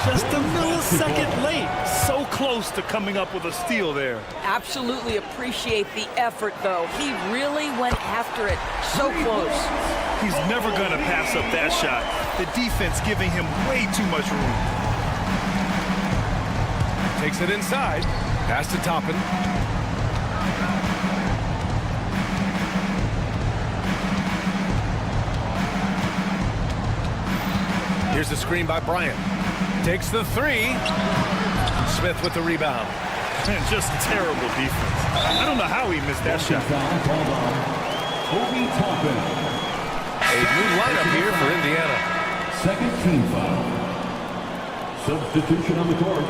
Just a millisecond late. So close to coming up with a steal there. Absolutely appreciate the effort, though. He really went after it. So close. He's never going to pass up that shot. The defense giving him way too much room. Takes it inside. Pass to Toppin. Here's the screen by Bryant. Takes the 3. Smith with the rebound. And just terrible defense. I don't know how he missed that shot. Obi Toppin. A new lineup here for Indiana. Second team foul. Substitution on the court.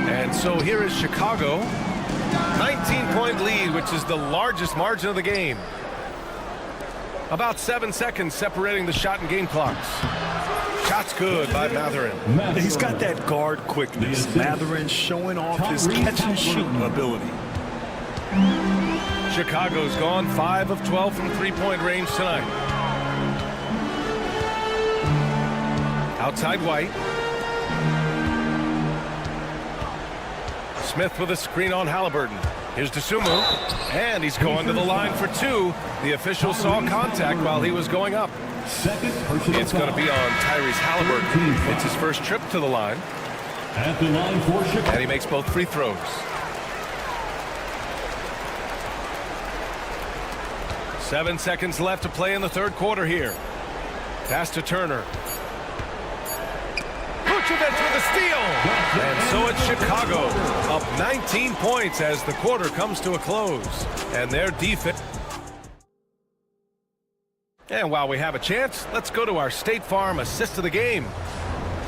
And so here is Chicago. 19-point lead, which is the largest margin of the game. About 7 seconds separating the shot and game clocks. Shot's good by Mathurin. He's got that guard quickness. Mathurin showing off his catch-and-shoot ability. Chicago's gone 5 of 12 from three-point range tonight. Outside White. Smith with a screen on Halliburton. Here's DeSumo, and he's going to the line for 2. The official saw contact while he was going up. It's going to be on Tyrese Halliburton. It's his first trip to the line. At the line for Chicago. And he makes both free throws. Seven seconds left to play in the third quarter here. Pass to Turner. Vucevic with a steal. And so it's Chicago up 19 points as the quarter comes to a close. And their defense. And while we have a chance, let's go to our State Farm assist of the game.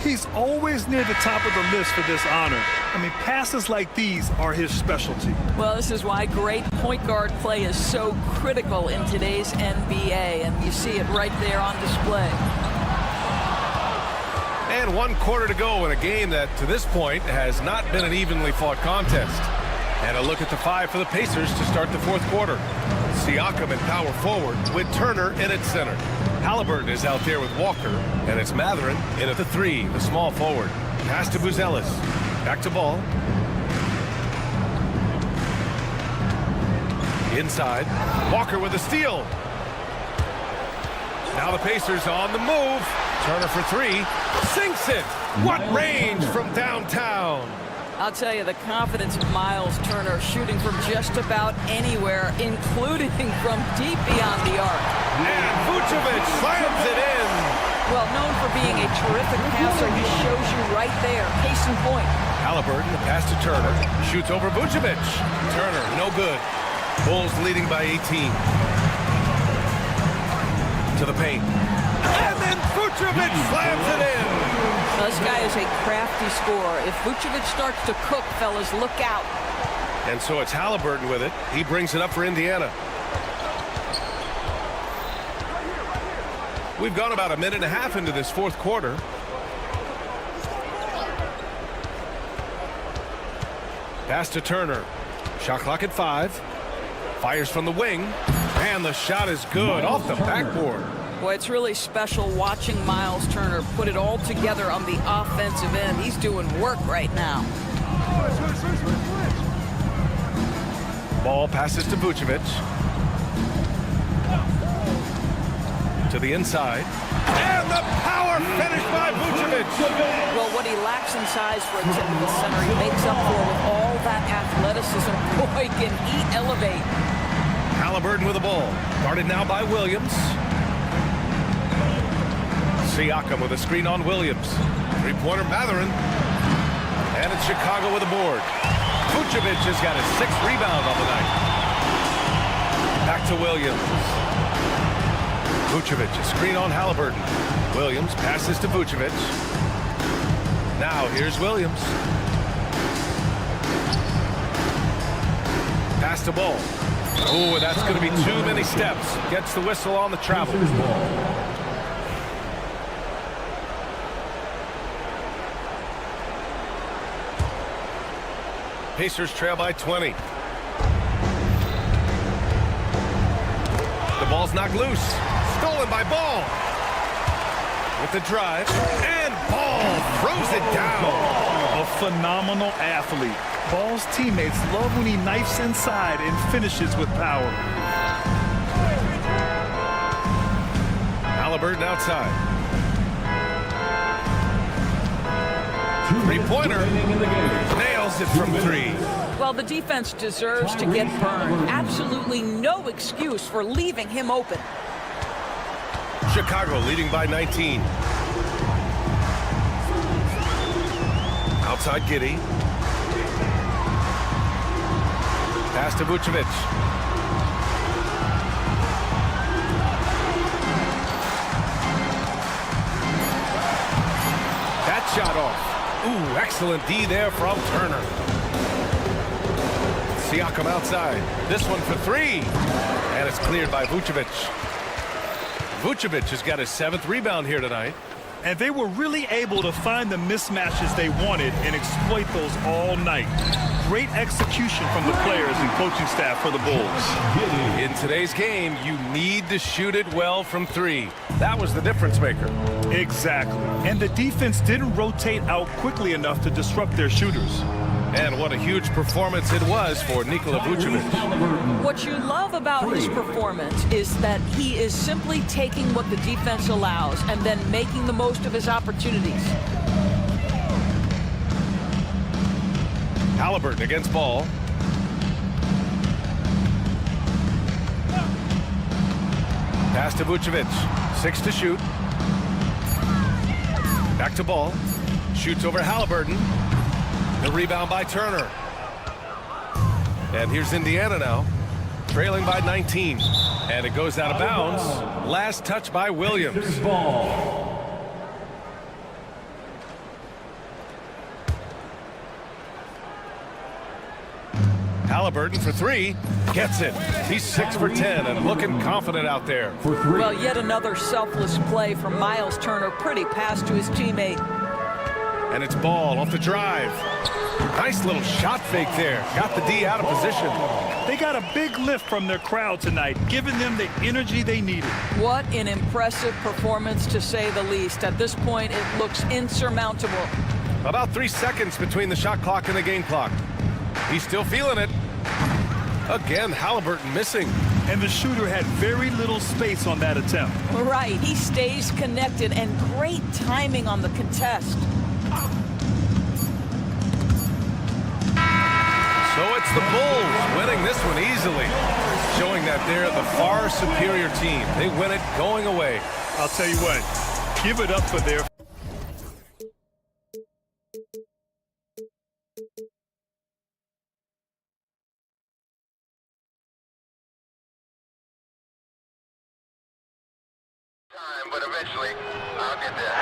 He's always near the top of the list for this honor. I mean, passes like these are his specialty. Well, this is why great point guard play is so critical in today's NBA, and you see it right there on display. And 1 quarter to go in a game that, to this point, has not been an evenly fought contest. And a look at the 5 for the Pacers to start the fourth quarter. Siakam in power forward with Turner in at center. Halliburton is out there with Walker, and it's Mathurin in at the 3, the small forward. Pass to Buzelis. Back to ball. Inside. Walker with a steal. Now the Pacers on the move. Turner for 3. Sinks it. What range from downtown. I'll tell you, the confidence of Miles Turner shooting from just about anywhere, including from deep beyond the arc. And Vucevic slams it in. Well, known for being a terrific passer, he shows you right there. Case in point. Halliburton, the pass to Turner. Shoots over Vucevic. Turner, no good. Bulls leading by 18. To the paint. And then Vucevic slams it in. Now, this guy is a crafty scorer. If Vucevic starts to cook, fellas, look out. And so it's Halliburton with it. He brings it up for Indiana. We've gone about a minute and a half into this fourth quarter. Pass to Turner. Shot clock at 5. Fires from the wing. And the shot is good off the backboard. Boy, it's really special watching Miles Turner put it all together on the offensive end. He's doing work right now. Ball passes to Vucevic. To the inside. And the power finish by Vucevic. Well, what he lacks in size for a typical center, he makes up for with all that athleticism. Boy, can he elevate. Halliburton with the ball. Guarded now by Williams. Siakam with a screen on Williams. Three-pointer Mathurin. And it's Chicago with a board. Vucevic has got his 6th rebound on the night. Back to Williams. Vucevic, a screen on Halliburton. Williams passes to Vucevic. Now here's Williams. Pass to ball. Oh, that's going to be too many steps. Gets the whistle on the travel. Pacers trail by 20. The ball's knocked loose. Stolen by Ball. With the drive. And Ball throws it down. A phenomenal athlete. Ball's teammates love when he knifes inside and finishes with power. Halliburton outside. Three-pointer. Nails it from 3. Well, the defense deserves to get burned. Absolutely no excuse for leaving him open. Chicago leading by 19. Outside Giddey. Pass to Vucevic. That shot off. Ooh, excellent D there from Turner. Siakam outside. This one for 3. And it's cleared by Vucevic. Vucevic has got his 7th rebound here tonight. And they were really able to find the mismatches they wanted and exploit those all night. Great execution from the players and coaching staff for the Bulls. In today's game, you need to shoot it well from 3. That was the difference maker. Exactly. And the defense didn't rotate out quickly enough to disrupt their shooters. And what a huge performance it was for Nikola Vucevic. What you love about his performance is that he is simply taking what the defense allows and then making the most of his opportunities. Halliburton against Ball. Pass to Vucevic. 6 to shoot. Back to Ball. Shoots over Halliburton. The rebound by Turner. And here's Indiana now, trailing by 19. And it goes out of bounds. Last touch by Williams. Halliburton for 3. Gets it. He's 6 for 10 and looking confident out there. Well, yet another selfless play from Miles Turner. Pretty pass to his teammate. And it's Ball off the drive. Nice little shot fake there. Got the D out of position. They got a big lift from their crowd tonight, giving them the energy they needed. What an impressive performance, to say the least. At this point, it looks insurmountable. About 3 seconds between the shot clock and the game clock. He's still feeling it. Again, Halliburton missing. And the shooter had very little space on that attempt. Right. He stays connected, and great timing on the contest. So it's the Bulls winning this one easily, showing that they're the far superior team. They win it going away. I'll tell you what, Give it up for their time, but eventually I'll get there.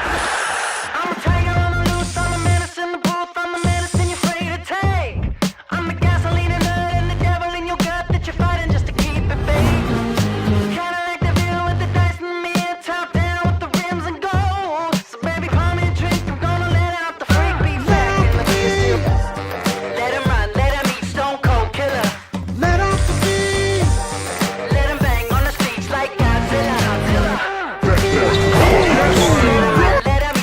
I'm a tiger on the loose, I'm a menace in the booth, I'm the medicine you're afraid to take. I'm the gasoline and nut and the devil in your gut that you're fighting just to keep it fake. Kinda like the view with the dice and the mirror, top down with the rims and gold. So baby, pour me a drink, I'm gonna let out the freak beat back in the kiss. Let him run, let him eat, stone cold killer. Let off the beat. Let him bang on the streets like Godzilla. Let him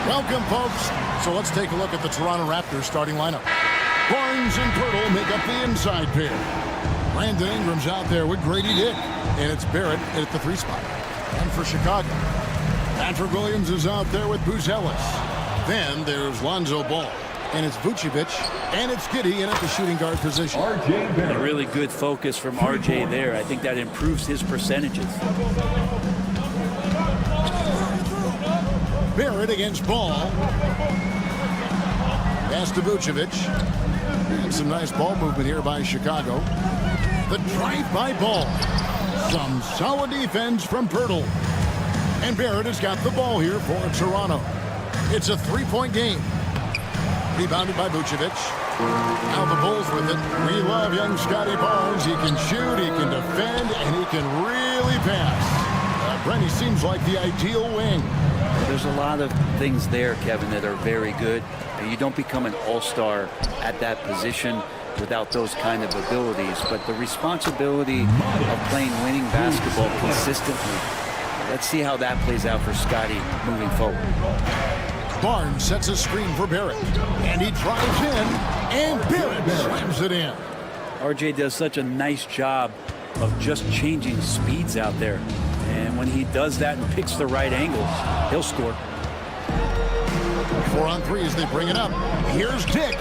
Welcome, folks. So let's take a look at the Toronto Raptors starting lineup. Barnes and Pirtle make up the inside pair. Brandon Ingram's out there with Grady Dick, and it's Barrett at the 3 spot. And for Chicago, Patrick Williams is out there with Buzelis. Then there's Lonzo Ball, and it's Vucevic, and it's Giddey in at the shooting guard position. A really good focus from RJ there. I think that improves his percentages. Barrett against Ball. Pass to Vucevic. And some nice ball movement here by Chicago. The drive by Ball. Some solid defense from Pirtle. And Barrett has got the ball here for Toronto. It's a 3-point game. Rebounded by Vucevic. Now the Bulls with it. We love young Scotty Barnes. He can shoot, he can defend, and he can really pass. Brent, he seems like the ideal wing. There's a lot of things there, Kevin, that are very good. And you don't become an all-star at that position without those kind of abilities. But the responsibility of playing winning basketball consistently, let's see how that plays out for Scotty moving forward. Barnes sets a screen for Barrett. And he drives in, and Barrett slams it in. RJ does such a nice job of just changing speeds out there. And when he does that and picks the right angles, he'll score. 4 on 3 as they bring it up. Here's Dick.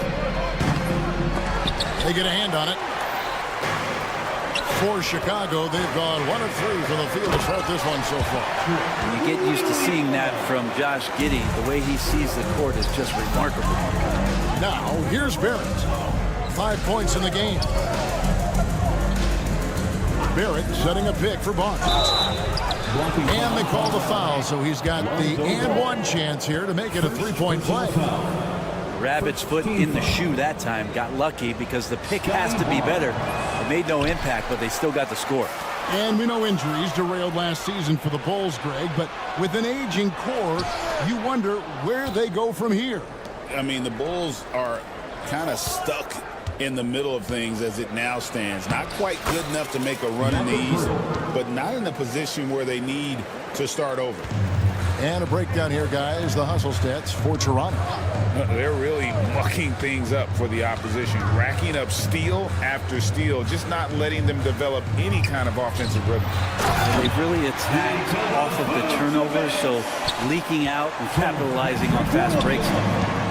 They get a hand on it. For Chicago, they've gone 1 of 3 from the field to start this one so far. And you get used to seeing that from Josh Giddey. The way he sees the court is just remarkable. Now, here's Barrett. 5 points in the game. Barrett setting a pick for Barnes. And they call the foul, so he's got the and 1 chance here to make it a 3-point play. Rabbit's foot in the shoe that time. Got lucky because the pick has to be better. It made no impact, but they still got the score. And we know injuries derailed last season for the Bulls, Greg, but with an aging core, you wonder where they go from here. I mean, the Bulls are kind of stuck in the middle of things as it now stands. Not quite good enough to make a run in the East, but not in the position where they need to start over. And a breakdown here, guys. The hustle stats for Toronto. They're really mucking things up for the opposition, racking up steal after steal, just not letting them develop any kind of offensive rhythm. They've really attacked off of the turnovers, so leaking out and capitalizing on fast breaks.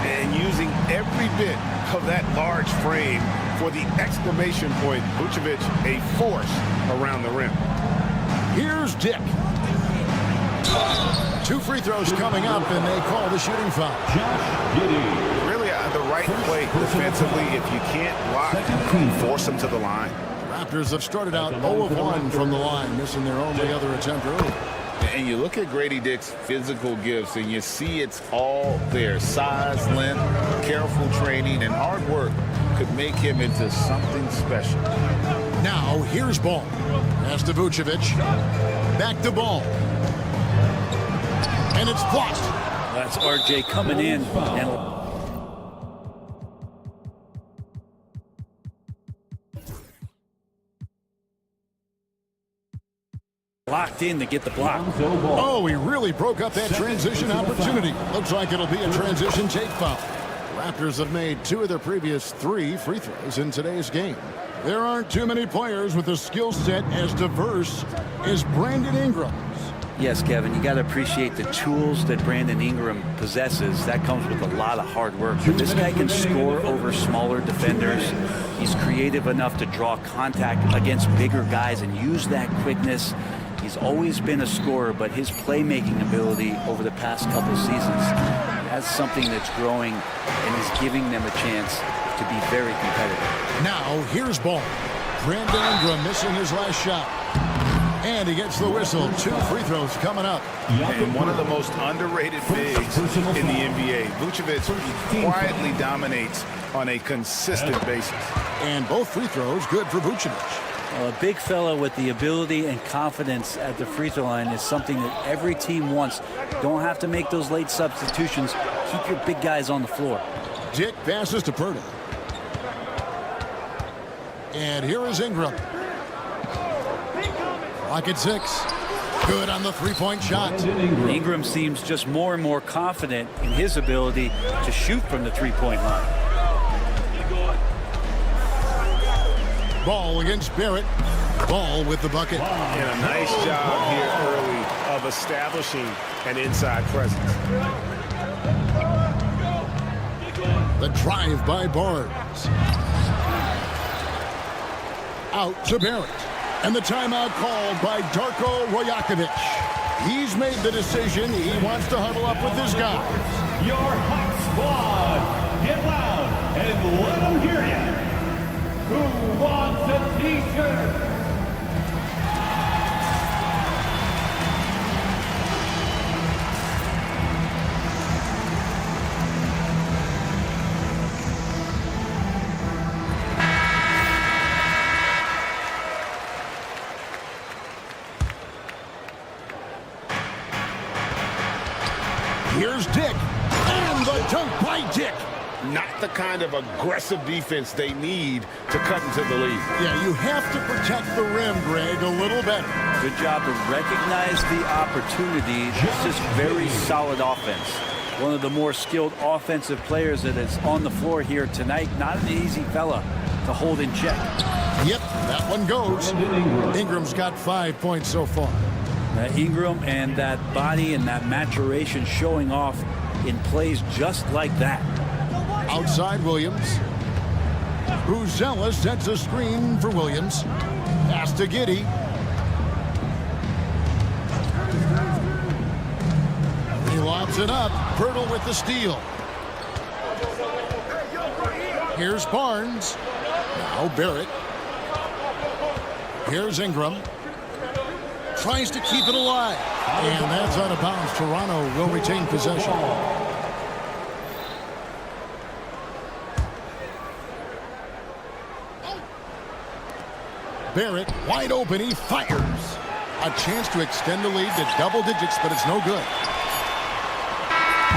And using every bit of that large frame for the exclamation point. Vucevic, a force around the rim. Here's Dick. 2 free throws coming up, and they call the shooting foul. Really the right play defensively. If you can't block, force them to the line. Raptors have started out 0 of 1 from the line, missing their only other attempt early. And you look at Grady Dick's physical gifts, and you see it's all there. Size, length, careful training, and hard work could make him into something special. Now, here's Ball. Pass to Vucevic. Back to Ball. And it's blocked. That's RJ coming in and locked in to get the block. Oh, he really broke up that transition opportunity. Looks like it'll be a transition take foul. Raptors have made 2 of their previous 3 free throws in today's game. There aren't too many players with a skill set as diverse as Brandon Ingram's. Yes, Kevin, you got to appreciate the tools that Brandon Ingram possesses. That comes with a lot of hard work. But this guy can score over smaller defenders. He's creative enough to draw contact against bigger guys and use that quickness. He's always been a scorer, but his playmaking ability over the past couple seasons has something that's growing and is giving them a chance to be very competitive. Now, here's Ball. Brandon Ingram missing his last shot. And he gets the whistle. 2 free throws coming up. And one of the most underrated bigs in the NBA. Vucevic quietly dominates on a consistent basis. And both free throws good for Vucevic. Well, a big fella with the ability and confidence at the free throw line is something that every team wants. Don't have to make those late substitutions. Keep your big guys on the floor. Dick passes to Pirtle. And here is Ingram. Clock at 6. Good on the three-point shot. Ingram seems just more and more confident in his ability to shoot from the three-point line. Ball against Barrett. Ball with the bucket. And a nice job here early of establishing an inside presence. The drive by Barnes. Out to Barrett. And the timeout called by Darko Rajakovic. He's made the decision. He wants to huddle up with his guys. Your hot squad, get loud and let them hear you. Who wants a t-shirt? Here's Dick. And the dunk by Dick. Not the kind of aggressive defense they need to cut into the lead. Yeah, you have to protect the rim, Greg, a little better. Good job to recognize the opportunity. This is very solid offense. One of the more skilled offensive players that is on the floor here tonight. Not an easy fella to hold in check. Yep, that one goes. Ingram's got 5 points so far. Ingram and that body and that maturation showing off in plays just like that. Outside Williams. Uzella sets a screen for Williams. Pass to Giddey. He lobs it up. Pirtle with the steal. Here's Barnes. Now Barrett. Here's Ingram. Tries to keep it alive. And that's out of bounds. Toronto will retain possession. Barrett wide open. He fires. A chance to extend the lead to double digits, but it's no good.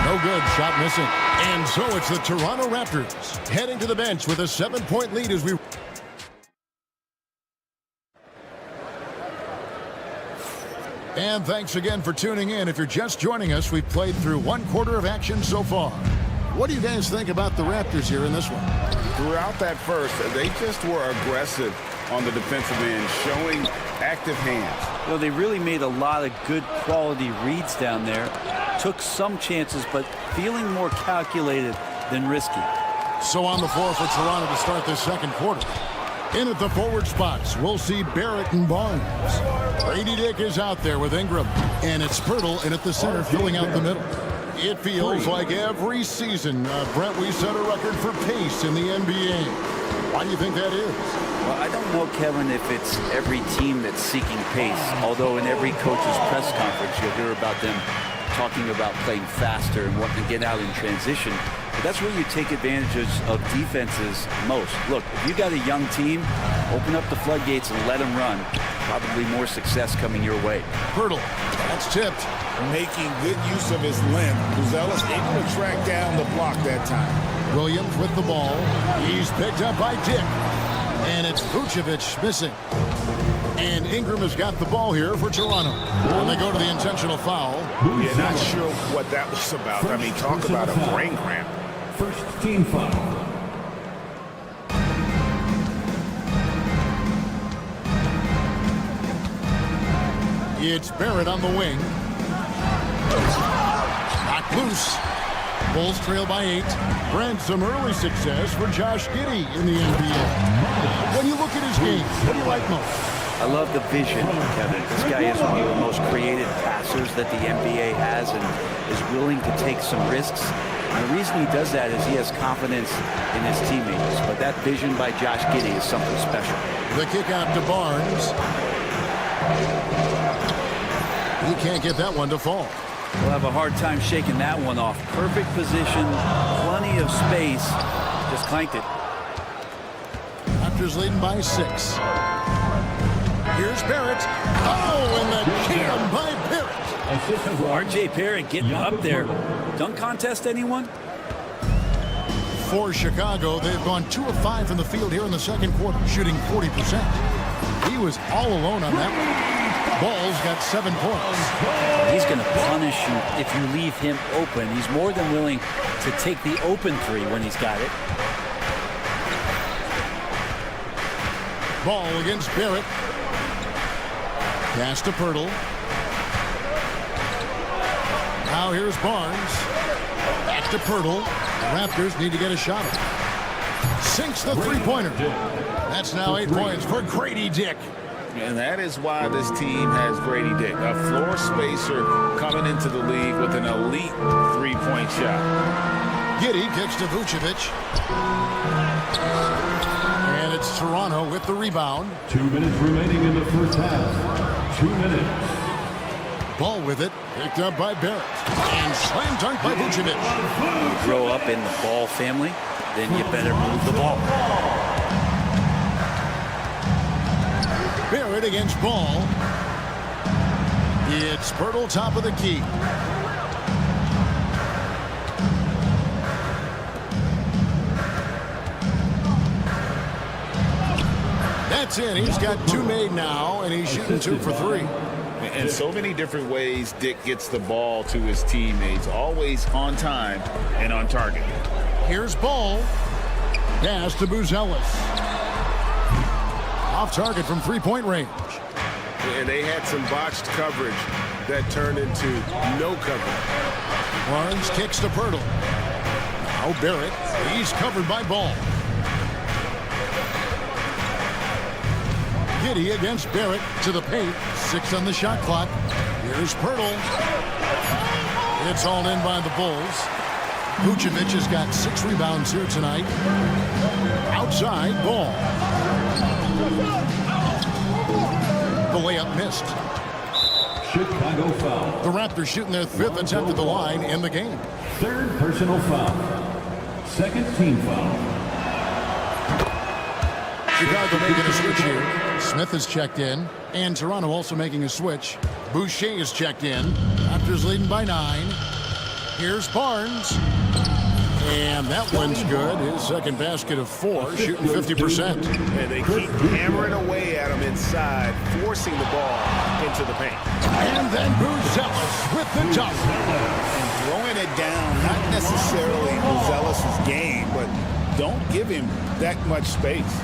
No good. Shot missing. And so it's the Toronto Raptors heading to the bench with a 7-point lead as we... And thanks again for tuning in. If you're just joining us, we've played through 1 quarter of action so far. What do you guys think about the Raptors here in this one? Throughout that first, they just were aggressive on the defensive end, showing active hands. Well, they really made a lot of good quality reads down there. Took some chances, but feeling more calculated than risky. So on the floor for Toronto to start this second quarter. In at the forward spots, we'll see Barrett and Barnes. Grady Dick is out there with Ingram. And it's Pirtle in at the center, filling out the middle. It feels like every season, Brent, we set a record for pace in the NBA. Why do you think that is? Well, I don't know, Kevin, if it's every team that's seeking pace. Although in every coach's press conference, you'll hear about them talking about playing faster and wanting to get out in transition. But that's where you take advantage of defenses most. Look, if you got a young team, open up the floodgates and let them run. Probably more success coming your way. Pirtle, that's tipped. Making good use of his length. Uzella's able to track down the block that time. Williams with the ball. He's picked up by Dick. And it's Vucevic missing. And Ingram has got the ball here for Toronto. When they go to the intentional foul. Yeah, not sure what that was about. I mean, talk about a brain cramp. First team foul. It's Barrett on the wing. Knocked loose. Bulls trail by 8. Brent, some early success for Josh Giddey in the NBA. When you look at his game, what do you like most? I love the vision, Kevin. This guy is one of the most creative passers that the NBA has and is willing to take some risks. And the reason he does that is he has confidence in his teammates. But that vision by Josh Giddey is something special. The kick out to Barnes. He can't get that one to fall. We'll have a hard time shaking that one off. Perfect position, plenty of space. Just clanked it. Raptors leading by 6. Here's Barrett. Oh, and the jam by Barrett. R.J. Barrett getting up there. Dunk contest, anyone? For Chicago, they've gone 2 of 5 from the field here in the second quarter, shooting 40%. He was all alone on that one. Ball's got 7 points. He's going to punish you if you leave him open. He's more than willing to take the open three when he's got it. Ball against Barrett. Pass to Pirtle. Now here's Barnes. Back to Pirtle. The Raptors need to get a shot. Sinks the three-pointer. That's now 8 points for Grady Dick. And that is why this team has Grady Dick, a floor spacer coming into the league with an elite three-point shot. Giddey kicks to Vucevic. And it's Toronto with the rebound. 2 minutes remaining in the first half. 2 minutes. Ball with it, picked up by Barrett. And slam dunk by Vucevic. You grow up in the Ball family, then you better move the ball. Barrett against Ball. It's Pirtle top of the key. That's in. He's got 2 made now, and he's shooting 2 for 3. And so many different ways Dick gets the ball to his teammates, always on time and on target. Here's Ball. Pass to Buzelis. Off target from 3-point range. And they had some botched coverage that turned into no coverage. Barnes kicks to Pirtle. Now Barrett. He's covered by Ball. Giddey against Barrett to the paint. 6 on the shot clock. Here's Pirtle. It's all in by the Bulls. Vucevic has got 6 rebounds here tonight. Outside, Ball. The layup missed. Chicago foul. The Raptors shooting their 5th attempt at the line in the game. 3rd personal foul. 2nd team foul. Chicago making a switch here. Smith has checked in. And Toronto also making a switch. Boucher is checked in. Raptors leading by 9. Here's Barnes. And that one's good. His second basket of 4, shooting 50%. And they keep hammering away at him inside, forcing the ball into the paint. And then Buzelis with the dunk. And throwing it down, not necessarily Buzelis' game, but don't give him that much space.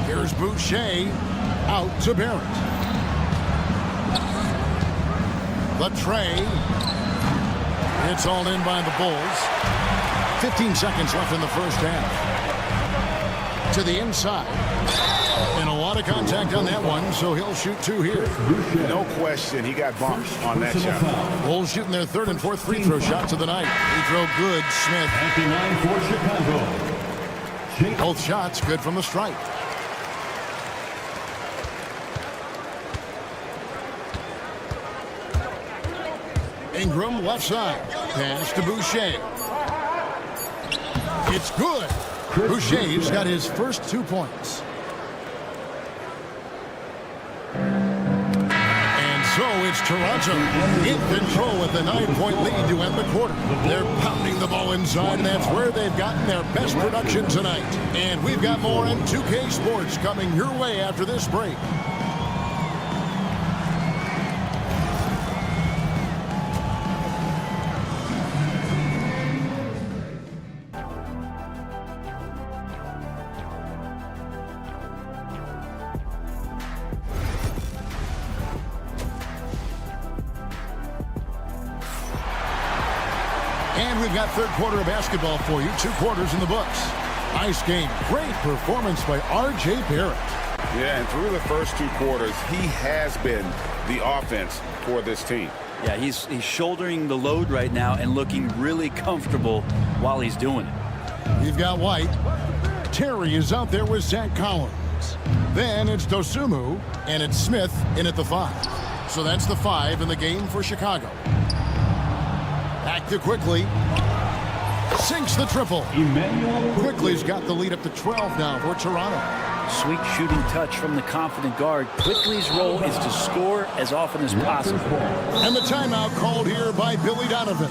Here's Boucher out to Barrett. The tray. It's all in by the Bulls. 15 seconds left in the first half. To the inside. And a lot of contact on that one, so he'll shoot 2 here. No question, he got bumped on that shot. Bulls shooting their 3rd and 4th free throw shots of the night. Free throw good, Smith. 59 for Chicago. Both shots good from the stripe. Ingram left side. Pass to Boucher. It's good. Boucher's got his first 2 points. And so it's Toronto in control with a 9-point lead to end the quarter. They're pounding the ball inside, and that's where they've gotten their best production tonight. And we've got more on 2K Sports coming your way after this break. And we've got 3rd quarter of basketball for you. 2 quarters in the books. Nice game. Great performance by R.J. Barrett. Yeah, and through the first 2 quarters, he has been the offense for this team. Yeah, he's shouldering the load right now and looking really comfortable while he's doing it. We've got White. Terry is out there with Zach Collins. Then it's Dosunmu, and it's Smith in at the 5. So that's the 5 in the game for Chicago. Back to quickly. Sinks the triple. Quickly's got the lead up to 12 now for Toronto. Sweet shooting touch from the confident guard. Quickly's role is to score as often as possible. And the timeout called here by Billy Donovan.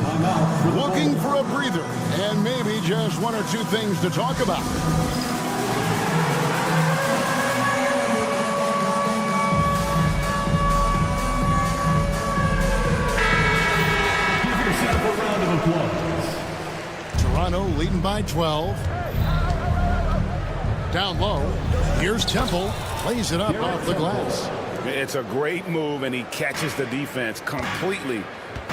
Looking for a breather and maybe just one or two things to talk about. Give yourself a round of applause. Toronto leading by 12. Down low. Here's Temple. Plays it up off the glass. It's a great move, and he catches the defense completely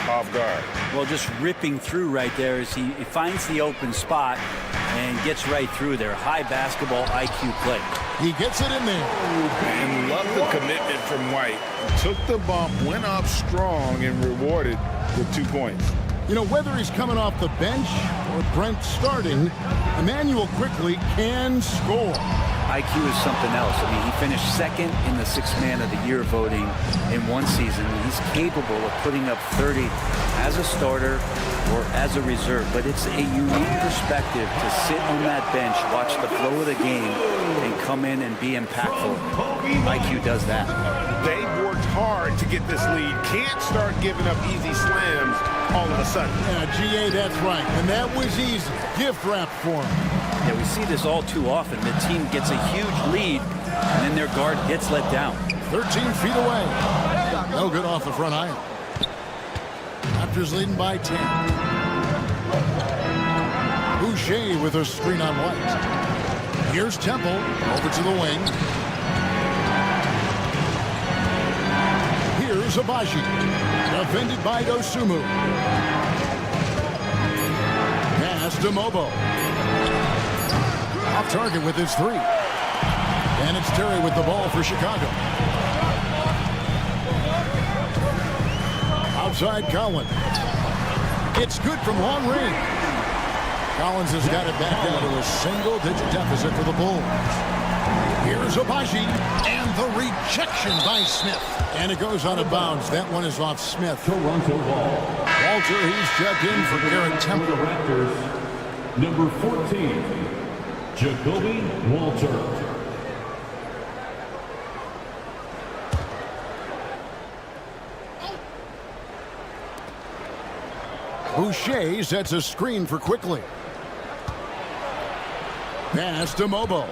off guard. Well, just ripping through right there as he finds the open spot and gets right through there. High basketball IQ play. He gets it in there. And love the commitment from White. Took the bump, went up strong, and rewarded with 2 points. You know, whether he's coming off the bench or Brent starting, Emmanuel Quickley can score. IQ is something else. I mean, he finished second in the Sixth Man of the Year voting in one season. He's capable of putting up 30 as a starter or as a reserve. But it's a unique perspective to sit on that bench, watch the flow of the game, and come in and be impactful. IQ does that. They've worked hard to get this lead. Can't start giving up easy slams all of a sudden. Yeah, GA, that's right. And that was easy. Gift wrap for him. Yeah, we see this all too often. The team gets a huge lead, and then their guard gets let down. 13 feet away. No good off the front iron. Raptors leading by 10. Boucher with a screen on White. Here's Temple over to the wing. Here's Abaji. Defended by Dosumu. Pass to Mobo. Off target with his three. And it's Terry with the ball for Chicago. Outside Collins. It's good from long range. Collins has got it back down to a single-digit deficit for the Bulls. Here's Abaji. And the rejection by Smith. And it goes out of bounds. That one is off Smith. Toronto ball. Walter, he's checked in for Garrett Temple. Raptors, number 14, Jacoby Walter. Boucher sets a screen for Quickley. Pass to Mobo.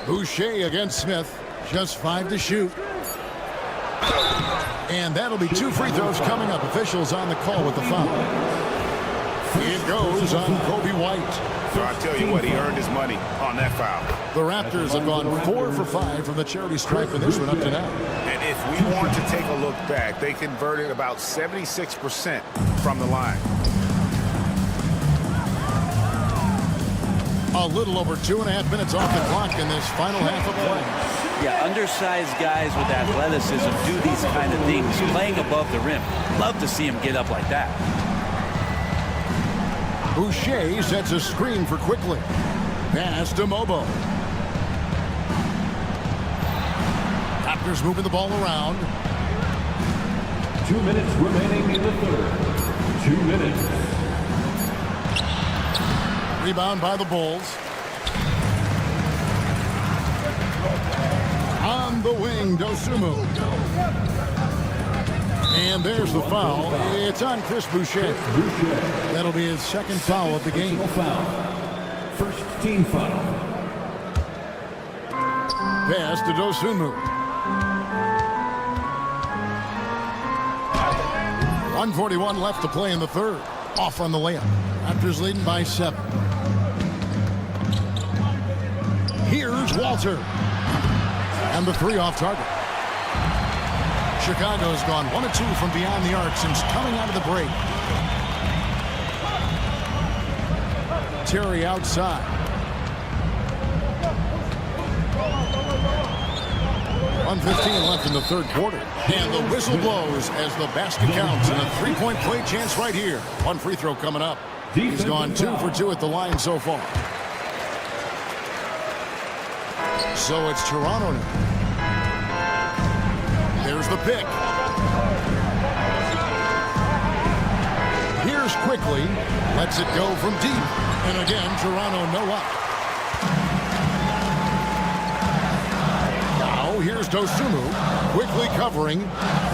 Boucher against Smith. Just 5 to shoot. And that'll be 2 free throws coming up. Officials on the call with the foul. It goes on Kobe White. So I tell you what, he earned his money on that foul. The Raptors have gone 4 for 5 from the charity stripe in this one up to now. And if we want to take a look back, they converted about 76% from the line. A little over 2.5 minutes off the clock in this final half of play. Yeah, undersized guys with athleticism do these kind of things, playing above the rim. Love to see him get up like that. Boucher sets a screen for Quickley. Pass to Mobo. Raptors moving the ball around. 2 minutes remaining in the third. 2 minutes. Rebound by the Bulls. On the wing, Dosumu. And there's the foul. It's on Chris Boucher. That'll be his second foul of the game. First team foul. Pass to Dosumu. 1:41 left to play in the third. Off on the layup. Raptors leading by 7. Here's Walter. And the 3 off target. Chicago's gone 1 of 2 from beyond the arc since coming out of the break. Terry outside. 1:15 left in the third quarter. And the whistle blows as the basket counts. And a 3-point play chance right here. 1 free throw coming up. He's gone 2 for 2 at the line so far. So it's Toronto now. There's the pick. Here's quickly. Lets it go from deep. And again, Toronto no up. Now here's Dosunmu. Quickly covering.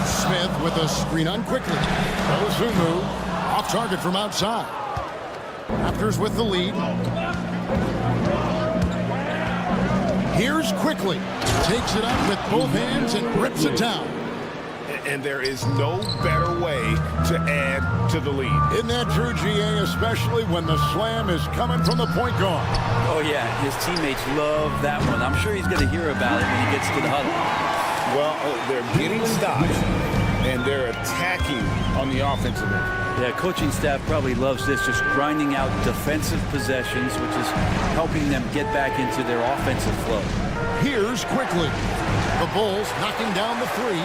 Smith with a screen on quickly. Dosunmu off target from outside. Raptors with the lead. Here's quickly. Takes it up with both hands and rips it down. And there is no better way to add to the lead. Isn't that true, GA, especially when the slam is coming from the point guard? Oh, yeah. His teammates love that one. I'm sure he's going to hear about it when he gets to the huddle. Well, they're getting stops, and they're attacking on the offensive end. Yeah, coaching staff probably loves this, just grinding out defensive possessions, which is helping them get back into their offensive flow. Here's quickly. The Bulls knocking down the three.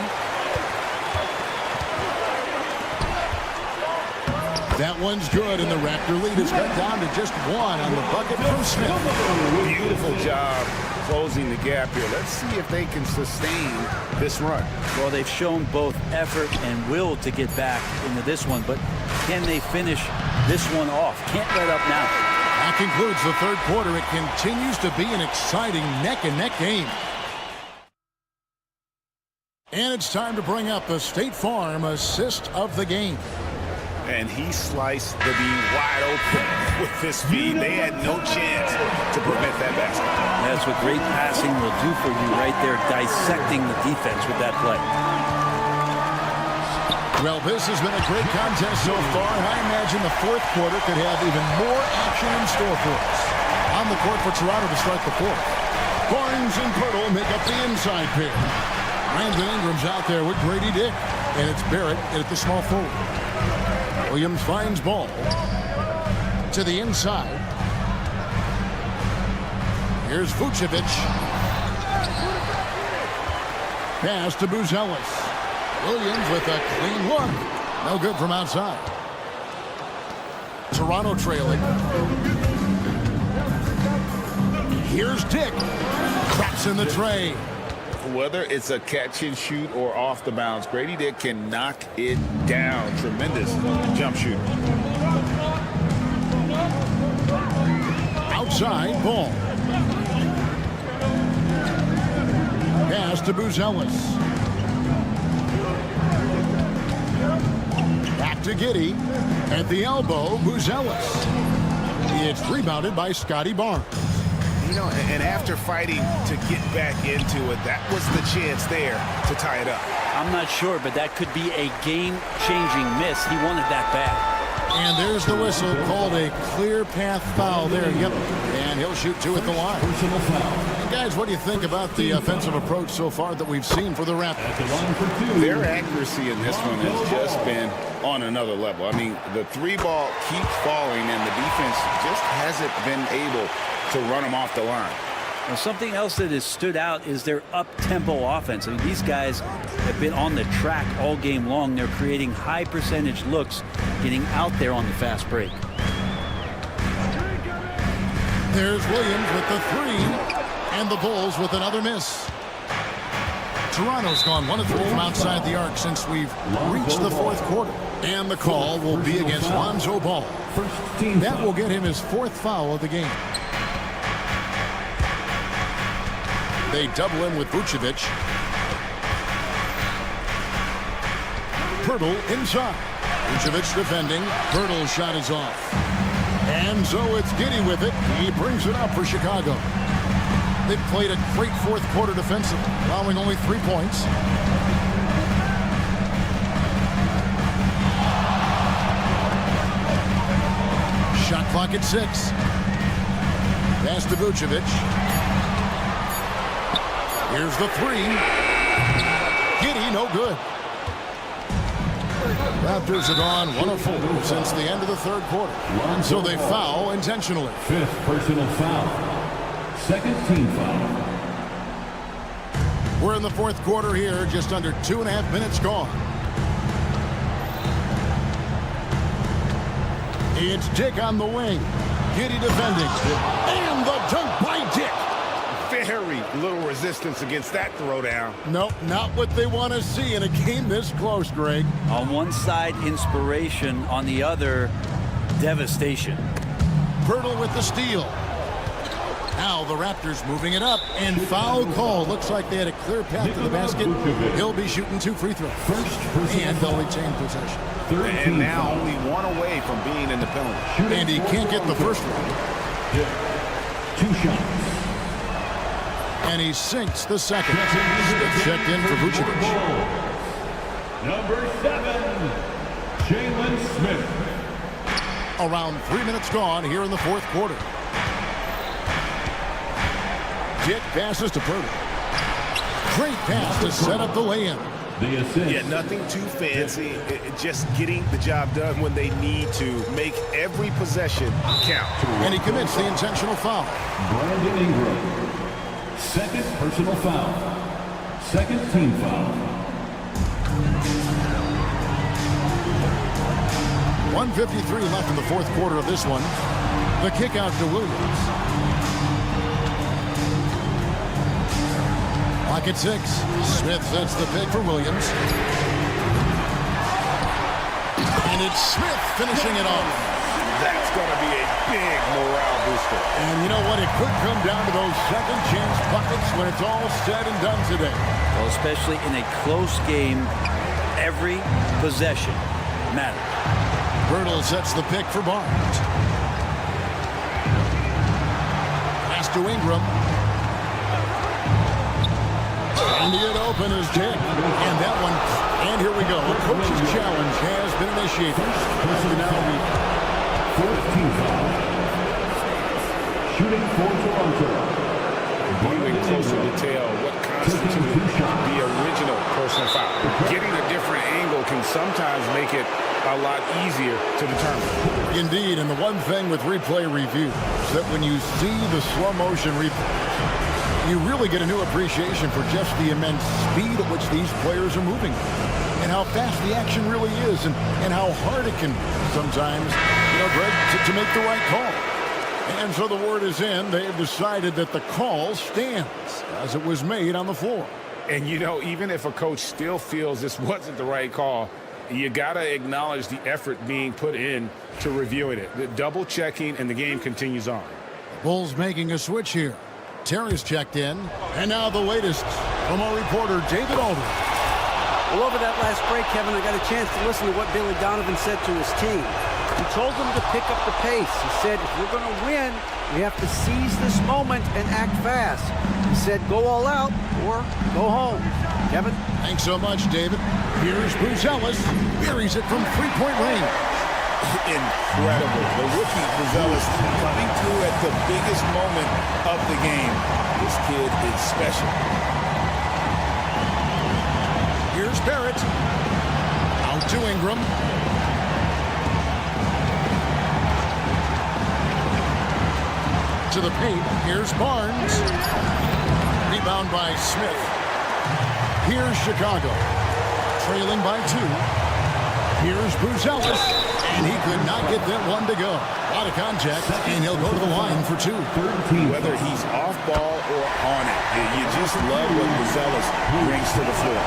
That one's good, and the Raptor lead is cut down to just one on the bucket from Smith. Beautiful job closing the gap here. Let's see if they can sustain this run. Well, they've shown both effort and will to get back into this one, but can they finish this one off? Can't let up now. That concludes the third quarter. It continues to be an exciting neck-and-neck game. And it's time to bring up the State Farm assist of the game. And he sliced the D wide open with his feet. They had no chance to prevent that basket. That's what great passing will do for you right there, dissecting the defense with that play. Well, this has been a great contest so far, and I imagine the fourth quarter could have even more action in store for us. On the court for Toronto to start the fourth. Barnes and Pirtle make up the inside pair. Brandon Ingram's out there with Grady Dick, and it's Barrett at the small forward. Williams finds ball to the inside. Here's Vucevic. Pass to Buzelis. Williams with a clean look. No good from outside. Toronto trailing. Here's Dick. Traps in the tray. Whether it's a catch and shoot or off the bounce, Grady Dick can knock it down. Tremendous jump shoot. Outside ball. Pass to Buzelis. Back to Giddey. At the elbow, Buzelis. It's rebounded by Scotty Barnes. You know, and after fighting to get back into it, that was the chance there to tie it up. I'm not sure, but that could be a game-changing miss. He wanted that bad. And there's the whistle, called a clear path foul there. Yep, and he'll shoot two at the line. And guys, what do you think about the offensive approach so far that we've seen for the Raptors? Their accuracy in this one has just been on another level. I mean, the three ball keeps falling, and the defense just hasn't been able to run them off the line. Now, something else that has stood out is their up-tempo offense. I mean, these guys have been on the track all game long. They're creating high-percentage looks, getting out there on the fast break. There's Williams with the three, and the Bulls with another miss. Toronto's gone 1 of 3 from outside the arc since we've reached the fourth quarter. And the call will be against Lonzo Ball. That will get him his 4th foul of the game. They double him with Vucevic. Pirtle inside. Vucevic defending. Pirtle's shot is off. And so it's Giddey with it. He brings it up for Chicago. They've played a great fourth quarter defensively, allowing only 3 points. Shot clock at 6. Pass to Vucevic. Here's the 3. Giddey, no good. Raptors have gone 1 of 4 since the end of the third quarter. So they foul intentionally. 5th personal foul. 2nd team foul. We're in the fourth quarter here, just under 2.5 minutes gone. It's Dick on the wing. Giddey defending. And the dunk by Dick. very little resistance against that throwdown. Nope, not what they want to see in a game this close, Greg. On one side, inspiration. On the other, devastation. Pirtle with the steal. Now the Raptors moving it up, and foul call. Looks like they had a clear path to the basket. He'll be shooting 2 free throws. And they'll retain possession. And now only one away from being in the penalty. And he can't get the first one. 2 shots. And he sinks the second. Smith checked in for Vucevic. Number 7, Jalen Smith. Around 3 minutes gone here in the fourth quarter. Jet passes to Pirtle. Great pass to set up the lay-in. Yeah, nothing too fancy. Just getting the job done when they need to. Make every possession count. And he commits the intentional foul. Brandon Ingram. Second personal foul. Second team foul. 1:53 left in the fourth quarter of this one. The kick out to Williams. Clock at 6. Smith sets the pick for Williams. And it's Smith finishing it off. That's going to be a big morale booster. And you know what? It could come down to those second chance buckets when it's all said and done today. Well, especially in a close game, every possession matters. Pirtle sets the pick for Barnes. Pass to Ingram. And it open is Jet. And that one. And here we go. A coach's challenge has been initiated. And now we 14 foul. Shooting for Toronto. Viewing closer detail what constitutes the original personal foul. Getting a different angle can sometimes make it a lot easier to determine. Indeed, and the one thing with replay review is that when you see the slow motion replay, you really get a new appreciation for just the immense speed at which these players are moving and how fast the action really is and how hard it can be sometimes, Greg, to make the right call. And so the word is in. They've decided that the call stands as it was made on the floor. And, even if a coach still feels this wasn't the right call, you got to acknowledge the effort being put in to reviewing it. The double checking, and the game continues on. Bulls making a switch here. Terry's checked in. And now the latest from our reporter, David Aldridge. Well, over that last break, Kevin, I got a chance to listen to what Billy Donovan said to his team. He told them to pick up the pace. He said, if we're going to win, we have to seize this moment and act fast. He said, go all out or go home. Kevin? Thanks so much, David. Here's Bruce Ellis. Buries it from three-point range. Incredible. The rookie Ellis coming through at the biggest moment of the game. This kid is special. Here's Barrett. Out to Ingram. To the paint. Here's Barnes. Rebound by Smith. Here's Chicago. Trailing by 2. Here's Bruce Ellis. And he could not get that one to go. A lot of contact, and he'll go to the line for 2. Whether he's off ball or on it, you just love what Ellis brings to the floor.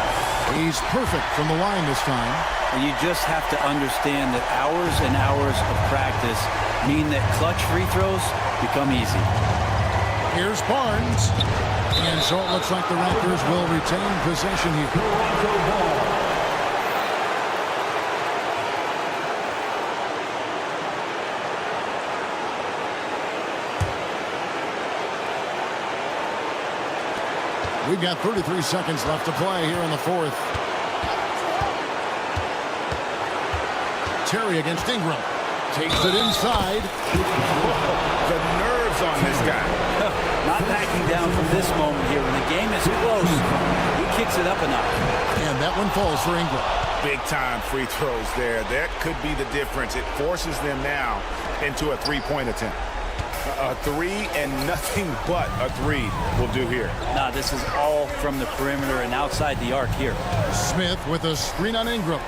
He's perfect from the line this time. And you just have to understand that hours and hours of practice mean that clutch free throws become easy. Here's Barnes. And so it looks like the Raptors will retain possession here. We've got 33 seconds left to play here in the fourth. Terry against Ingram. Takes it inside. The nerves on this guy. Not backing down from this moment here. When the game is close, he kicks it up a notch. And that one falls for Ingram. Big time free throws there. That could be the difference. It forces them now into a three-point attempt. A 3 and nothing but a 3 will do here. Nah, this is all from the perimeter and outside the arc here. Smith with a screen on Ingram.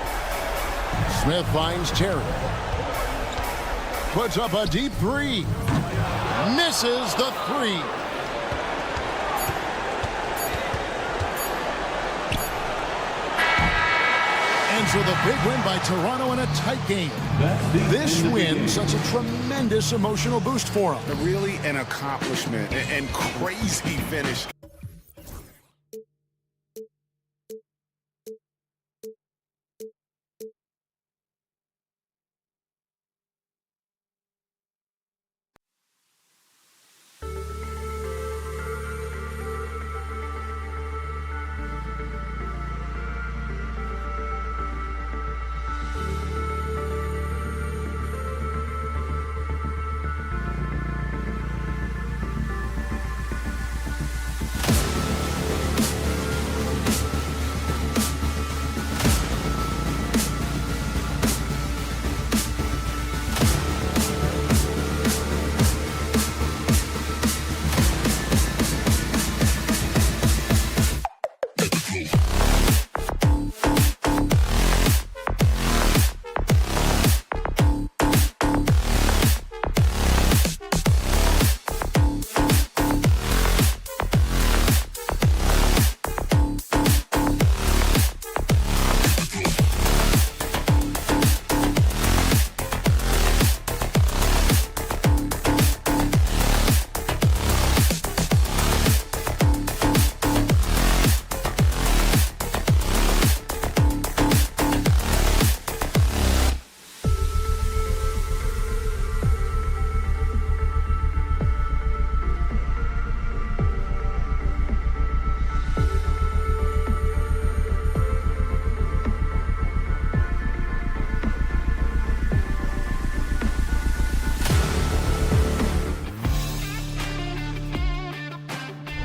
Smith finds Terry. Puts up a deep 3. Misses the 3. Raptors with a big win by Toronto in a tight game. This win such a tremendous emotional boost for them. Really an accomplishment and crazy finish.